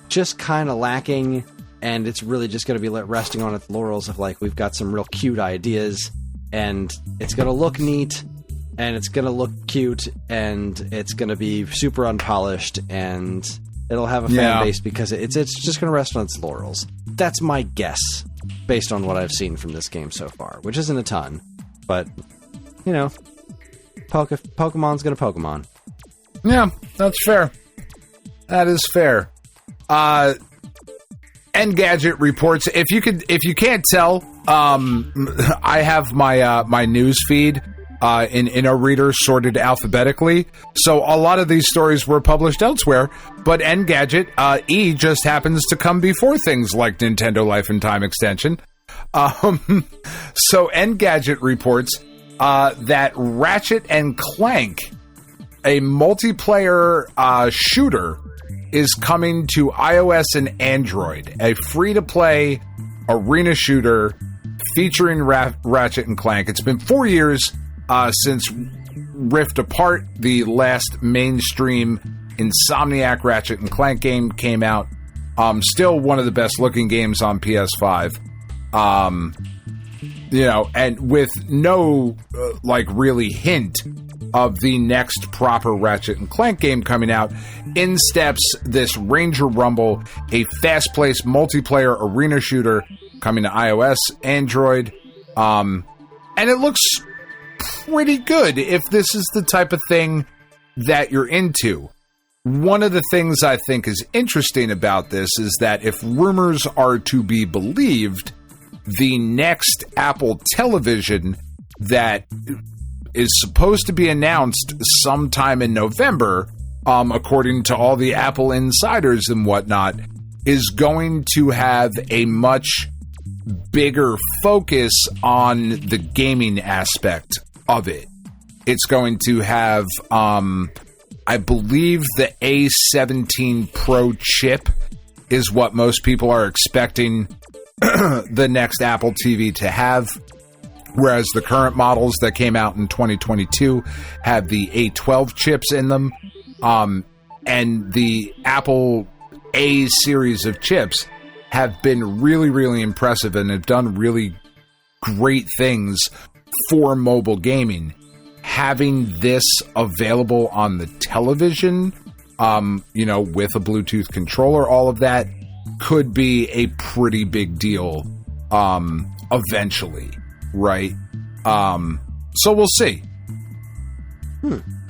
just kind of lacking. And it's really just going to be resting on its laurels of, like, we've got some real cute ideas, and it's going to look neat, and it's going to look cute, and it's going to be super unpolished, and it'll have a fan base because it's just going to rest on its laurels. That's my guess, based on what I've seen from this game so far, which isn't a ton. But, Pokemon's going to Pokemon. Yeah, that's fair. That is fair. Engadget reports. If you can't tell, I have my news feed in a reader sorted alphabetically. So a lot of these stories were published elsewhere, but Engadget E just happens to come before things like Nintendo Life and Time Extension. So Engadget reports that Ratchet and Clank, a multiplayer shooter, is coming to iOS and Android. A free-to-play arena shooter featuring Ratchet and Clank. It's been 4 years since Rift Apart, the last mainstream Insomniac Ratchet and Clank game, came out. Still one of the best-looking games on PS5. And with no, really hint of the next proper Ratchet and Clank game coming out, in steps this Ranger Rumble, a fast-paced multiplayer arena shooter coming to iOS, Android, and it looks pretty good if this is the type of thing that you're into. One of the things I think is interesting about this is that if rumors are to be believed, the next Apple television that is supposed to be announced sometime in November, according to all the Apple insiders and whatnot, is going to have a much bigger focus on the gaming aspect of it. It's going to have, I believe, the A17 Pro chip is what most people are expecting the next Apple TV to have. Whereas the current models that came out in 2022 have the A12 chips in them. And the Apple A series of chips have been really, really impressive and have done really great things for mobile gaming. Having this available on the television, you know, with a Bluetooth controller, all of that could be a pretty big deal eventually, right? So we'll see.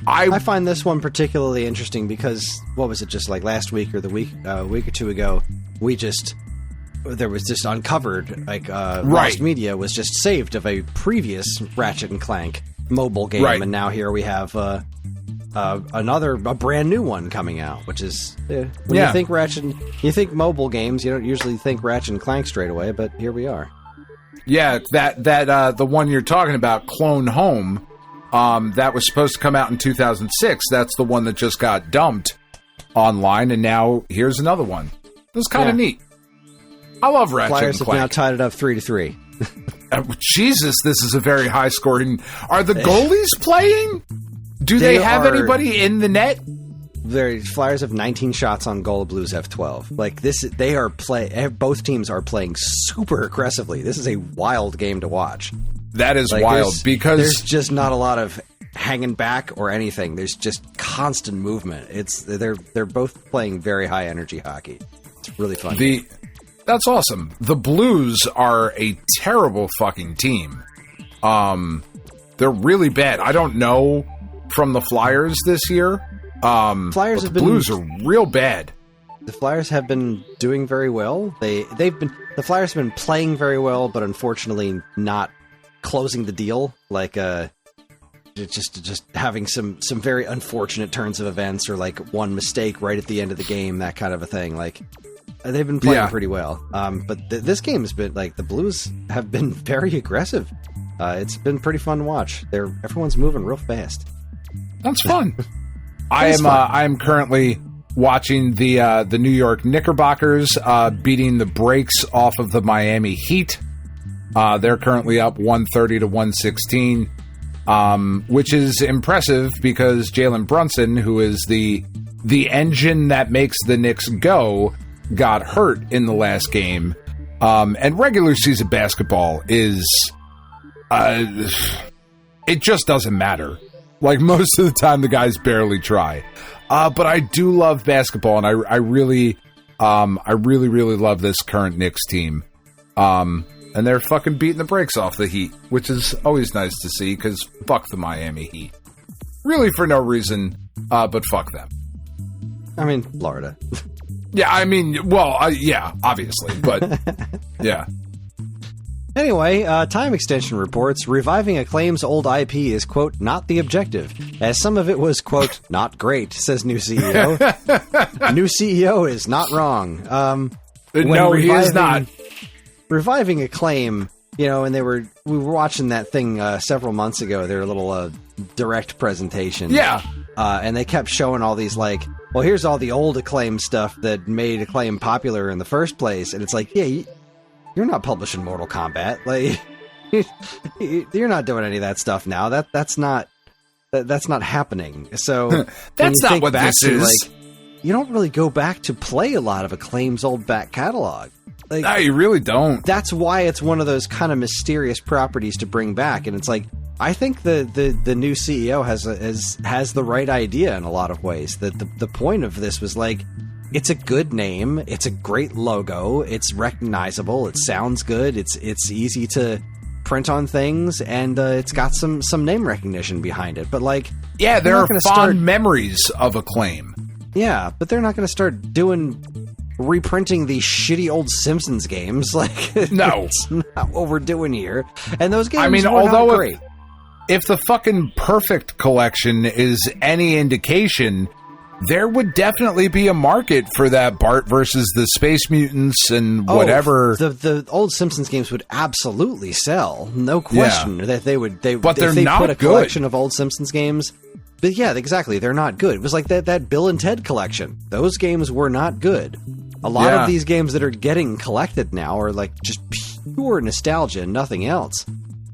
I find this one particularly interesting because, what was it, just like last week or the week or two ago, there was just uncovered, like, Lost Media was just saved of a previous Ratchet and Clank mobile game, and now here we have a brand new one coming out, which is, when you think mobile games, you don't usually think Ratchet and Clank straight away, but here we are. Yeah, that the one you're talking about, Clone Home, that was supposed to come out in 2006. That's the one that just got dumped online, and now here's another one. It was kind of neat. I love Ratchet Flyers and Clank. have now tied it up 3-3. Jesus, this is a very high scoring. Are the goalies playing? Do they have anybody in the net? The Flyers have 19 shots on goal. Blues have 12. Like this, both teams are playing super aggressively. This is a wild game to watch. That is wild because there's just not a lot of hanging back or anything. There's just constant movement. They're both playing very high energy hockey. It's really fun. That's awesome. The Blues are a terrible fucking team. They're really bad. I don't know from the Flyers this year. The Blues are real bad. The Flyers have been doing very well. The Flyers have been playing very well, but unfortunately not closing the deal. Like just having some very unfortunate turns of events, or like one mistake right at the end of the game, that kind of a thing. Like they've been playing pretty well. But this game has been like, the Blues have been very aggressive. It's been pretty fun to watch. Everyone's moving real fast. That's fun. I am currently watching the New York Knickerbockers beating the brakes off of the Miami Heat. They're currently up 130 to 116, which is impressive because Jalen Brunson, who is the engine that makes the Knicks go, got hurt in the last game. And regular season basketball is it just doesn't matter. Like, most of the time, the guys barely try. But I do love basketball, and I really love this current Knicks team. And they're fucking beating the brakes off the Heat, which is always nice to see, because fuck the Miami Heat. Really for no reason, but fuck them. I mean, Florida. Yeah, I mean, well, yeah, obviously, but yeah. Anyway, Time Extension reports, reviving Acclaim's old IP is, quote, not the objective, as some of it was, quote, not great, says new CEO. New CEO is not wrong. No, he is not. Reviving Acclaim, you know, and we were watching that thing several months ago, their little direct presentation. Yeah. And they kept showing all these, like, well, here's all the old Acclaim stuff that made Acclaim popular in the first place. And it's like, yeah, you're not publishing Mortal Kombat. Like, you're not doing any of that stuff now. That's not happening. So that's not what this is. Like, you don't really go back to play a lot of Acclaim's old back catalog. Like, no, you really don't. That's why it's one of those kind of mysterious properties to bring back. And it's like, I think the new CEO has the right idea in a lot of ways. That the point of this was like, it's a good name, it's a great logo, it's recognizable, it sounds good, it's easy to print on things, and it's got some name recognition behind it. But like, yeah, there are fond memories of Acclaim. Yeah, but they're not going to start reprinting these shitty old Simpsons games. Like, no, it's not what we're doing here. And those games, I mean, were not great. If the fucking Perfect Collection is any indication, there would definitely be a market for that Bart versus the Space Mutants and whatever. The old Simpsons games would absolutely sell, no question. Yeah. That they would. But they're not put a good. Collection of old Simpsons games. But yeah, exactly. They're not good. It was like that Bill and Ted collection. Those games were not good. A lot of these games that are getting collected now are like just pure nostalgia and nothing else.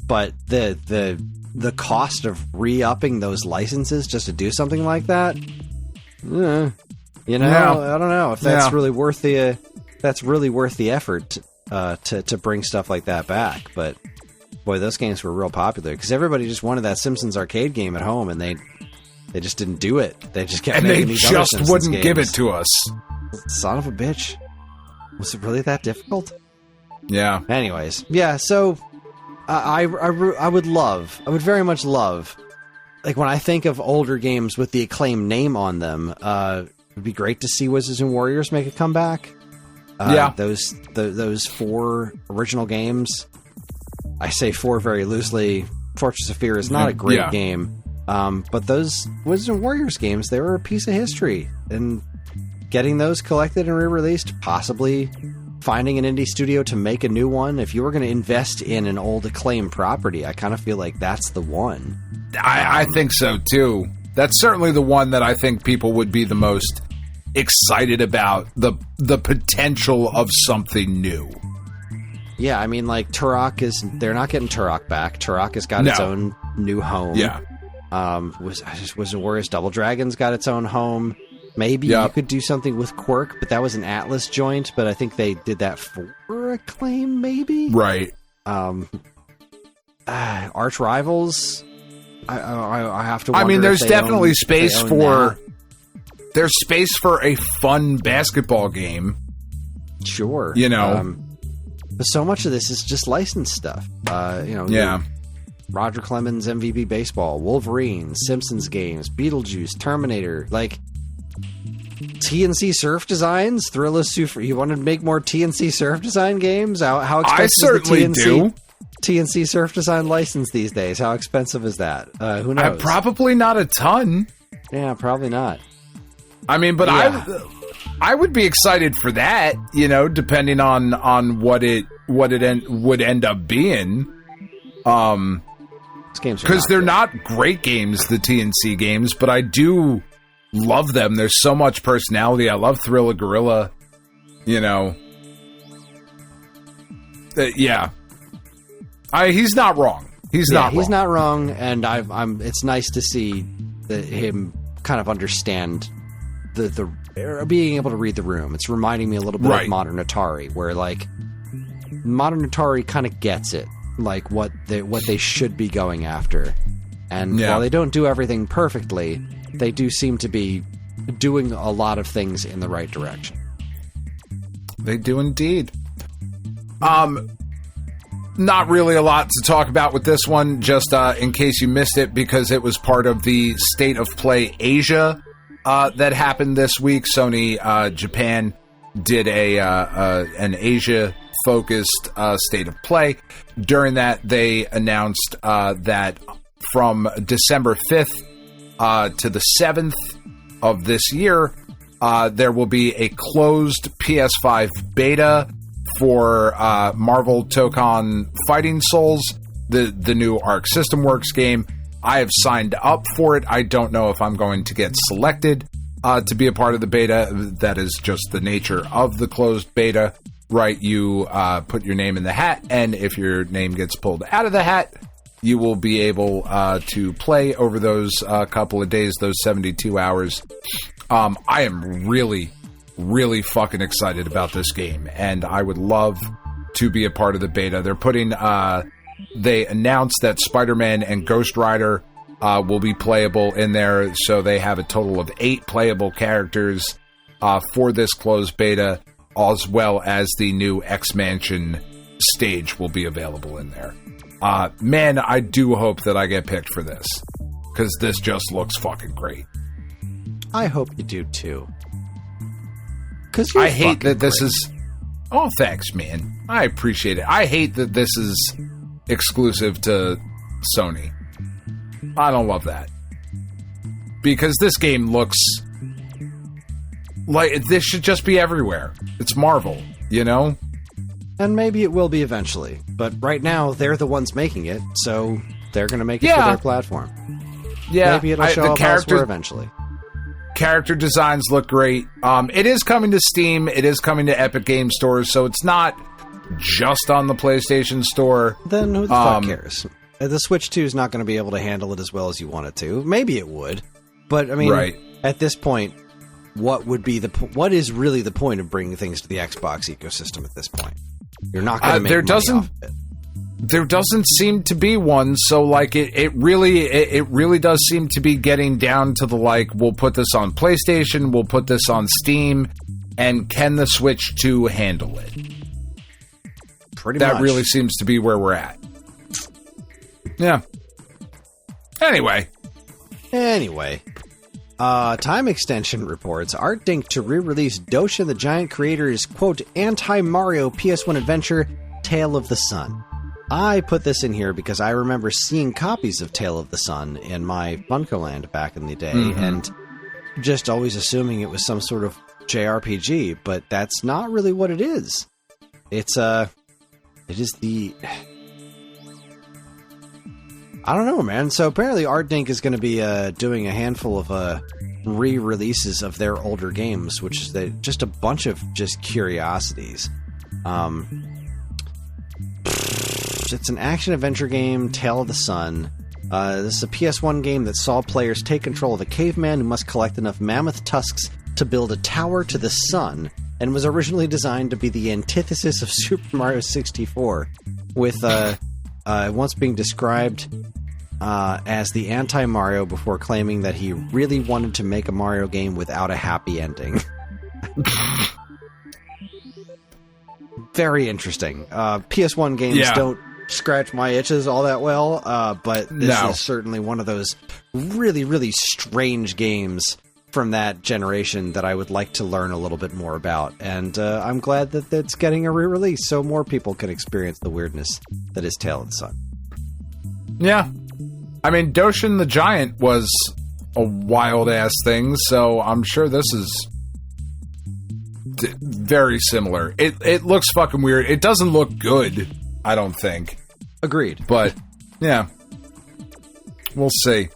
But the cost of re-upping those licenses just to do something like that, I don't know if that's really worth the effort to bring stuff like that back. But Boy, those games were real popular because everybody just wanted that Simpsons arcade game at home, and they just didn't do it. They just kept making these other Simpsons just wouldn't games. give it to us. Son of a bitch. Was it really that difficult? Yeah. Anyways, yeah, so I would very much love, like when I think of older games with the Acclaim name on them, it would be great to see Wizards and Warriors make a comeback. Those 4 original games, I say 4 very loosely. Fortress of Fear is not a great game, but those Wizards and Warriors games, they were a piece of history, and getting those collected and re-released, possibly finding an indie studio to make a new one. If you were going to invest in an old Acclaim property, I kind of feel like that's the one. I think so too. That's certainly the one that I think people would be the most excited about, the potential of something new. Yeah, I mean, like, they're not getting Turok back. Turok has got its own new home. Yeah. Was Warriors Double Dragons got its own home. Maybe you could do something with Quirk, but that was an Atlas joint, but I think they did that for Acclaim, maybe? Right. Arch Rivals, I have to wonder. I mean, there's definitely space for... that. There's space for a fun basketball game. Sure. You know. But so much of this is just licensed stuff. Roger Clemens MVP Baseball, Wolverine, Simpsons games, Beetlejuice, Terminator, like... TNC Surf Designs, Thrilla Super. You want to make more TNC Surf Design games? How expensive I certainly is the do. TNC Surf Design license these days? How expensive is that? Who knows? Probably not a ton. Yeah, probably not. I mean, but I would be excited for that, you know, depending on what it would end up being. Because they're not great games, the TNC games, but I do love them. There's so much personality. I love Thrilla Gorilla, you know. Yeah. He's not wrong. He's not wrong, and it's nice to see him kind of understand the being able to read the room. It's reminding me a little bit of Modern Atari, where like Modern Atari kind of gets it, like what they should be going after. And while they don't do everything perfectly, they do seem to be doing a lot of things in the right direction. They do indeed. Not really a lot to talk about with this one, just in case you missed it, because it was part of the State of Play Asia that happened this week. Sony Japan did an Asia-focused State of Play. During that, they announced that from December 5th to the 7th of this year, there will be a closed PS5 beta for Marvel Tokon Fighting Souls, the new Arc System Works game. I have signed up for it. I don't know if I'm going to get selected to be a part of the beta. That is just the nature of the closed beta, right? You put your name in the hat, and if your name gets pulled out of the hat, you will be able to play over those couple of days, those 72 hours. I am really fucking excited about this game, and I would love to be a part of the beta. They're putting... they announced that Spider-Man and Ghost Rider will be playable in there, so they have a total of 8 playable characters for this closed beta, as well as the new X-Mansion stage will be available in there. Man, I do hope that I get picked for this, because this just looks fucking great. I hope you do, too. I hate that this is... Oh, thanks, man. I appreciate it. I hate that this is exclusive to Sony. I don't love that. Because this game looks... like this should just be everywhere. It's Marvel, you know? And maybe it will be eventually. But right now, they're the ones making it, so they're going to make it for their platform. Yeah. Maybe it'll show up elsewhere eventually. Character designs look great. It is coming to Steam. It is coming to Epic Game Stores, so it's not just on the PlayStation Store. Then who the fuck cares? The Switch 2 is not going to be able to handle it as well as you want it to. Maybe it would. But, I mean, at this point, what is really the point of bringing things to the Xbox ecosystem at this point? You're not going to make money off of it. there doesn't seem to be one. So like it really does seem to be getting down to the like, we'll put this on PlayStation, we'll put this on Steam, and can the Switch 2 handle it? Pretty much. That really seems to be where we're at. Yeah. Anyway. Time Extension reports ArtDink to re-release Dosha the Giant Creator's, quote, anti-Mario PS1 adventure, Tale of the Sun. I put this in here because I remember seeing copies of Tale of the Sun in my Funcoland back in the day, and just always assuming it was some sort of JRPG, but that's not really what it is. It is the... I don't know, man. So apparently ArtDink is going to be doing a handful of re-releases of their older games, which is just a bunch of just curiosities. It's an action-adventure game, Tale of the Sun. This is a PS1 game that saw players take control of a caveman who must collect enough mammoth tusks to build a tower to the sun, and was originally designed to be the antithesis of Super Mario 64, with once being described as the anti-Mario before claiming that he really wanted to make a Mario game without a happy ending. Very interesting. PS1 games don't scratch my itches all that well, but this is certainly one of those really, really strange games from that generation that I would like to learn a little bit more about. And I'm glad that it's getting a re-release so more people can experience the weirdness that is Tale of the Sun. Yeah. I mean, Doshin the Giant was a wild-ass thing, so I'm sure this is very similar. It looks fucking weird. It doesn't look good, I don't think. Agreed. But, yeah. We'll see.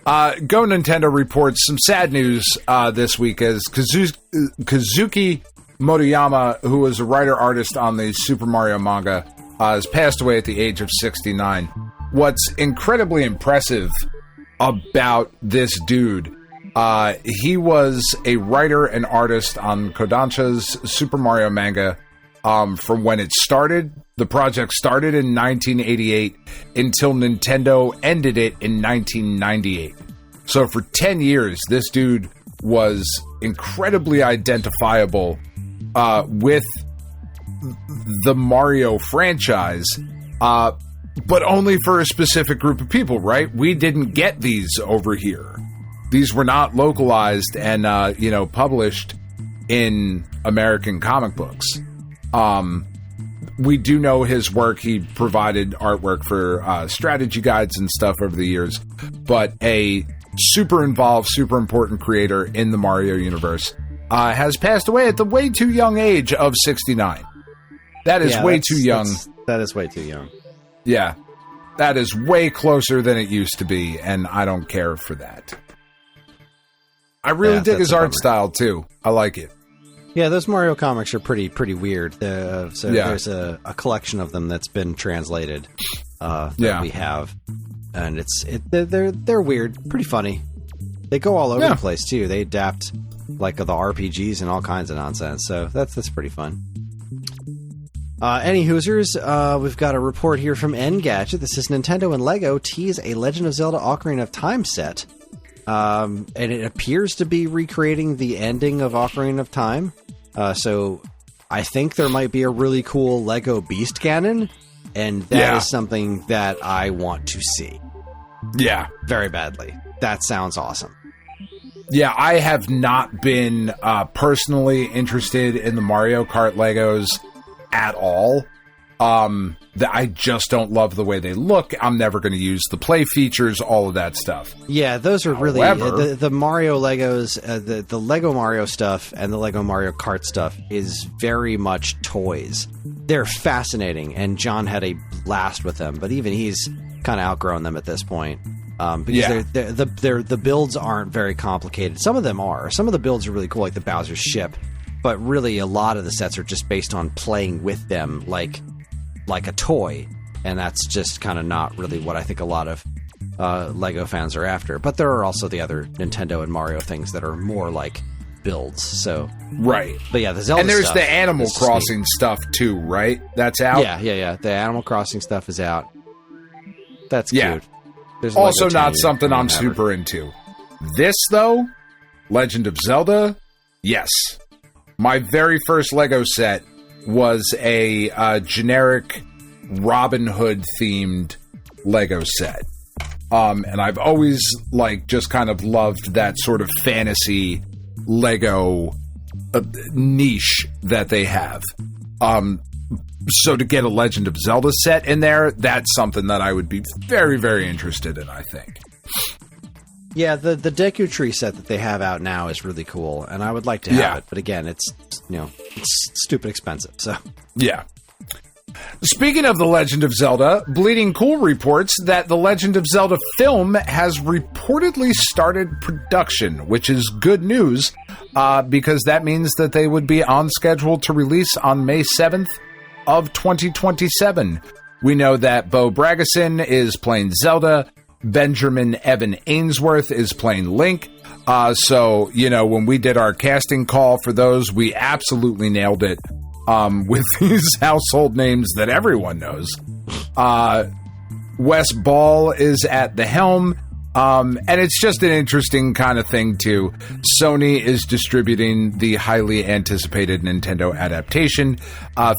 Go Nintendo reports some sad news this week as Kazuki Motoyama, who was a writer-artist on the Super Mario manga, has passed away at the age of 69. What's incredibly impressive about this dude, he was a writer and artist on Kodansha's Super Mario manga from when it started. The project started in 1988 until Nintendo ended it in 1998. So for 10 years, this dude was incredibly identifiable with the Mario franchise, but only for a specific group of people, right? We didn't get these over here. These were not localized and, published in American comic books. We do know his work. He provided artwork for strategy guides and stuff over the years, but a super involved, super important creator in the Mario universe has passed away at the way too young age of 69. That is way too young. That is way too young. Yeah. That is way closer than it used to be, and I don't care for that. I really dig his art style, too. I like it. Yeah, those Mario comics are pretty weird. There's a collection of them that's been translated that we have, and they're weird, pretty funny. They go all over the place too. They adapt like the RPGs and all kinds of nonsense. So that's pretty fun. Any Hoosers, we've got a report here from Engadget. This is Nintendo and Lego tease a Legend of Zelda Ocarina of Time set. And it appears to be recreating the ending of Ocarina of Time. So I think there might be a really cool Lego Beast Cannon, and that is something that I want to see. Yeah. Very badly. That sounds awesome. Yeah, I have not been personally interested in the Mario Kart Legos at all. I just don't love the way they look. I'm never going to use the play features, all of that stuff. Yeah, those are really... the Mario Legos, the Lego Mario stuff and the Lego Mario Kart stuff is very much toys. They're fascinating, and John had a blast with them, but even he's kind of outgrown them at this point. Because the builds aren't very complicated. Some of them are. Some of the builds are really cool, like the Bowser's ship, but really a lot of the sets are just based on playing with them like a toy, and that's just kind of not really what I think a lot of Lego fans are after. But there are also the other Nintendo and Mario things that are more like builds. So right. But yeah, the Zelda and there's stuff the Animal is Crossing stuff too, right? That's out. Yeah. The Animal Crossing stuff is out. That's yeah. cute. There's also Lego not Tenny something I'm super into. This though, Legend of Zelda, yes. My very first Lego set was a generic Robin Hood themed Lego set. And I've always just kind of loved that sort of fantasy Lego niche that they have. So to get a Legend of Zelda set in there, that's something that I would be very, very interested in, I think. Yeah, the Deku Tree set that they have out now is really cool, and I would like to have it. But again, it's stupid expensive. So yeah. Speaking of The Legend of Zelda, Bleeding Cool reports that The Legend of Zelda film has reportedly started production, which is good news because that means that they would be on schedule to release on May 7th of 2027. We know that Bo Bragason is playing Zelda. Benjamin Evan Ainsworth is playing Link. So, when we did our casting call for those, we absolutely nailed it. With these household names that everyone knows. Wes Ball is at the helm, and it's just an interesting kind of thing, too. Sony is distributing the highly anticipated Nintendo adaptation.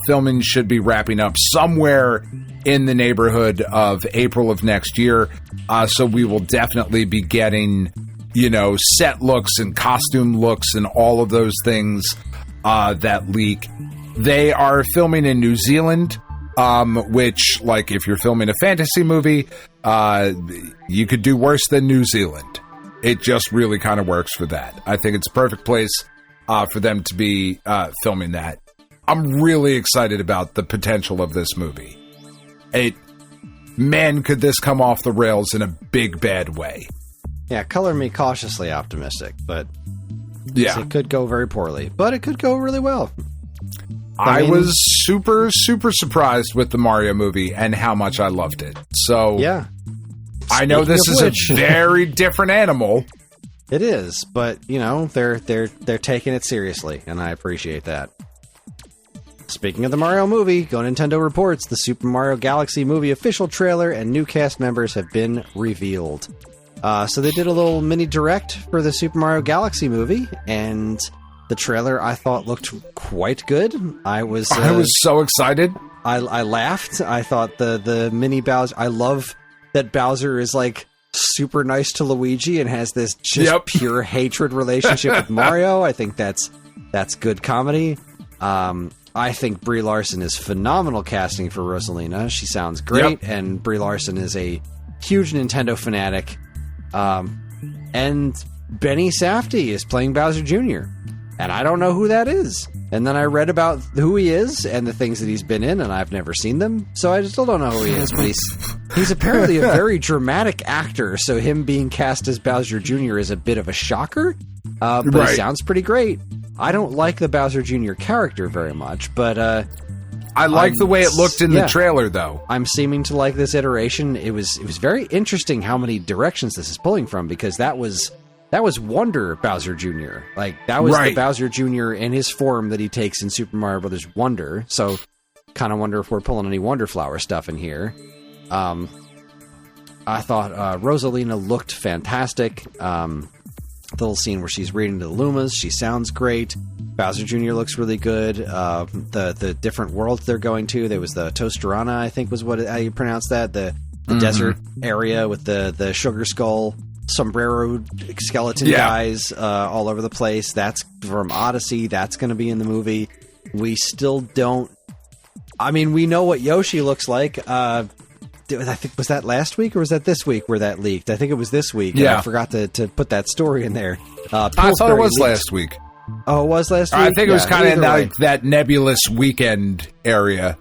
Filming should be wrapping up somewhere in the neighborhood of April of next year, so we will definitely be getting, set looks and costume looks and all of those things that leak. They are filming in New Zealand, which, if you're filming a fantasy movie, you could do worse than New Zealand. It just really kind of works for that. I think it's a perfect place for them to be filming that. I'm really excited about the potential of this movie. Man, could this come off the rails in a big, bad way. Yeah, color me cautiously optimistic, but yeah, it could go very poorly, but it could go really well. I was super, super surprised with the Mario movie and how much I loved it. So, yeah. I know this is a very different animal. It is, but they're taking it seriously, and I appreciate that. Speaking of the Mario movie, Go Nintendo reports the Super Mario Galaxy movie official trailer and new cast members have been revealed. So they did a little mini direct for the Super Mario Galaxy movie, and the trailer, I thought, looked quite good. I was so excited. I laughed. I thought the mini Bowser... I love that Bowser is, super nice to Luigi and has this just pure hatred relationship with Mario. I think that's good comedy. I think Brie Larson is phenomenal casting for Rosalina. She sounds great, and Brie Larson is a huge Nintendo fanatic. And Benny Safdie is playing Bowser Jr., and I don't know who that is. And then I read about who he is and the things that he's been in, and I've never seen them, so I still don't know who he is. But he's apparently a very dramatic actor, so him being cast as Bowser Jr. is a bit of a shocker. But he sounds pretty great. I don't like the Bowser Jr. character very much, but I like the way it looked in the trailer, though. I'm seeming to like this iteration. It was very interesting how many directions this is pulling from, because that was Wonder Bowser Jr. That was the Bowser Jr. in his form that he takes in Super Mario Brothers Wonder. So, kind of wonder if we're pulling any Wonder Flower stuff in here. I thought Rosalina looked fantastic. The little scene where she's reading to the Lumas, she sounds great. Bowser Jr. looks really good. The different worlds they're going to, there was the Tostarana, I think was how you pronounce that. The desert area with the sugar skull, sombrero skeleton guys all over the place. That's from Odyssey. That's going to be in the movie. We still don't... I mean, we know what Yoshi looks like. I think, was that last week or was that this week where that leaked? I think it was this week. Yeah. I forgot to put that story in there. I thought it was last week. Oh, it was last week? I think it was kind of in that nebulous weekend area.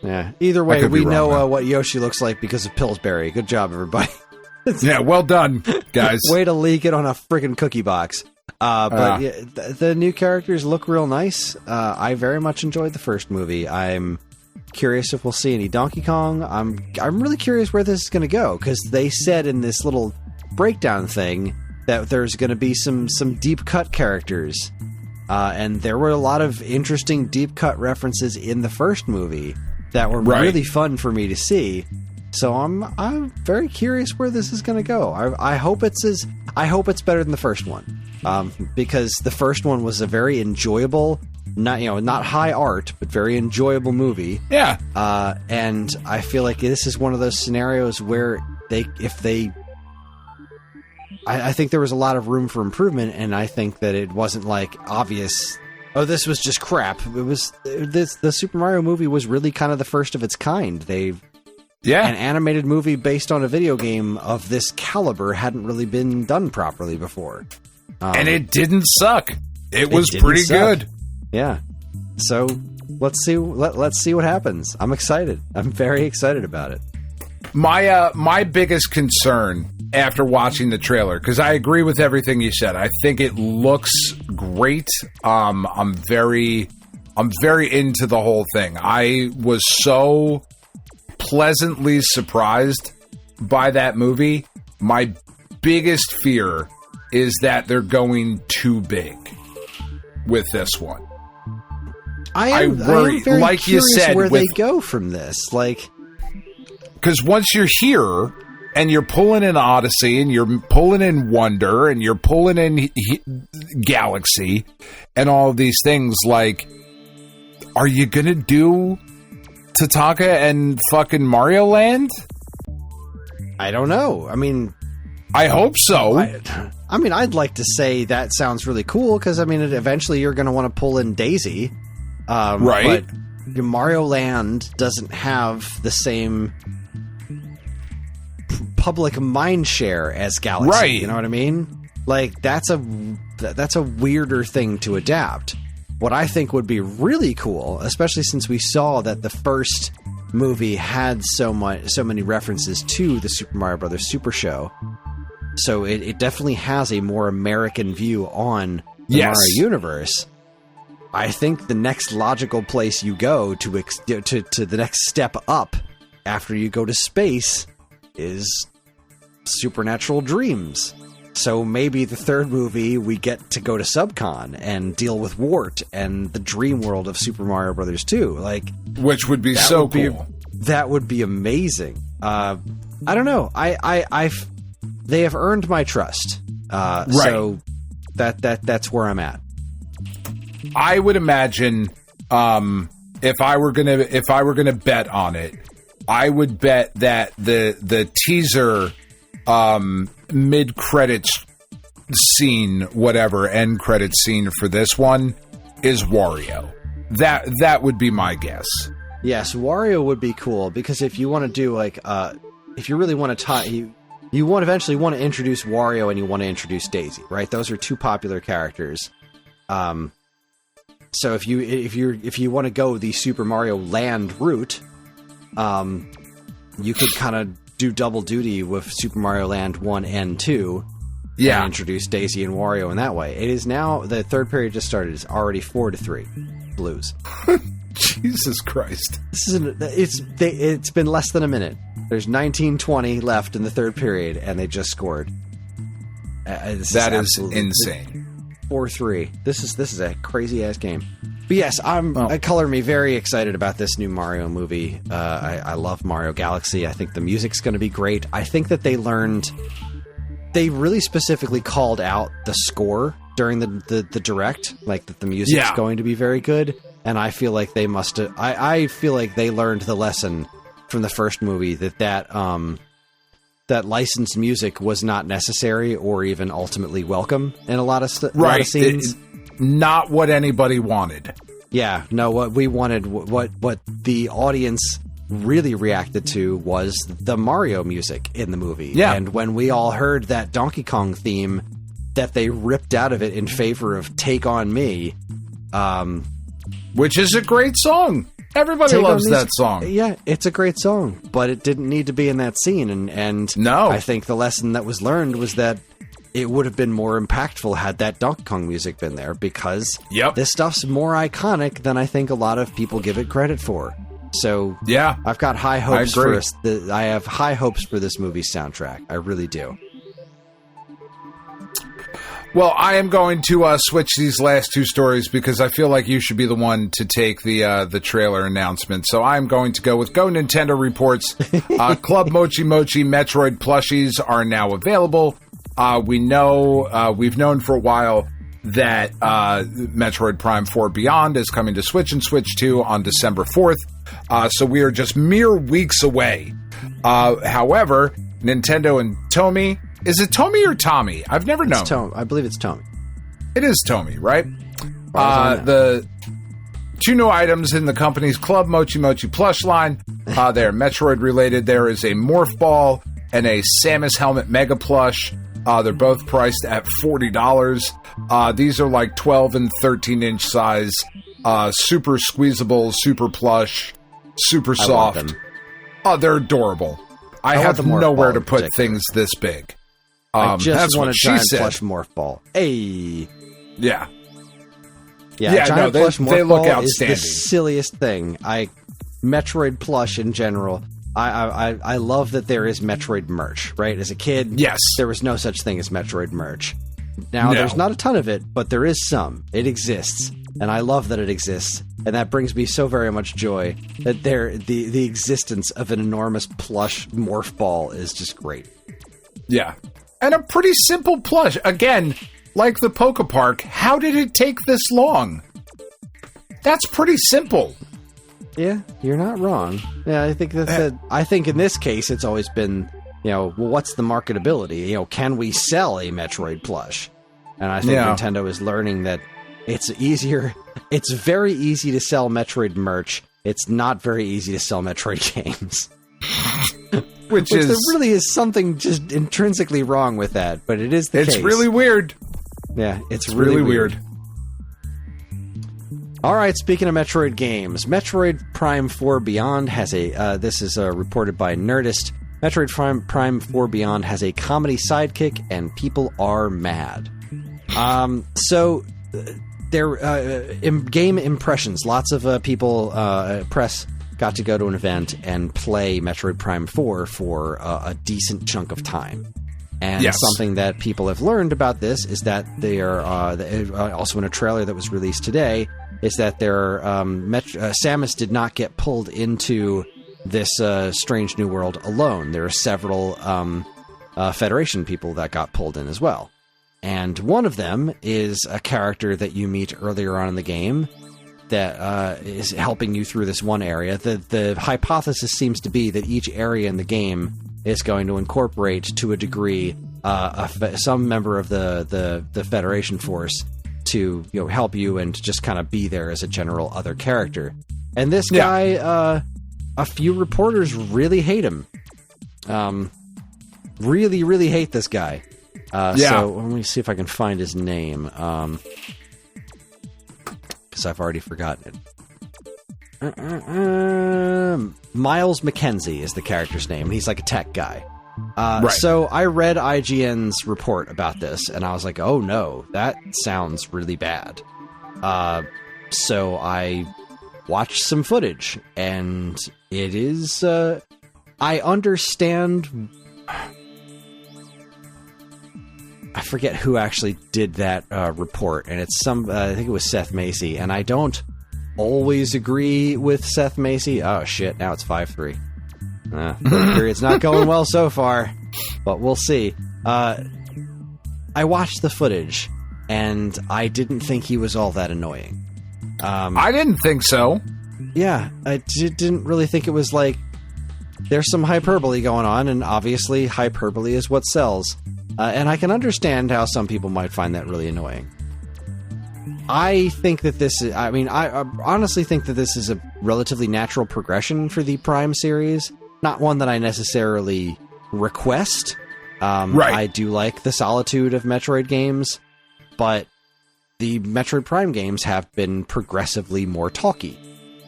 Yeah. Either way, we know what Yoshi looks like because of Pillsbury. Good job, everybody. Yeah, well done, guys. Way to leak it on a friggin' cookie box. But the new characters look real nice. I very much enjoyed the first movie. I'm curious if we'll see any Donkey Kong. I'm really curious where this is going to go, because they said in this little breakdown thing that there's going to be some deep cut characters. And there were a lot of interesting deep cut references in the first movie that were really fun for me to see. So I'm very curious where this is going to go. I hope it's better than the first one, because the first one was a very enjoyable, not high art, but very enjoyable movie. Yeah. And I feel like this is one of those scenarios where I think there was a lot of room for improvement, and I think that it wasn't like obvious, oh, this was just crap. It was the Super Mario movie was really kind of the first of its kind. An animated movie based on a video game of this caliber hadn't really been done properly before. And it didn't suck. It was pretty good. Yeah. So let's see what happens. I'm excited. I'm very excited about it. My biggest concern after watching the trailer, because I agree with everything you said. I think it looks great. I'm very into the whole thing. I was so pleasantly surprised by that movie. My biggest fear is that they're going too big with this one. I worry, very like you said, where they go from this. Like, because once you're here and you're pulling in Odyssey and you're pulling in Wonder and you're pulling in Galaxy and all of these things, like, are you gonna do Tataka and fucking Mario Land? I don't know. I mean, I hope so. I mean, I'd like to say that sounds really cool, because I mean, eventually you're going to want to pull in Daisy, right? But Mario Land doesn't have the same public mind share as Galaxy. Right. You know what I mean? Like, that's a weirder thing to adapt. What I think would be really cool, especially since we saw that the first movie had so many references to the Super Mario Brothers Super Show, so it definitely has a more American view on the Mario universe. I think the next logical place you go to the next step up after you go to space is Supernatural Dreams. So maybe the third movie we get to go to Subcon and deal with Wart and the dream world of Super Mario Brothers 2. Like, which would be so cool. That would be amazing. I don't know. They have earned my trust. Right. So that's where I'm at. I would imagine if I were gonna bet on it, I would bet that the teaser mid-credits scene, whatever, end credit scene for this one is Wario. That would be my guess. Yes, Wario would be cool, because if you want to do like if you really want to you want eventually want to introduce Wario and you want to introduce Daisy, right? Those are two popular characters. So if you want to go the Super Mario Land route, you could kind of do double duty with Super Mario Land 1 and 2. Yeah. And introduce Daisy and Wario in that way. It is now, the third period just started, it's already 4-3 Blues. Jesus Christ. It's been less than a minute. There's 19-20 left in the third period, and they just scored. That is insane. 4-3. This is a crazy ass game. But yes, color me very excited about this new Mario movie. I love Mario Galaxy. I think the music's going to be great. I think that they really specifically called out the score during the direct, like that the music's going to be very good. And I feel like they must have. I feel like they learned the lesson from the first movie that licensed music was not necessary or even ultimately welcome in a lot of scenes. Not what anybody wanted. Yeah, no, what we wanted, what the audience really reacted to was the Mario music in the movie. Yeah. And when we all heard that Donkey Kong theme that they ripped out of it in favor of Take On Me, which is a great song. Everybody loves that song. Yeah, it's a great song, but it didn't need to be in that scene. And no. I think the lesson that was learned was that it would have been more impactful had that Donkey Kong music been there, because this stuff's more iconic than I think a lot of people give it credit for. So yeah, I've got high hopes for I have high hopes for this movie's soundtrack. I really do. Well, I am going to switch these last two stories because I feel like you should be the one to take the trailer announcement. So I'm going to go with Go Nintendo reports. Club Mochi Mochi Metroid plushies are now available. We've known for a while that Metroid Prime 4 Beyond is coming to Switch and Switch 2 on December 4th. So we are just mere weeks away. However, Nintendo and Tomy... Is it Tomy or Tommy? I've never known. I believe it's Tomy. It is Tomy, right? The two new items in the company's Club Mochi Mochi plush line. They're Metroid related. There is a Morph Ball and a Samus Helmet Mega plush. They're both priced at $40. These are like 12 and 13 inch size. Super squeezable, super plush, super soft. I want them. Oh, they're adorable. I have nowhere to put things this big. I just want a giant said. plush Morph Ball. Hey. Yeah. Yeah, giant plush Morph they look Ball outstanding. is the silliest thing. Metroid plush in general. I love that there is Metroid merch, right? As a kid, yes, there was no such thing as Metroid merch. Now, there's not a ton of it, but there is some. It exists, and I love that it exists. And that brings me so very much joy that the existence of an enormous plush Morph Ball is just great. Yeah. And a pretty simple plush. Again, like the Poke Park, how did it take this long? That's pretty simple. Yeah, you're not wrong. Yeah, I think I think in this case it's always been, well, what's the marketability? Can we sell a Metroid plush? And I think Nintendo is learning that it's easier. It's very easy to sell Metroid merch. It's not very easy to sell Metroid games. Which there really is something just intrinsically wrong with that, but it is the case. It's really weird. Yeah, it's really weird. All right, speaking of Metroid games, Metroid Prime 4 Beyond has this is reported by Nerdist. Metroid Prime 4 Beyond has a comedy sidekick, and people are mad. So game impressions. Lots of people, press, got to go to an event and play Metroid Prime 4 for a decent chunk of time. And something that people have learned about this is that they are, also in a trailer that was released today, is that Samus did not get pulled into this strange new world alone. There are several Federation people that got pulled in as well. And one of them is a character that you meet earlier on in the game that is helping you through this one area. The hypothesis seems to be that each area in the game is going to incorporate, to a degree, some member of the Federation force to help you and just kind of be there as a general other character. And this guy, a few reporters really hate him. Really, really hate this guy. So let me see if I can find his name. Because I've already forgotten it. Miles McKenzie is the character's name, and he's like a tech guy. So I read IGN's report about this, and I was like, oh no, that sounds really bad. So I watched some footage, and it is... I understand... I forget who actually did that report, and it's I think it was Seth Macy, and I don't always agree with Seth Macy. Oh shit, now it's 5-3. Third period's not going well so far, but we'll see. I watched the footage, and I didn't think he was all that annoying. I didn't think so. Yeah, I didn't really think it was like... There's some hyperbole going on, and obviously hyperbole is what sells. And I can understand how some people might find that really annoying. I think that this is... I honestly think that this is a relatively natural progression for the Prime series. Not one that I necessarily request. I do like the solitude of Metroid games, but the Metroid Prime games have been progressively more talky.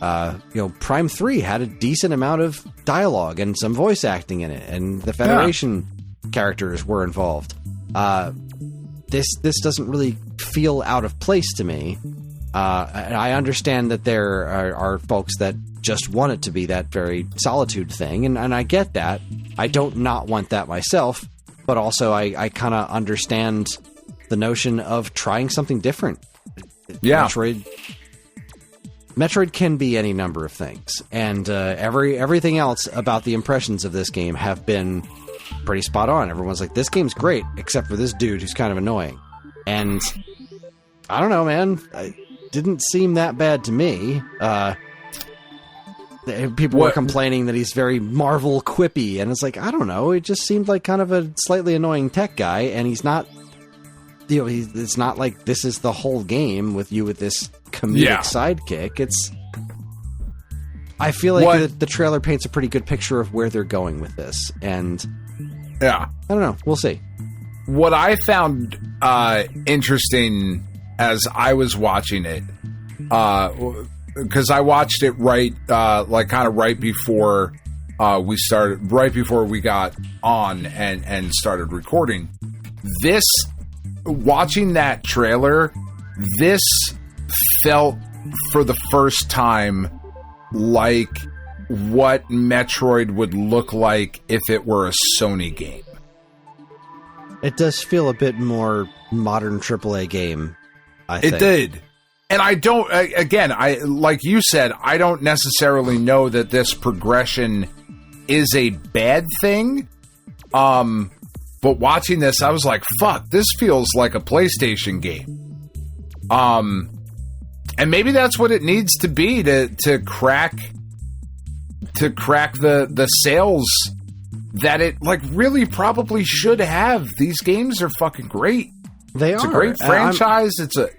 Prime 3 had a decent amount of dialogue and some voice acting in it, and the Federation characters were involved. This doesn't really feel out of place to me. I understand that there are folks that just want it to be that very solitude thing, and I get that. I don't not want that myself, but also I kind of understand the notion of trying something different. Yeah. Metroid can be any number of things, and everything else about the impressions of this game have been pretty spot on. Everyone's like, this game's great, except for this dude who's kind of annoying. And I don't know, man. It didn't seem that bad to me. People were complaining that he's very Marvel quippy, and it's like, I don't know. It just seemed like kind of a slightly annoying tech guy, and he's not... it's not like this is the whole game with you with this comedic sidekick. I feel like the trailer paints a pretty good picture of where they're going with this, and I don't know. We'll see. What I found interesting as I was watching it, because I watched it right before we started, right before we got on and started recording. Watching that trailer, this felt for the first time like what Metroid would look like if it were a Sony game. It does feel a bit more modern AAA game, I think. It did. And I don't, again, like you said, I don't necessarily know that this progression is a bad thing. But watching this, I was like, fuck, this feels like a PlayStation game. And maybe that's what it needs to be to crack the sales that it like really probably should have. These games are fucking great. It's a great franchise. It's a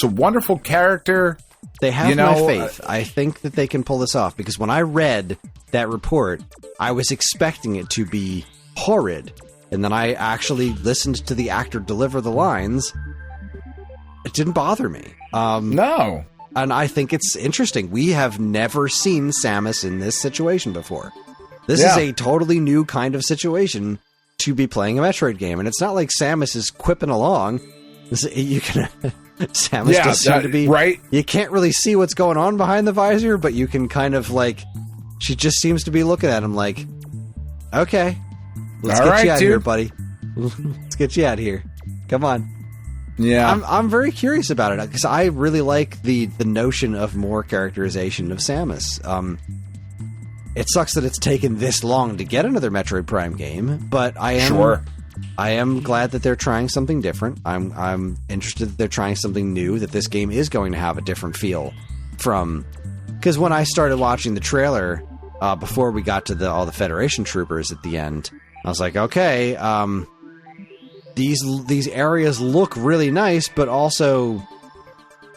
wonderful character. They have my faith. I think that they can pull this off, because when I read that report, I was expecting it to be horrid. And then I actually listened to the actor deliver the lines. It didn't bother me. No. And I think it's interesting. We have never seen Samus in this situation before. This is a totally new kind of situation to be playing a Metroid game. And it's not like Samus is quipping along. Samus does seem to be... Right? You can't really see what's going on behind the visor, but you can kind of like... She just seems to be looking at him like, okay... Let's get you out of here, buddy. Let's get you out of here. Come on. Yeah. I'm very curious about it, because I really like the notion of more characterization of Samus. It sucks that it's taken this long to get another Metroid Prime game, but I am glad that they're trying something different. I'm interested that they're trying something new, that this game is going to have a different feel from... Because when I started watching the trailer, before we got to all the Federation troopers at the end... I was like, okay, these areas look really nice, but also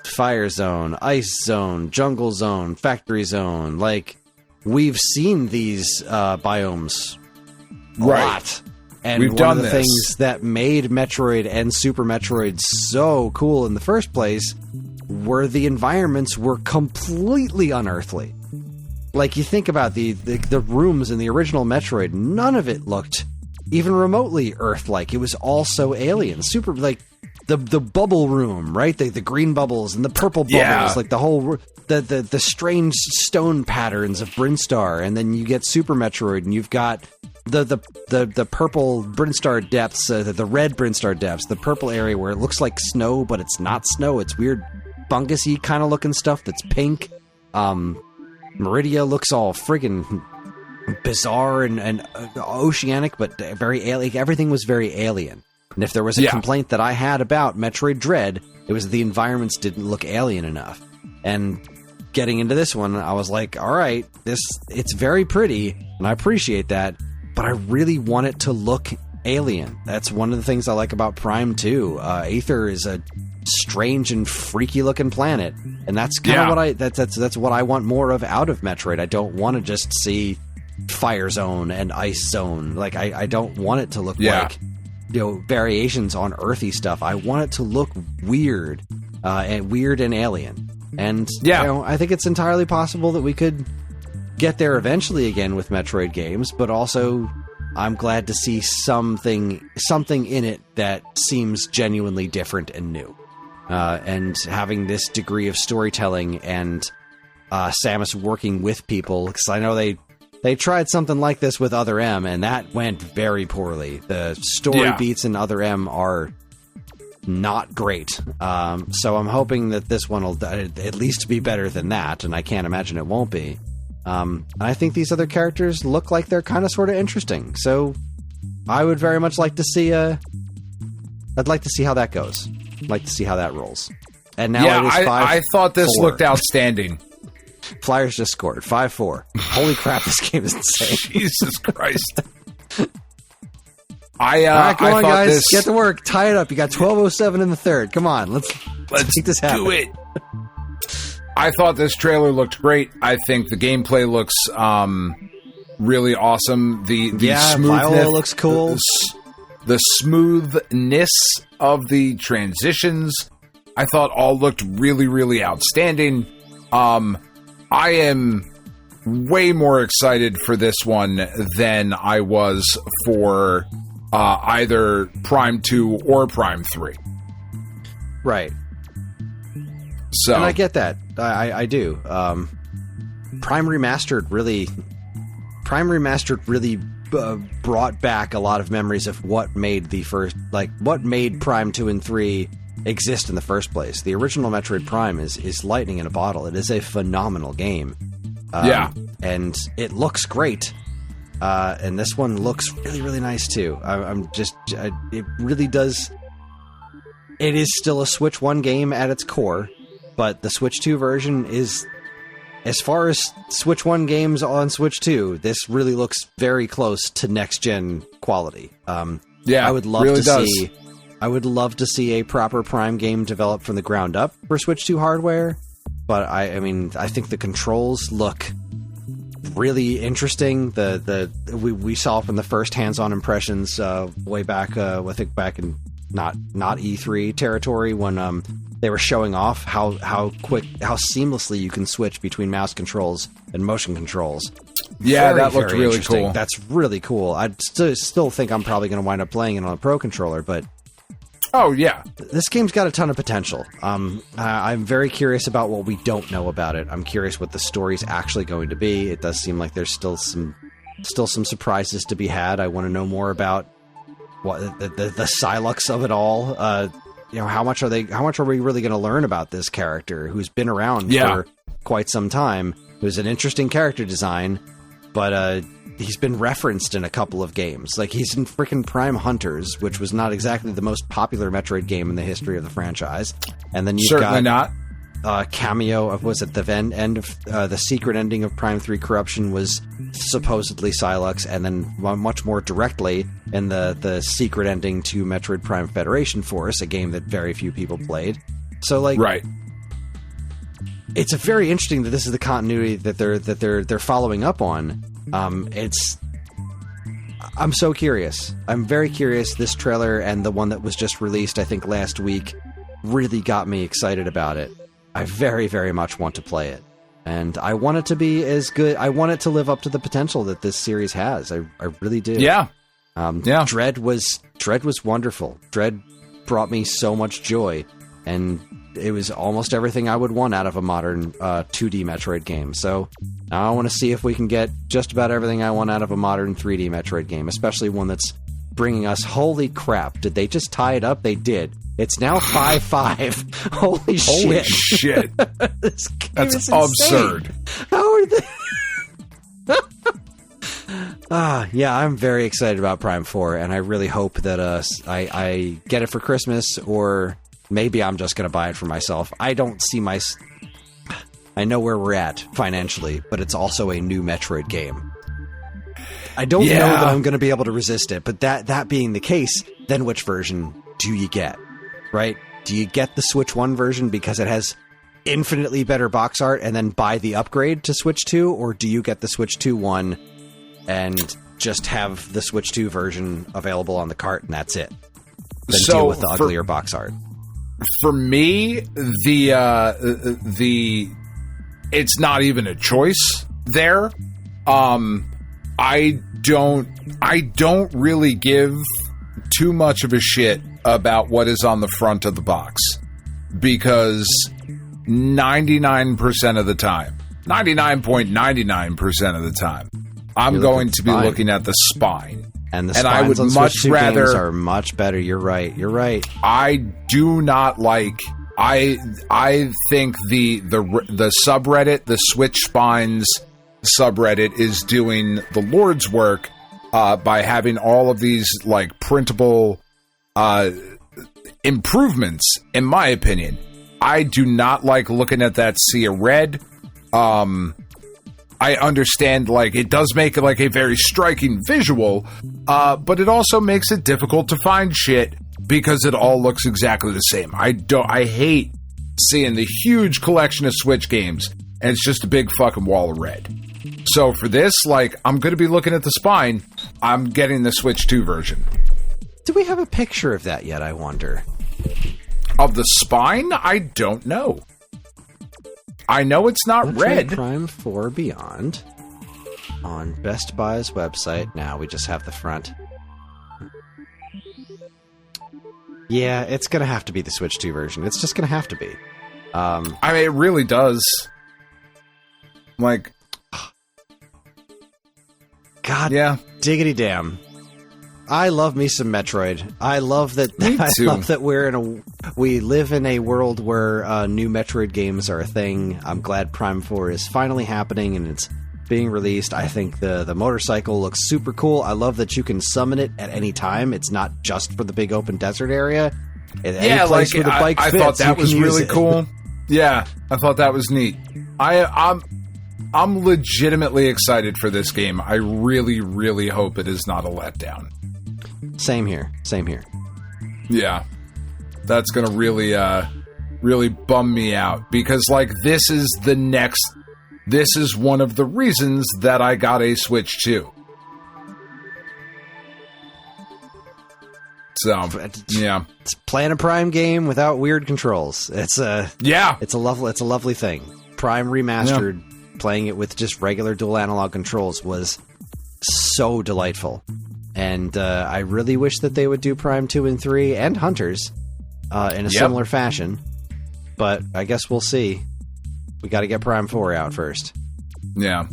Fire Zone, Ice Zone, Jungle Zone, Factory Zone. Like, we've seen these biomes a lot. And we've one of the things that made Metroid and Super Metroid so cool in the first place were the environments were completely unearthly. Like, you think about the rooms in the original Metroid, none of it looked even remotely Earth-like. It was all so alien. Super, like, the bubble room, right? The green bubbles and the purple bubbles, like the whole... The strange stone patterns of Brinstar, and then you get Super Metroid, and you've got the purple Brinstar depths, the red Brinstar depths, the purple area where it looks like snow, but it's not snow. It's weird fungusy kind of looking stuff that's pink. Meridia looks all friggin' bizarre and oceanic, but very alien. Everything was very alien. And if there was a complaint that I had about Metroid Dread, it was that the environments didn't look alien enough. And getting into this one, I was like, all right, it's very pretty, and I appreciate that, but I really want it to look alien. That's one of the things I like about Prime 2. Aether is a strange and freaky looking planet, and that's kind of what that's what I want more of out of Metroid. I don't want to just see Fire Zone and Ice Zone. Like, I don't want it to look like, you know, variations on earthy stuff. I want it to look weird and alien. And you know, I think it's entirely possible that we could get there eventually again with Metroid games, but also I'm glad to see something in it that seems genuinely different and new. And having this degree of storytelling and Samus working with people, because I know they tried something like this with Other M, and that went very poorly. The story beats in Other M are not great. So I'm hoping that this one will at least be better than that, and I can't imagine it won't be. And I think these other characters look like they're kind of sort of interesting. So I would very much like to see I'd like to see how that goes. I'd like to see how that rolls. And now it is 5-4. I thought this looked outstanding. Flyers just scored 5-4. Holy crap, this game is insane. Jesus Christ. All right, come on, guys. Get to work. Tie it up. You got 12:07 in the third. Come on. Let's make this happen. Do it. I thought this trailer looked great. I think the gameplay looks really awesome. The smoothness Viola looks cool. The smoothness of the transitions, I thought all looked really, really outstanding. I am way more excited for this one than I was for either Prime 2 or Prime 3. Right. So, and I get that. I do. Prime Remastered really brought back a lot of memories of what made what made Prime 2 and 3 exist in the first place. The original Metroid Prime is lightning in a bottle. It is a phenomenal game. And it looks great. And this one looks really, really nice too. It really does. It is still a Switch 1 game at its core, but the Switch 2 version is, as far as Switch 1 games on Switch 2, this really looks very close to next-gen quality. I would love I would love to see a proper Prime game developed from the ground up for Switch 2 hardware, but I think the controls look really interesting. We saw from the first hands-on impressions way back, I think back in not E3 territory when they were showing off how seamlessly you can switch between mouse controls and motion controls. Yeah, that looked really cool. That's really cool. I still think I'm probably going to wind up playing it on a Pro controller, but oh yeah, this game's got a ton of potential. I'm very curious about what we don't know about it. I'm curious what the story's actually going to be. It does seem like there's still some surprises to be had. I want to know more about what the Silux of it all. How much are we really going to learn about this character who's been around for quite some time? Who's an interesting character design, but he's been referenced in a couple of games. Like, he's in frickin' Prime Hunters, which was not exactly the most popular Metroid game in the history of the franchise. And then you've got a cameo of, was it the end of the secret ending of Prime 3 Corruption was supposedly Silux, and then much more directly in the secret ending to Metroid Prime Federation Force, a game that very few people played. So, like, right. It's very interesting that this is the continuity that they're following up on. I'm so curious. I'm very curious. This trailer and the one that was just released, I think last week, really got me excited about it. I very, very much want to play it. And I want it to be as good. I want it to live up to the potential that this series has. I really do. Yeah. Dread was wonderful. Dread brought me so much joy. And it was almost everything I would want out of a modern 2D Metroid game. So now I want to see if we can get just about everything I want out of a modern 3D Metroid game, especially one that's bringing us... Holy crap, did they just tie it up? They did. It's now 5-5. Holy shit. That's absurd. How are they... Yeah, I'm very excited about Prime 4, and I really hope that I get it for Christmas, or... maybe I'm just going to buy it for myself. I don't see I know where we're at financially, but it's also a new Metroid game. I don't know that I'm going to be able to resist it, but that being the case, then which version do you get? Right? Do you get the Switch 1 version because it has infinitely better box art and then buy the upgrade to Switch 2? Or do you get the Switch 2 one and just have the Switch 2 version available on the cart and that's it? Then deal with the uglier box art. For me, it's not even a choice there. I don't really give too much of a shit about what is on the front of the box, because 99% of the time, 99.99% of the time, I'm going to be looking at the spine. And the And I spines would on much Switch 2 rather- games are much better. You're right. I do not like. I think the subreddit, the Switch Spines subreddit, is doing the Lord's work by having all of these like printable improvements. In my opinion, I do not like looking at that sea of red. I understand, like, it does make it like a very striking visual, but it also makes it difficult to find shit because it all looks exactly the same. I hate seeing the huge collection of Switch games and it's just a big fucking wall of red. So for this, like, I'm going to be looking at the spine. I'm getting the Switch 2 version. Do we have a picture of that yet, I wonder? Of the spine? I don't know. I know it's not Metroid red. Prime 4 Beyond on Best Buy's website. Now we just have the front. Yeah, it's going to have to be the Switch 2 version. It's just going to have to be. I mean, it really does. Like, God, yeah. Diggity damn. I love me some Metroid. I love that. Me I too. love that we live in a world where new Metroid games are a thing. I'm glad Prime 4 is finally happening and it's being released. I think the motorcycle looks super cool. I love that you can summon it at any time. It's not just for the big open desert area. At any place where the bike I fits, thought that you was can use really it. cool. Yeah, I thought that was neat. I'm legitimately excited for this game. I really, really hope it is not a letdown. Same here. Yeah, that's gonna really, really bum me out because, like, this is one of the reasons that I got a Switch 2. So, yeah, It's playing a Prime game without weird controls. It's a lovely thing. Prime Remastered, playing it with just regular dual analog controls was so delightful. And I really wish that they would do Prime 2 and 3 and Hunters in a similar fashion. But I guess we'll see. We got to get Prime 4 out first. yeah.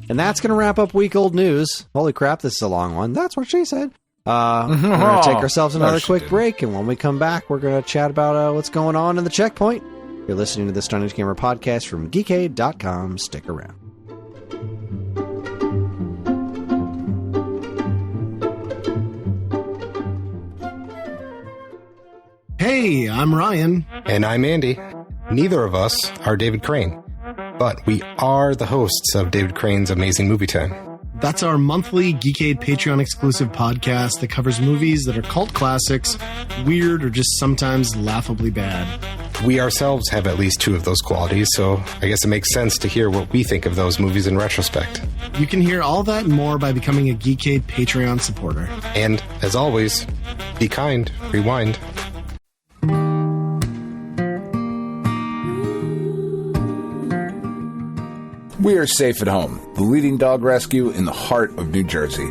And that's going to wrap up week old news. Holy crap, this is a long one. That's what she said. We're going to take ourselves another quick break, and when we come back, we're going to chat about what's going on in the checkpoint. You're listening to the Stone Age Gamer podcast from geekade.com. Stick around. Hey, I'm Ryan. And I'm Andy. Neither of us are David Crane, but we are the hosts of David Crane's Amazing Movie Time. That's our monthly Geekade Patreon exclusive podcast that covers movies that are cult classics, weird, or just sometimes laughably bad. We ourselves have at least two of those qualities, so I guess it makes sense to hear what we think of those movies in retrospect. You can hear all that and more by becoming a Geekade Patreon supporter. And, as always, be kind, rewind. We are Safe at Home, the leading dog rescue in the heart of New Jersey.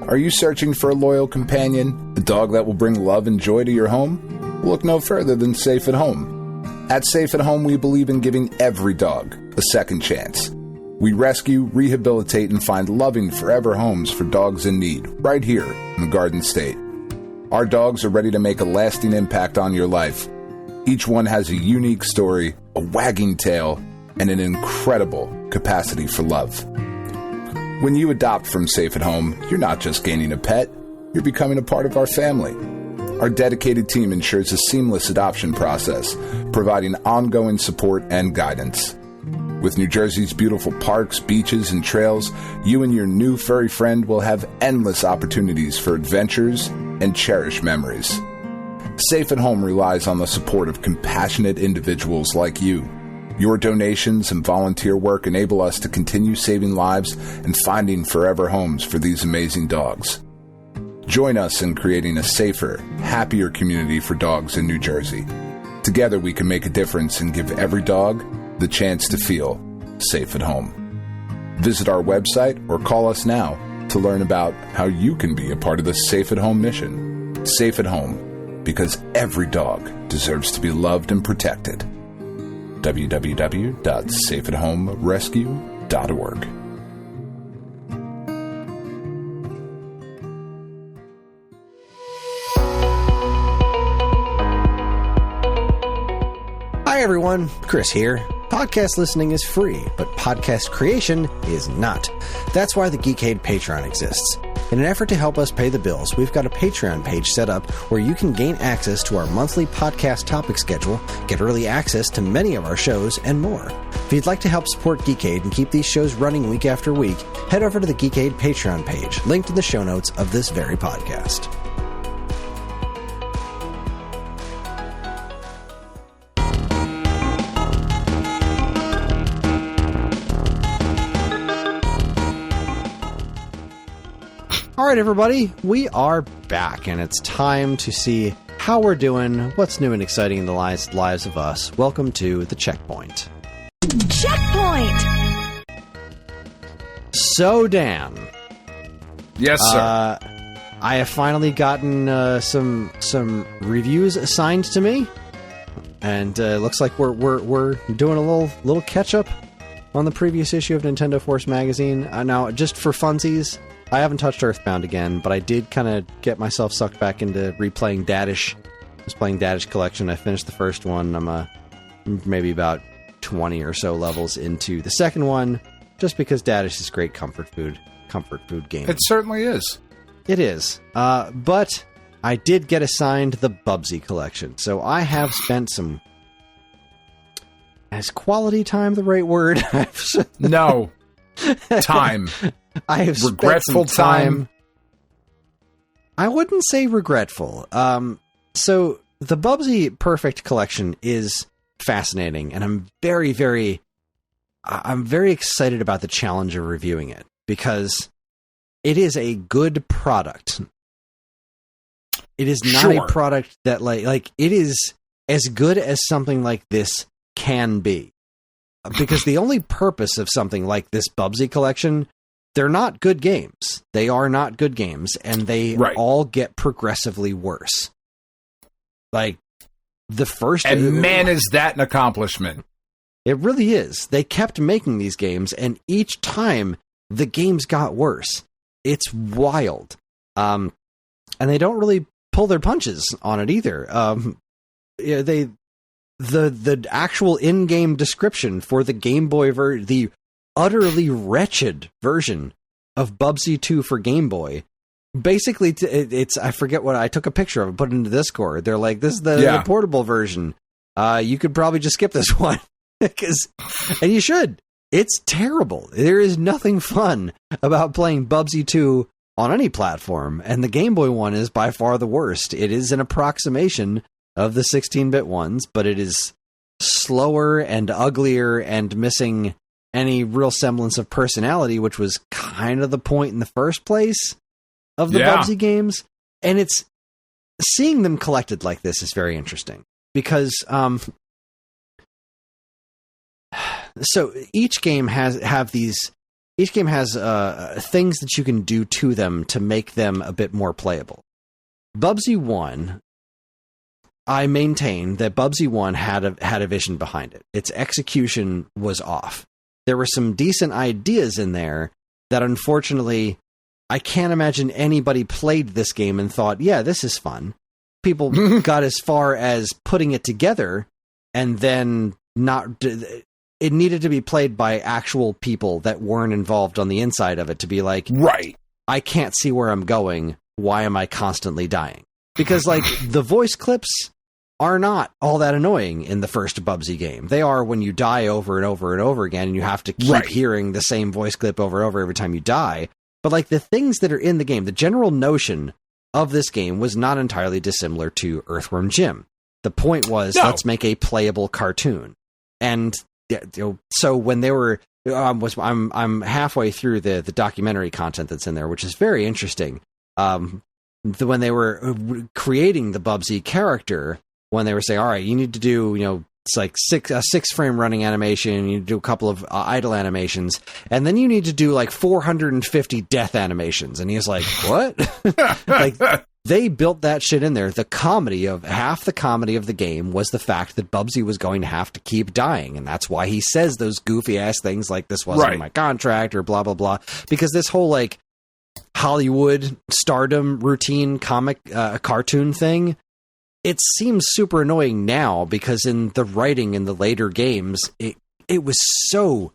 Are you searching for a loyal companion, a dog that will bring love and joy to your home? Look no further than Safe at Home. At Safe at Home, we believe in giving every dog a second chance. We rescue, rehabilitate, and find loving forever homes for dogs in need, right here in the Garden State. Our dogs are ready to make a lasting impact on your life. Each one has a unique story, a wagging tail, and an incredible capacity for love. When you adopt from Safe at Home, you're not just gaining a pet, you're becoming a part of our family. Our dedicated team ensures a seamless adoption process, providing ongoing support and guidance. With New Jersey's beautiful parks, beaches, and trails, you and your new furry friend will have endless opportunities for adventures and cherished memories. Safe at Home relies on the support of compassionate individuals like you. Your donations and volunteer work enable us to continue saving lives and finding forever homes for these amazing dogs. Join us in creating a safer, happier community for dogs in New Jersey. Together we can make a difference and give every dog the chance to feel safe at home. Visit our website or call us now to learn about how you can be a part of the Safe at Home mission. Safe at Home, because every dog deserves to be loved and protected. www.safeathomerescue.org. everyone, Kris here. Podcast listening is free, but podcast creation is not. That's why the Geekade Patreon exists. In an effort to help us pay the bills, we've got a Patreon page set up where you can gain access to our monthly podcast topic schedule, get early access to many of our shows, and more. If you'd like to help support Geekade and keep these shows running week after week, head over to the Geekade Patreon page, linked in the show notes of this very podcast. All right, everybody, we are back, and it's time to see how we're doing, what's new and exciting in the lives of us. Welcome to The Checkpoint. Checkpoint! So, Dan. Yes, sir. I have finally gotten some reviews assigned to me, and it looks like we're doing a little catch-up on the previous issue of Nintendo Force magazine. Now, just for funsies, I haven't touched Earthbound again, but I did kind of get myself sucked back into replaying Dadish. I was playing Dadish Collection. I finished the first one. I'm maybe about 20 or so levels into the second one, just because Dadish is great comfort food game. It certainly is. It is. But I did get assigned the Bubsy Collection, so I have spent some... Is quality time the right word? No. Time. I have regretful spent some time. I wouldn't say regretful. So the Bubsy Perfect Collection is fascinating, and I'm very excited about the challenge of reviewing it because it is a good product. It is not a product that like it is as good as something like this can be. Because the only purpose of something like this Bubsy Collection, they're not good games. They are not good games, and they all get progressively worse. Like, the first... And man, is that an accomplishment. It really is. They kept making these games, and each time, the games got worse. It's wild. And they don't really pull their punches on it either. The actual in-game description for the Game Boy the utterly wretched version of Bubsy 2 for Game Boy, basically it's I forget what I took a picture of and put it into Discord. They're like, this is the portable version. You could probably just skip this one and you should. It's terrible. There is nothing fun about playing Bubsy 2 on any platform, and the Game Boy one is by far the worst. It is an approximation of the 16-bit ones, but it is slower and uglier and missing any real semblance of personality, which was kind of the point in the first place of the Bubsy games. And it's seeing them collected like this is very interesting because so each game has things that you can do to them to make them a bit more playable. Bubsy 1, I maintain that Bubsy 1 had a vision behind it. Its execution was off. There were some decent ideas in there that, unfortunately, I can't imagine anybody played this game and thought, yeah, this is fun. People got as far as putting it together, and then it needed to be played by actual people that weren't involved on the inside of it to be like, right, I can't see where I'm going. Why am I constantly dying? Because, like, the voice clips are not all that annoying in the first Bubsy game. They are when you die over and over and over again, and you have to keep hearing the same voice clip over and over every time you die. But, like, the things that are in the game, the general notion of this game was not entirely dissimilar to Earthworm Jim. The point was, let's make a playable cartoon. And so when they were... I'm halfway through the documentary content that's in there, which is very interesting. When they were creating the Bubsy character, when they were saying, all right, you need to do, it's like a 6-frame running animation, you need to do a couple of idle animations, and then you need to do like 450 death animations. And he's like, what? Like, they built that shit in there. Half the comedy of the game was the fact that Bubsy was going to have to keep dying. And that's why he says those goofy ass things like, this wasn't in my contract, or blah, blah, blah. Because this whole, like, Hollywood stardom routine comic cartoon thing it seems super annoying now because in the writing in the later games, it was so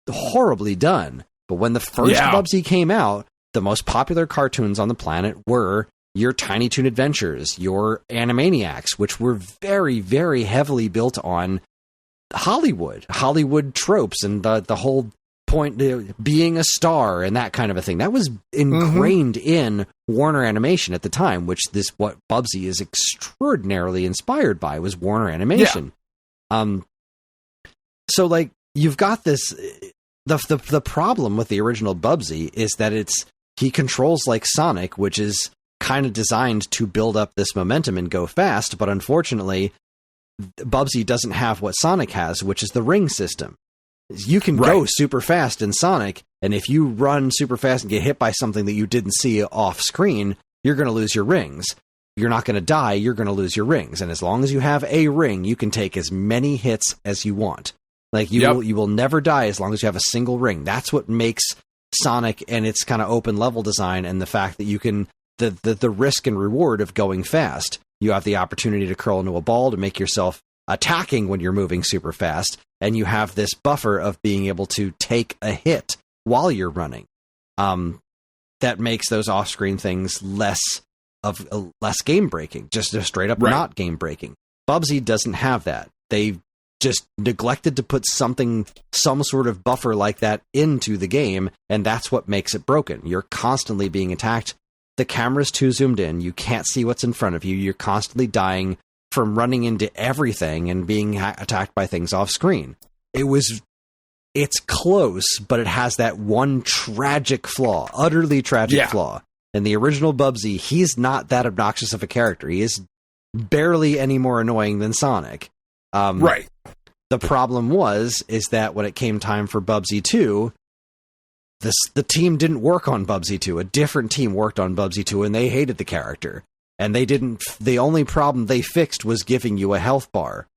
horribly done. But when the first Bubsy came out, the most popular cartoons on the planet were your Tiny Toon Adventures, your Animaniacs, which were very, very heavily built on Hollywood tropes, and the whole point being a star and that kind of a thing. That was ingrained in Warner Animation at the time, which what Bubsy is extraordinarily inspired by was Warner Animation. Yeah. So like you've got this. The problem with the original Bubsy is that he controls like Sonic, which is kind of designed to build up this momentum and go fast, but unfortunately, Bubsy doesn't have what Sonic has, which is the ring system. You can go super fast in Sonic, and if you run super fast and get hit by something that you didn't see off screen, you're going to lose your rings. You're not going to die, you're going to lose your rings. And as long as you have a ring, you can take as many hits as you want. Like you will never die as long as you have a single ring. That's what makes Sonic and its kind of open level design, and the fact that you can the risk and reward of going fast. You have the opportunity to curl into a ball to make yourself attacking when you're moving super fast, and you have this buffer of being able to take a hit while you're running. That makes those off-screen things less game breaking, just straight up not game breaking. Bubsy doesn't have that. They just neglected to put some sort of buffer like that into the game, and that's what makes it broken. You're constantly being attacked. The camera's too zoomed in. You can't see what's in front of you. You're constantly dying from running into everything and being attacked by things off screen. It's close, but it has that one tragic flaw, utterly tragic flaw. In the original Bubsy, he's not that obnoxious of a character. He is barely any more annoying than Sonic. Right. The problem is that when it came time for Bubsy 2, the team didn't work on Bubsy 2. A different team worked on Bubsy 2, and they hated the character. And the only problem they fixed was giving you a health bar.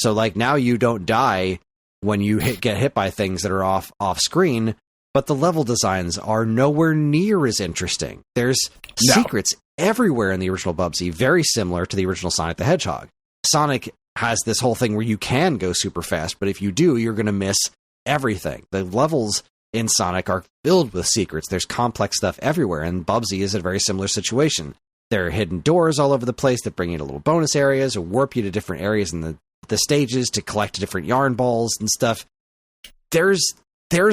So like now you don't die when you get hit by things that are off screen, but the level designs are nowhere near as interesting. There's secrets everywhere in the original Bubsy, very similar to the original Sonic the Hedgehog. Sonic has this whole thing where you can go super fast, but if you do, you're going to miss everything. The levels in Sonic are filled with secrets. There's complex stuff everywhere, and Bubsy is a very similar situation. There are hidden doors all over the place that bring you to little bonus areas or warp you to different areas in the stages to collect different yarn balls and stuff. There's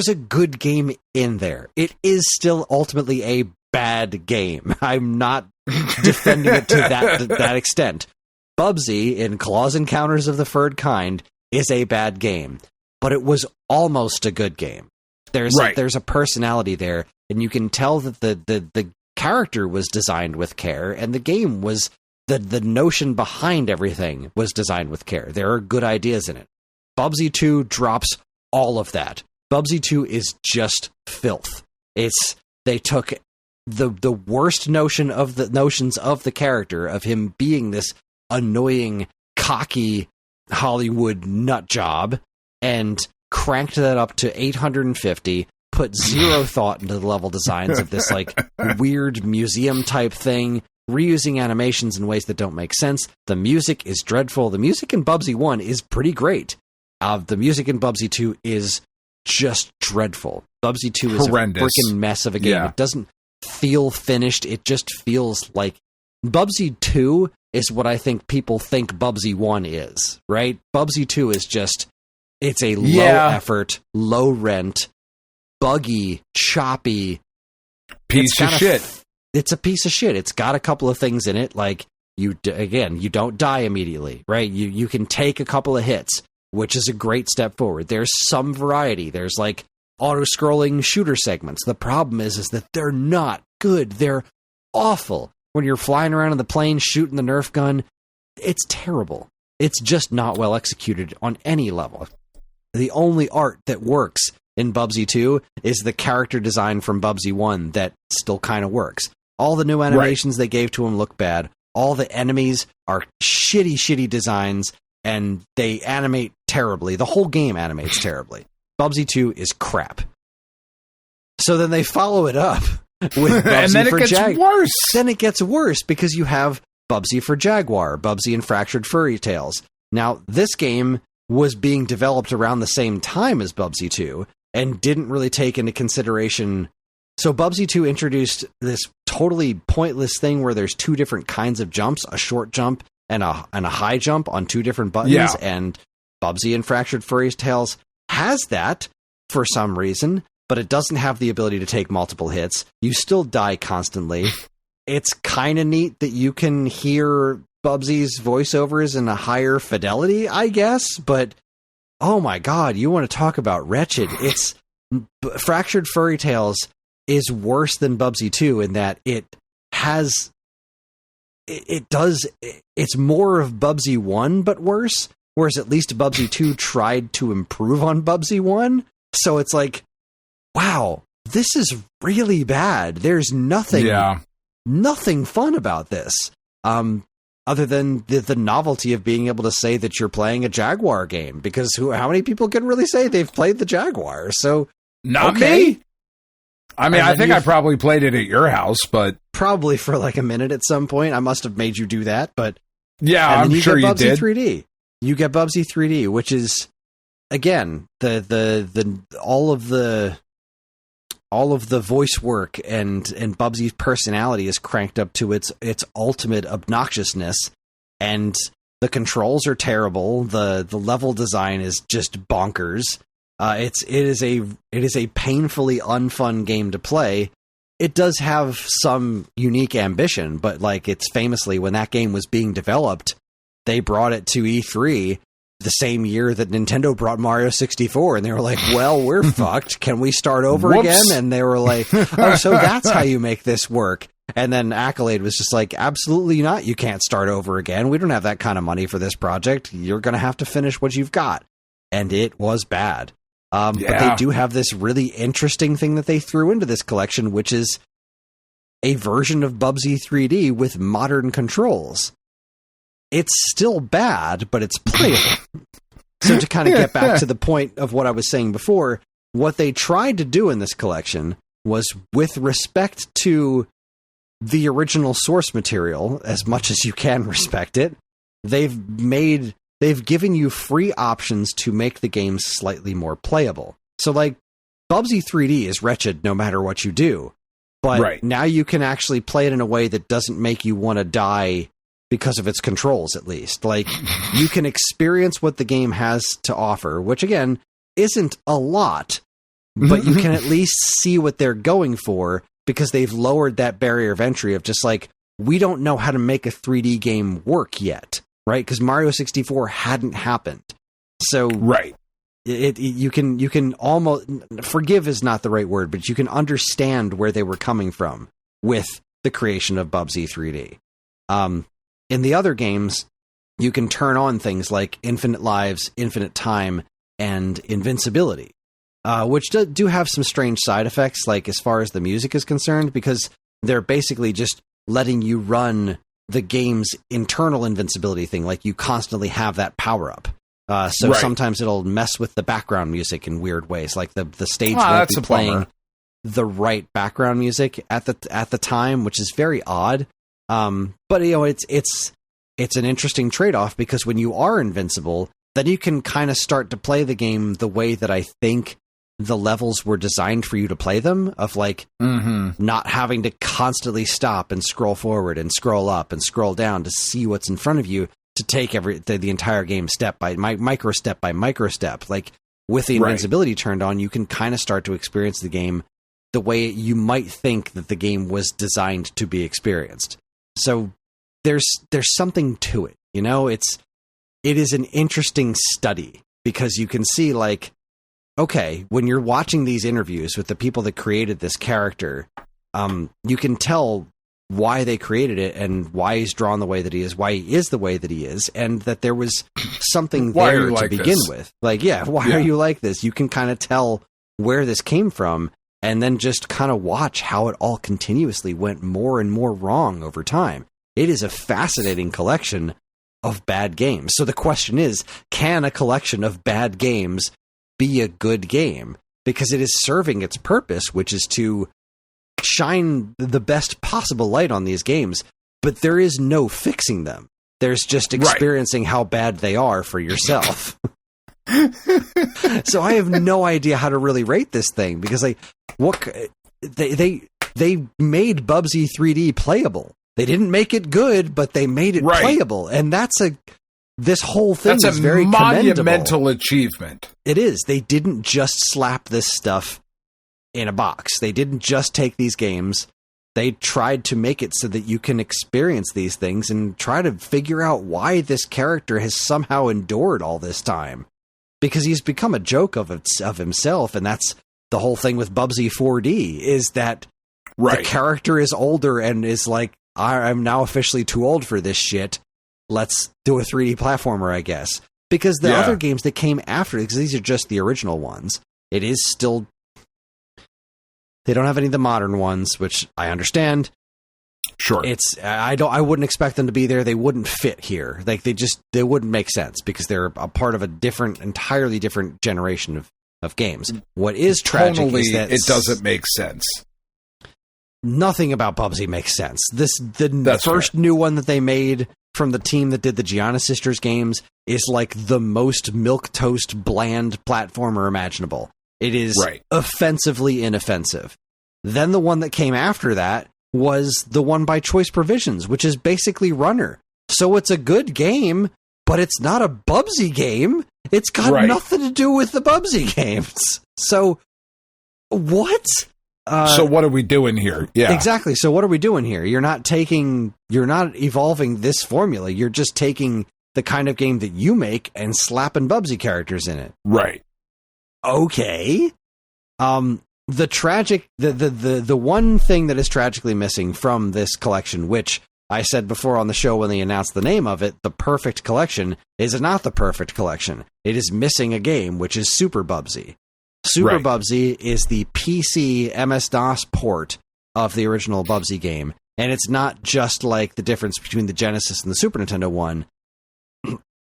a good game in there. It is still ultimately a bad game. I'm not defending it to that extent. Bubsy in Claws Encounters of the Furred Kind is a bad game, but it was almost a good game. There's a personality there, and you can tell that the character was designed with care, and the game was the notion behind everything was designed with care. There are good ideas in it. Bubsy 2 drops all of that. Bubsy 2 is just filth. They took the worst notions of the character, of him being this annoying, cocky Hollywood nut job, and cranked that up to 850, put zero thought into the level designs of this like weird museum type thing, reusing animations in ways that don't make sense. The music is dreadful. The music in Bubsy 1 is pretty great. The music in Bubsy 2 is just dreadful. Bubsy 2 is horrendous. A freaking mess of a game. Yeah. It doesn't feel finished. It just feels like Bubsy 2 is what I think people think Bubsy 1 is, right? Bubsy 2 is just, it's a low effort, low rent, buggy, choppy piece of shit. It's a piece of shit. It's got a couple of things in it, like you don't die immediately, right? You can take a couple of hits, which is a great step forward. There's some variety. There's like auto-scrolling shooter segments. The problem is that they're not good. They're awful. When you're flying around in the plane shooting the Nerf gun, it's terrible. It's just not well executed on any level. The only art that works in Bubsy 2 is the character design from Bubsy 1 that still kind of works. All the new animations they gave to him look bad. All the enemies are shitty designs, and they animate terribly. The whole game animates terribly. Bubsy 2 is crap. So then they follow it up with Bubsy and then it gets worse. Then it gets worse because you have Bubsy for Jaguar, Bubsy and Fractured Furry Tales. Now, this game was being developed around the same time as Bubsy 2 and didn't really take into consideration. So Bubsy 2 introduced this totally pointless thing where there's two different kinds of jumps, a short jump and a high jump on two different buttons, and Bubsy and Fractured Furry Tales has that for some reason, but it doesn't have the ability to take multiple hits. You still die constantly. It's kind of neat that you can hear Bubsy's voiceovers in a higher fidelity, I guess, but oh my god, you want to talk about wretched. It's Fractured Furry Tales is worse than Bubsy 2 in that it's more of Bubsy 1 but worse, whereas at least Bubsy 2 tried to improve on Bubsy 1. So it's like, wow, this is really bad. There's nothing fun about this. Other than the novelty of being able to say that you're playing a Jaguar game, because how many people can really say they've played the Jaguar? So not me. I mean, I think I probably played it at your house, but probably for like a minute at some point. I must have made you do that, but yeah, I'm sure you did. 3D. You get Bubsy 3D, which is again all of the voice work and Bubsy's personality is cranked up to its ultimate obnoxiousness, and the controls are terrible. The level design is just bonkers. It is a painfully unfun game to play. It does have some unique ambition, but like it's famously when that game was being developed, they brought it to E3 the same year that Nintendo brought Mario 64, and they were like, well, we're fucked. Can we start over again? And they were like, oh, so that's how you make this work. And then Accolade was just like, absolutely not. You can't start over again. We don't have that kind of money for this project. You're going to have to finish what you've got. And it was bad. But they do have this really interesting thing that they threw into this collection, which is a version of Bubsy 3D with modern controls. It's still bad, but it's playable. So to kind of get back to the point of what I was saying before, what they tried to do in this collection was, with respect to the original source material, as much as you can respect it, they've given you free options to make the game slightly more playable. So like Bubsy 3D is wretched no matter what you do, but now you can actually play it in a way that doesn't make you want to die because of its controls, at least. Like, you can experience what the game has to offer, which, again, isn't a lot, but you can at least see what they're going for, because they've lowered that barrier of entry of just like, we don't know how to make a 3D game work yet, right? Because Mario 64 hadn't happened. So you can almost, forgive is not the right word, but you can understand where they were coming from with the creation of Bubsy 3D. In the other games, you can turn on things like infinite lives, infinite time, and invincibility, which do have some strange side effects, like as far as the music is concerned, because they're basically just letting you run the game's internal invincibility thing, like you constantly have that power-up. So sometimes it'll mess with the background music in weird ways, like the stage won't be playing the right background music at the time, which is very odd. But you know, it's an interesting trade-off, because when you are invincible, then you can kind of start to play the game the way that I think the levels were designed for you to play them, of like not having to constantly stop and scroll forward and scroll up and scroll down to see what's in front of you, to take the entire game step by micro step. Like with the invincibility turned on, you can kind of start to experience the game the way you might think that the game was designed to be experienced. So there's something to it, you know. It is an interesting study, because you can see, like, okay, when you're watching these interviews with the people that created this character, you can tell why they created it and why he's drawn the way that he is, why he is the way that he is, and that there was something there to begin with. Like, why are you like this? You can kind of tell where this came from, and then just kind of watch how it all continuously went more and more wrong over time. It is a fascinating collection of bad games. So the question is, can a collection of bad games be a good game? Because it is serving its purpose, which is to shine the best possible light on these games, but there is no fixing them. There's just experiencing how bad they are for yourself. So I have no idea how to really rate this thing, because they made Bubsy 3D playable. They didn't make it good, but they made it playable, and this whole thing is very monumental achievement. It is. They didn't just slap this stuff in a box. They didn't just take these games. They tried to make it so that you can experience these things and try to figure out why this character has somehow endured all this time. Because he's become a joke of himself, and that's the whole thing with Bubsy 4D, is that the character is older and is like, I'm now officially too old for this shit. Let's do a 3D platformer, I guess. Because the other games that came after, because these are just the original ones, it is still... They don't have any of the modern ones, which I understand. Sure. I wouldn't expect them to be there. They wouldn't fit here. Like they wouldn't make sense, because they're a part of a entirely different generation of games. What is tragic is that it doesn't make sense. Nothing about Bubsy makes sense. The first new one that they made from the team that did the Gianna Sisters games is like the most milquetoast bland platformer imaginable. It is offensively inoffensive. Then the one that came after that was the one by Choice Provisions, which is basically Runner. So it's a good game, but it's not a Bubsy game. It's got nothing to do with the Bubsy games. So what? So what are we doing here? Yeah, exactly. So what are we doing here? You're not evolving this formula. You're just taking the kind of game that you make and slapping Bubsy characters in it. Right. Okay. The one thing that is tragically missing from this collection, which I said before on the show when they announced the name of it, the perfect collection, is not the perfect collection. It is missing a game, which is Super Bubsy. Super Bubsy is the PC MS-DOS port of the original Bubsy game, and it's not just like the difference between the Genesis and the Super Nintendo one.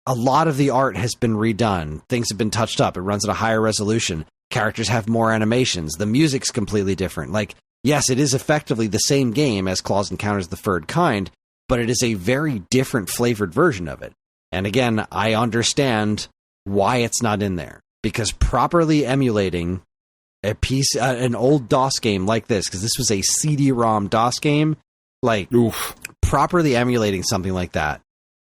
A lot of the art has been redone. Things have been touched up. It runs at a higher resolution. Characters have more animations. The music's completely different. Like, yes, it is effectively the same game as Claws Encounters the Third Kind, but it is a very different flavored version of it. And again, I understand why it's not in there. Because properly emulating an old DOS game like this, because this was a CD-ROM DOS game, properly emulating something like that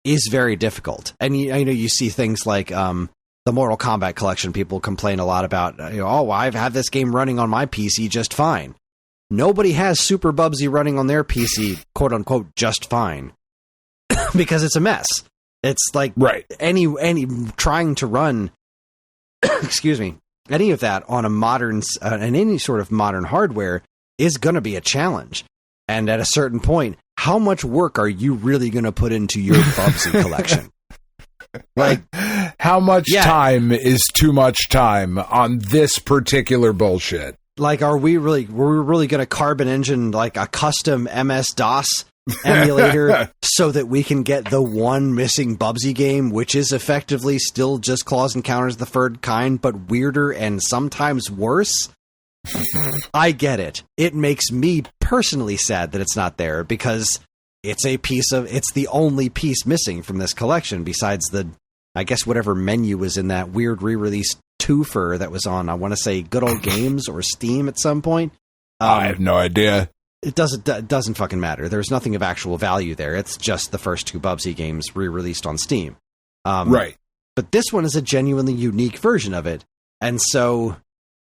is very difficult. And you see things like the Mortal Kombat collection. People complain a lot about, I've had this game running on my PC just fine. Nobody has Super Bubsy running on their PC, quote unquote, just fine, because it's a mess. It's like any trying to run. Excuse me, any of that on a modern and any sort of modern hardware is going to be a challenge. And at a certain point, how much work are you really going to put into your Bubsy collection? Like, how much time is too much time on this particular bullshit? Like, we're really going to carbon engine like a custom MS-DOS emulator so that we can get the one missing Bubsy game, which is effectively still just Claws Encounters the Third Kind, but weirder and sometimes worse? I get it. It makes me personally sad that it's not there, because it's the only piece missing from this collection, besides I guess whatever menu was in that weird re-release twofer that was on, I want to say, Good Old Games or Steam at some point. I have no idea. It doesn't fucking matter. There's nothing of actual value there. It's just the first two Bubsy games re-released on Steam. But this one is a genuinely unique version of it. And so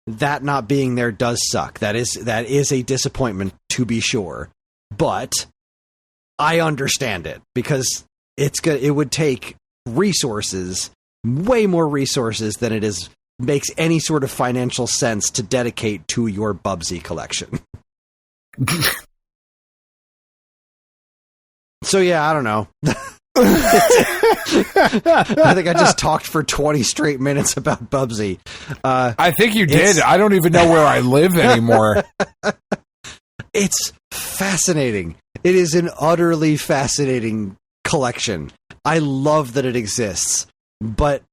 that not being there does suck. That is a disappointment, to be sure. But I understand it, because it would take resources, way more resources than it makes any sort of financial sense to dedicate to your Bubsy collection. So yeah, I don't know. I think I just talked for 20 straight minutes about Bubsy. I think you did. I don't even know where I live anymore. It's fascinating. It is an utterly fascinating collection. I love that it exists, but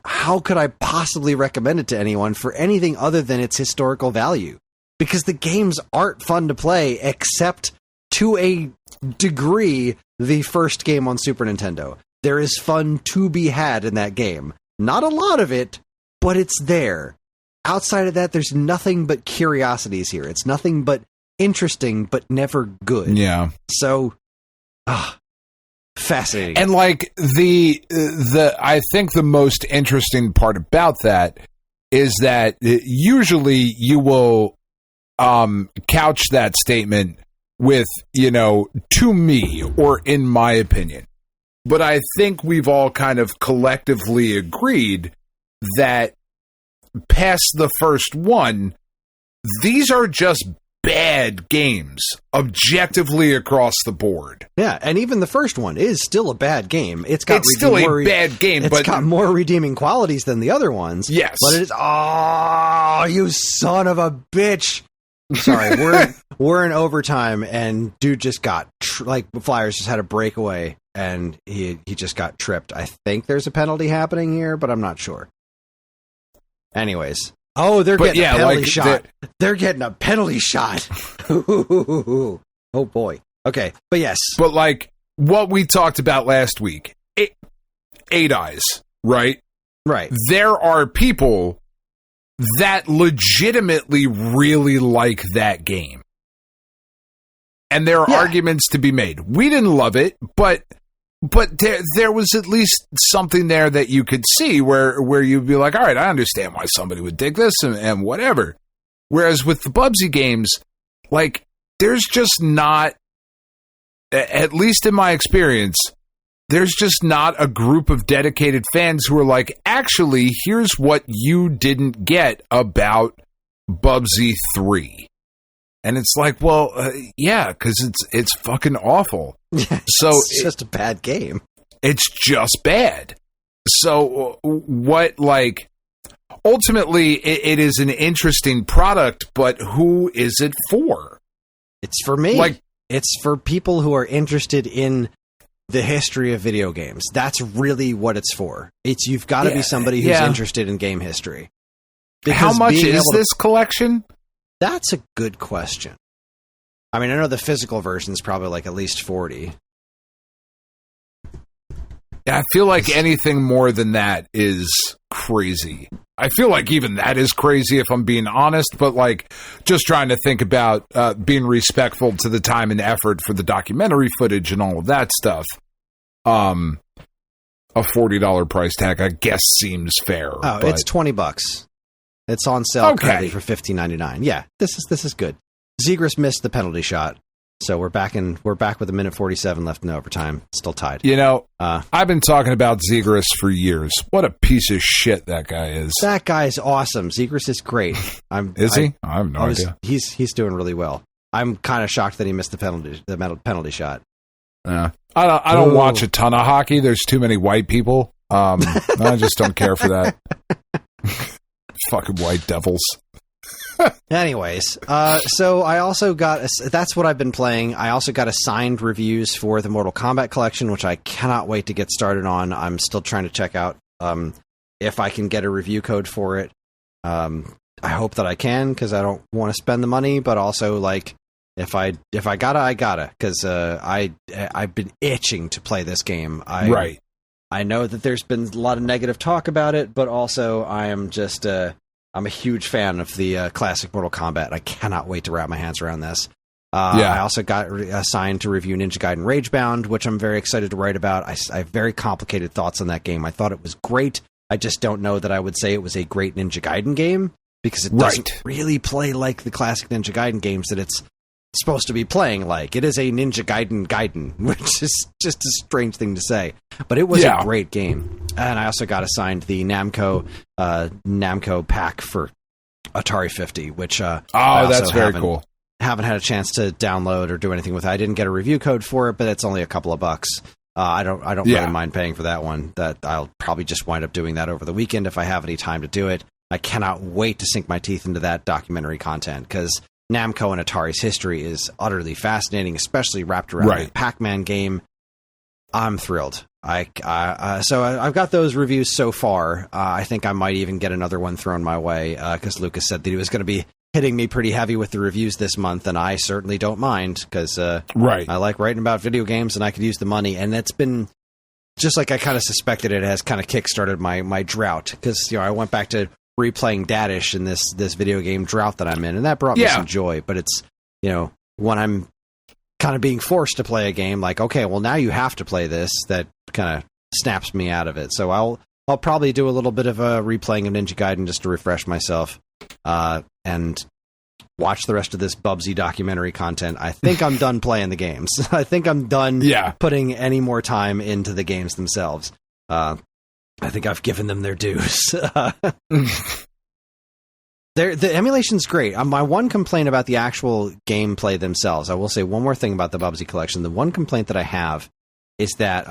how could I possibly recommend it to anyone for anything other than its historical value? Because the games aren't fun to play, except to a degree, the first game on Super Nintendo. There is fun to be had in that game. Not a lot of it, but it's there. Outside of that, there's nothing but curiosities here. It's nothing but interesting, but never good. Yeah. So, fascinating. And like I think the most interesting part about that is that usually you will couch that statement with, to me or in my opinion. But I think we've all kind of collectively agreed that past the first one, these are just bad games, objectively across the board. Yeah, and even the first one is still a bad game. It's still a bad game, but it's got more redeeming qualities than the other ones. Yes. But it is, you son of a bitch. Sorry, we're in overtime, and dude just got, Flyers just had a breakaway, and he just got tripped. I think there's a penalty happening here, but I'm not sure. Anyways. Oh, they're getting a penalty shot. They're getting a penalty shot. Oh, boy. Okay, but yes. But like what we talked about last week, Eight Eyes, right? Right. There are people that legitimately really like that game. And there are arguments to be made. We didn't love it, but there was at least something there that you could see where you'd be like, all right, I understand why somebody would dig this and whatever. Whereas with the Bubsy games, like, there's just not, at least in my experience, there's just not a group of dedicated fans who are like, actually, here's what you didn't get about Bubsy 3. And it's like, well, yeah, because it's fucking awful. So it's just a bad game. It's just bad. So what, like, ultimately, it is an interesting product, but who is it for? It's for me. Like, it's for people who are interested in the history of video games. That's really what it's for. You've got to be somebody who's interested in game history. Because how much is this collection? That's a good question. I mean, I know the physical version is probably like at least 40. Yeah, I feel like anything more than that is crazy. I feel like even that is crazy if I'm being honest, but like just trying to think about being respectful to the time and effort for the documentary footage and all of that stuff. A $40 price tag, I guess, seems fair. Oh, but it's $20. It's on sale currently for $15.99. Yeah, this is good. Zegras missed the penalty shot, so we're back with a minute 47 left in overtime. Still tied. I've been talking about Zegras for years. What a piece of shit that guy is. That guy's awesome. Zegras is great. Is he? I have no idea. He's doing really well. I'm kind of shocked that he missed the penalty shot. I don't watch a ton of hockey. There's too many white people. I just don't care for that. Fucking white devils. Anyways, so I also got that's what I've been playing. I also got assigned reviews for the Mortal Kombat collection, which I cannot wait to get started on. I'm still trying to check out if I can get a review code for it. I hope that I can, because I don't want to spend the money, but also like if I gotta, I gotta, because I've been itching to play this game. Right. I know that there's been a lot of negative talk about it, but also I am just I'm a huge fan of the classic Mortal Kombat. I cannot wait to wrap my hands around this. I also got assigned to review Ninja Gaiden Ragebound, which I'm very excited to write about. I have very complicated thoughts on that game. I thought it was great. I just don't know that I would say it was a great Ninja Gaiden game, because it doesn't really play like the classic Ninja Gaiden games that it's supposed to be playing like. It is a Ninja Gaiden, which is just a strange thing to say. But it was a great game. And I also got assigned the Namco pack for Atari 50, which that's very cool. Haven't had a chance to download or do anything with it. I didn't get a review code for it, but it's only a couple of bucks. I don't really mind paying for that one. That I'll probably just wind up doing that over the weekend if I have any time to do it. I cannot wait to sink my teeth into that documentary content, because Namco and Atari's history is utterly fascinating, especially wrapped around the Pac-Man game. I'm thrilled. So I've got those reviews so far. I think I might even get another one thrown my way, because Lucas said that he was going to be hitting me pretty heavy with the reviews this month, and I certainly don't mind because Right. I like writing about video games, and I could use the money. And it's been just like I kind of suspected. It has kind of kickstarted my drought because I went back to replaying Dadish in this video game drought that I'm in, and that brought me some joy. But it's when I'm kind of being forced to play a game, like, okay, well, now you have to play this, that kind of snaps me out of it. So I'll probably do a little bit of a replaying of Ninja Gaiden just to refresh myself, and watch the rest of this Bubsy documentary content. I think I'm done playing the games. I think I'm done putting any more time into the games themselves. I think I've given them their dues. The emulation's great. My one complaint about the actual gameplay themselves, I will say one more thing about the Bubsy collection. The one complaint that I have is that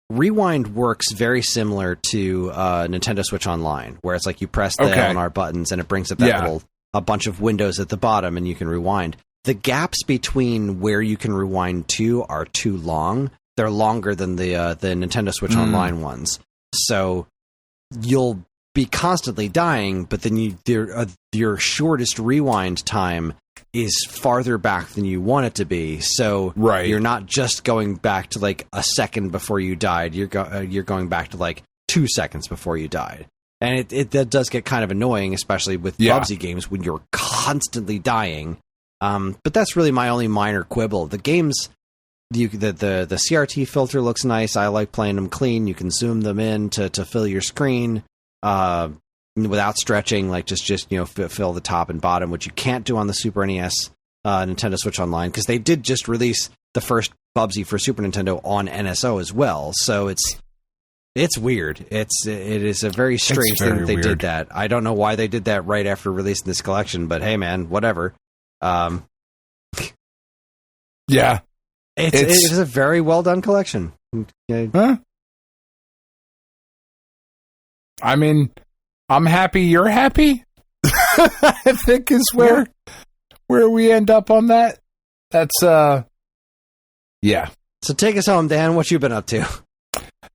Rewind works very similar to Nintendo Switch Online, where it's like you press the L and R buttons and it brings up that a bunch of windows at the bottom and you can rewind. The gaps between where you can rewind to are too long. They're longer than the Nintendo Switch Online ones. So you'll be constantly dying, but then your shortest rewind time is farther back than you want it to be. So you're not just going back to like a second before you died. You're going back to like 2 seconds before you died. And that does get kind of annoying, especially with Bubsy games when you're constantly dying. But that's really my only minor quibble. The games, the CRT filter looks nice. I like playing them clean. You can zoom them in to fill your screen without stretching, like just fill the top and bottom, which you can't do on the Super NES, Nintendo Switch Online, because they did just release the first Bubsy for Super Nintendo on NSO as well. So it's weird. It is a very strange thing that they did that. I don't know why they did that right after releasing this collection, but hey, man, whatever. Yeah, it is a very well done collection. Huh? I mean, I'm happy you're happy. I think is where we end up on that. That's yeah. So take us home, Dan. What you been up to?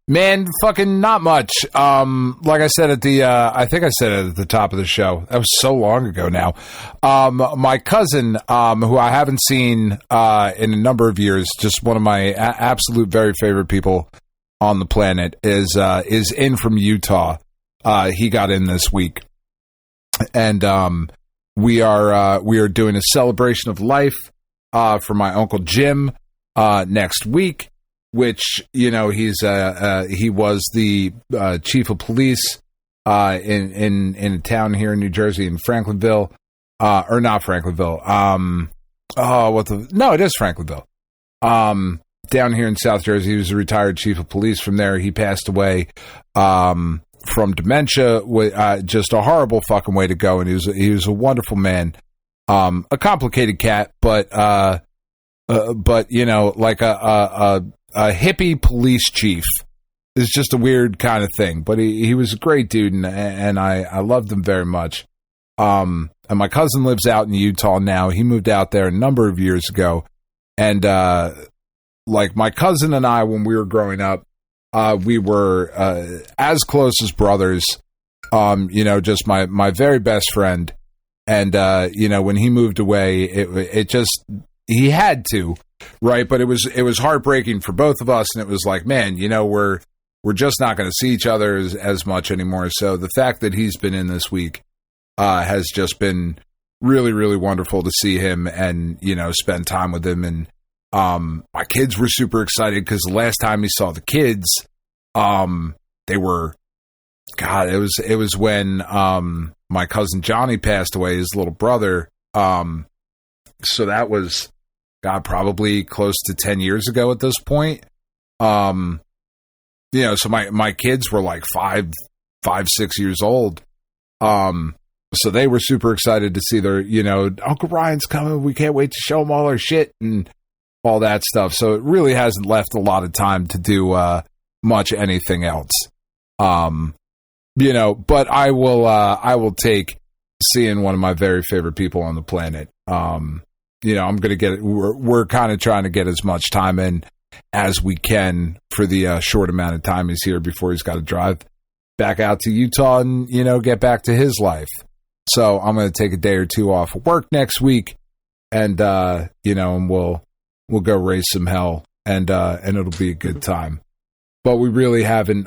Man, fucking not much. Like I said I think I said it at the top of the show. That was so long ago now. My cousin, who I haven't seen in a number of years, just one of my absolute very favorite people on the planet, is in from Utah. He got in this week, and we are doing a celebration of life for my Uncle Jim next week. Which, he was the chief of police in a town here in New Jersey, in Franklinville, or not Franklinville. No, it is Franklinville. Down here in South Jersey, he was a retired chief of police. From there, he passed away from dementia. Just a horrible fucking way to go. And he was a wonderful man, a complicated cat, but like a hippie police chief is just a weird kind of thing, but he was a great dude, and I loved him very much. And my cousin lives out in Utah now. He moved out there a number of years ago, and like my cousin and I, when we were growing up, we were as close as brothers. Just my very best friend, and when he moved away, it just he had to. Right, but it was heartbreaking for both of us, and it was like, man, we're just not going to see each other as much anymore. So the fact that he's been in this week has just been really, really wonderful to see him and spend time with him. And my kids were super excited because the last time he saw the kids, they were, God, it was when my cousin Johnny passed away, his little brother. So that was, God, probably close to 10 years ago at this point. So my kids were like 5, 6 years old. So they were super excited to see their, Uncle Ryan's coming. We can't wait to show him all our shit and all that stuff. So it really hasn't left a lot of time to do much anything else. But I will take seeing one of my very favorite people on the planet. I'm going to get it. We're kind of trying to get as much time in as we can for the short amount of time he's here before he's got to drive back out to Utah and, get back to his life. So I'm going to take a day or two off of work next week, and and we'll go raise some hell, and it'll be a good time. But we really haven't,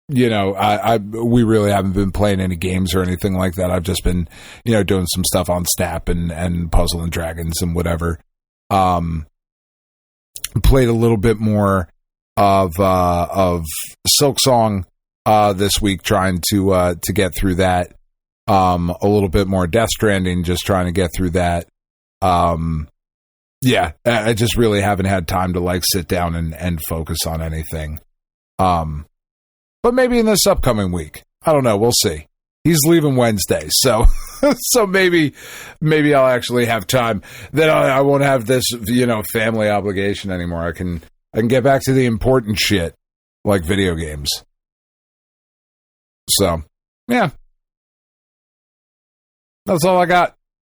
we really haven't been playing any games or anything like that. I've just been, doing some stuff on Snap and Puzzle and Dragons and whatever. Played a little bit more of Silksong this week, trying to get through that. A little bit more Death Stranding, just trying to get through that. I just really haven't had time to sit down and focus on anything. But maybe in this upcoming week, I don't know. We'll see. He's leaving Wednesday, so maybe I'll actually have time. Then I won't have this family obligation anymore. I can get back to the important shit like video games. So yeah, that's all I got.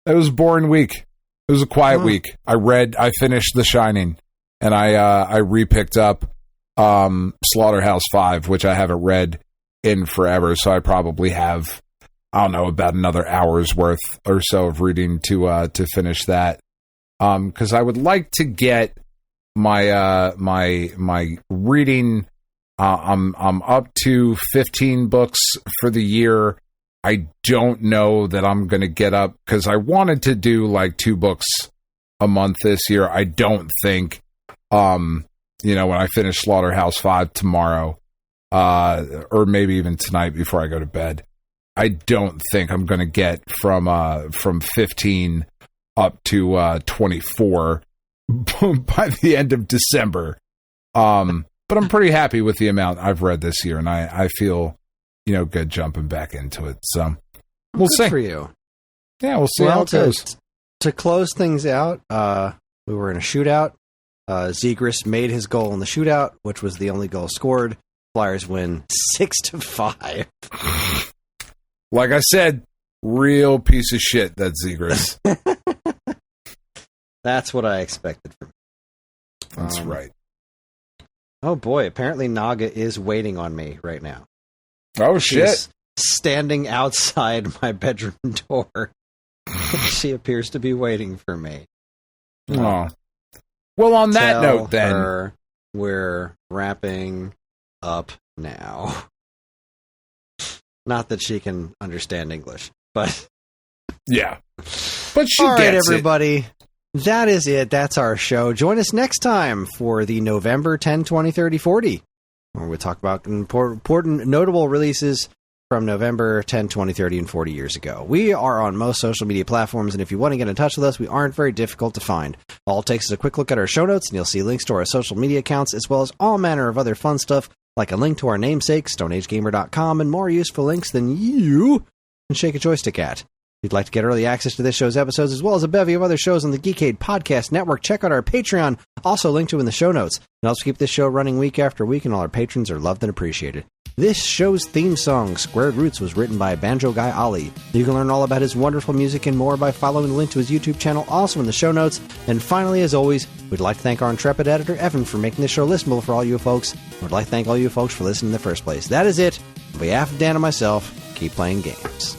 It was a boring week. It was a quiet week. I finished The Shining, and I repicked up Slaughterhouse 5, which I haven't read in forever, so I probably have, I don't know, about another hour's worth or so of reading to finish that. Because I would like to get my my reading. I'm up to 15 books for the year. I don't know that I'm going to get up, because I wanted to do 2 books a month this year. I don't think, when I finish Slaughterhouse 5 tomorrow, or maybe even tonight before I go to bed, I don't think I'm going to get from 15 up to 24 by the end of December. But I'm pretty happy with the amount I've read this year, and I feel, good jumping back into it. So we'll see. For you. Yeah, we'll see how it goes. To close things out, we were in a shootout. Zegris made his goal in the shootout, which was the only goal scored. Flyers win 6-5. Like I said, real piece of shit, that Zegris. That's what I expected from him. That's right. Oh boy, apparently Naga is waiting on me right now. Oh shit. She's standing outside my bedroom door. She appears to be waiting for me. Oh. Well, on that note, then, we're wrapping up now. Not that she can understand English, but yeah. But she all right, gets everybody. It. That is it. That's our show. Join us next time for the November 10, 20, 30, 40, where we talk about important, notable releases from November 10, 20, 30, and 40 years ago. We are on most social media platforms, and if you want to get in touch with us, we aren't very difficult to find. All it takes is a quick look at our show notes, and you'll see links to our social media accounts, as well as all manner of other fun stuff, like a link to our namesake, StoneAgeGamer.com, and more useful links than you can shake a joystick at. If you'd like to get early access to this show's episodes, as well as a bevy of other shows on the Geekade Podcast Network, check out our Patreon, also linked to in the show notes. And also keep this show running week after week, and all our patrons are loved and appreciated. This show's theme song, Squared Roots, was written by Banjo Guy Ali. You can learn all about his wonderful music and more by following the link to his YouTube channel, also in the show notes. And finally, as always, we'd like to thank our intrepid editor, Evan, for making this show listenable for all you folks. We'd like to thank all you folks for listening in the first place. That is it. On behalf of Dan and myself, keep playing games.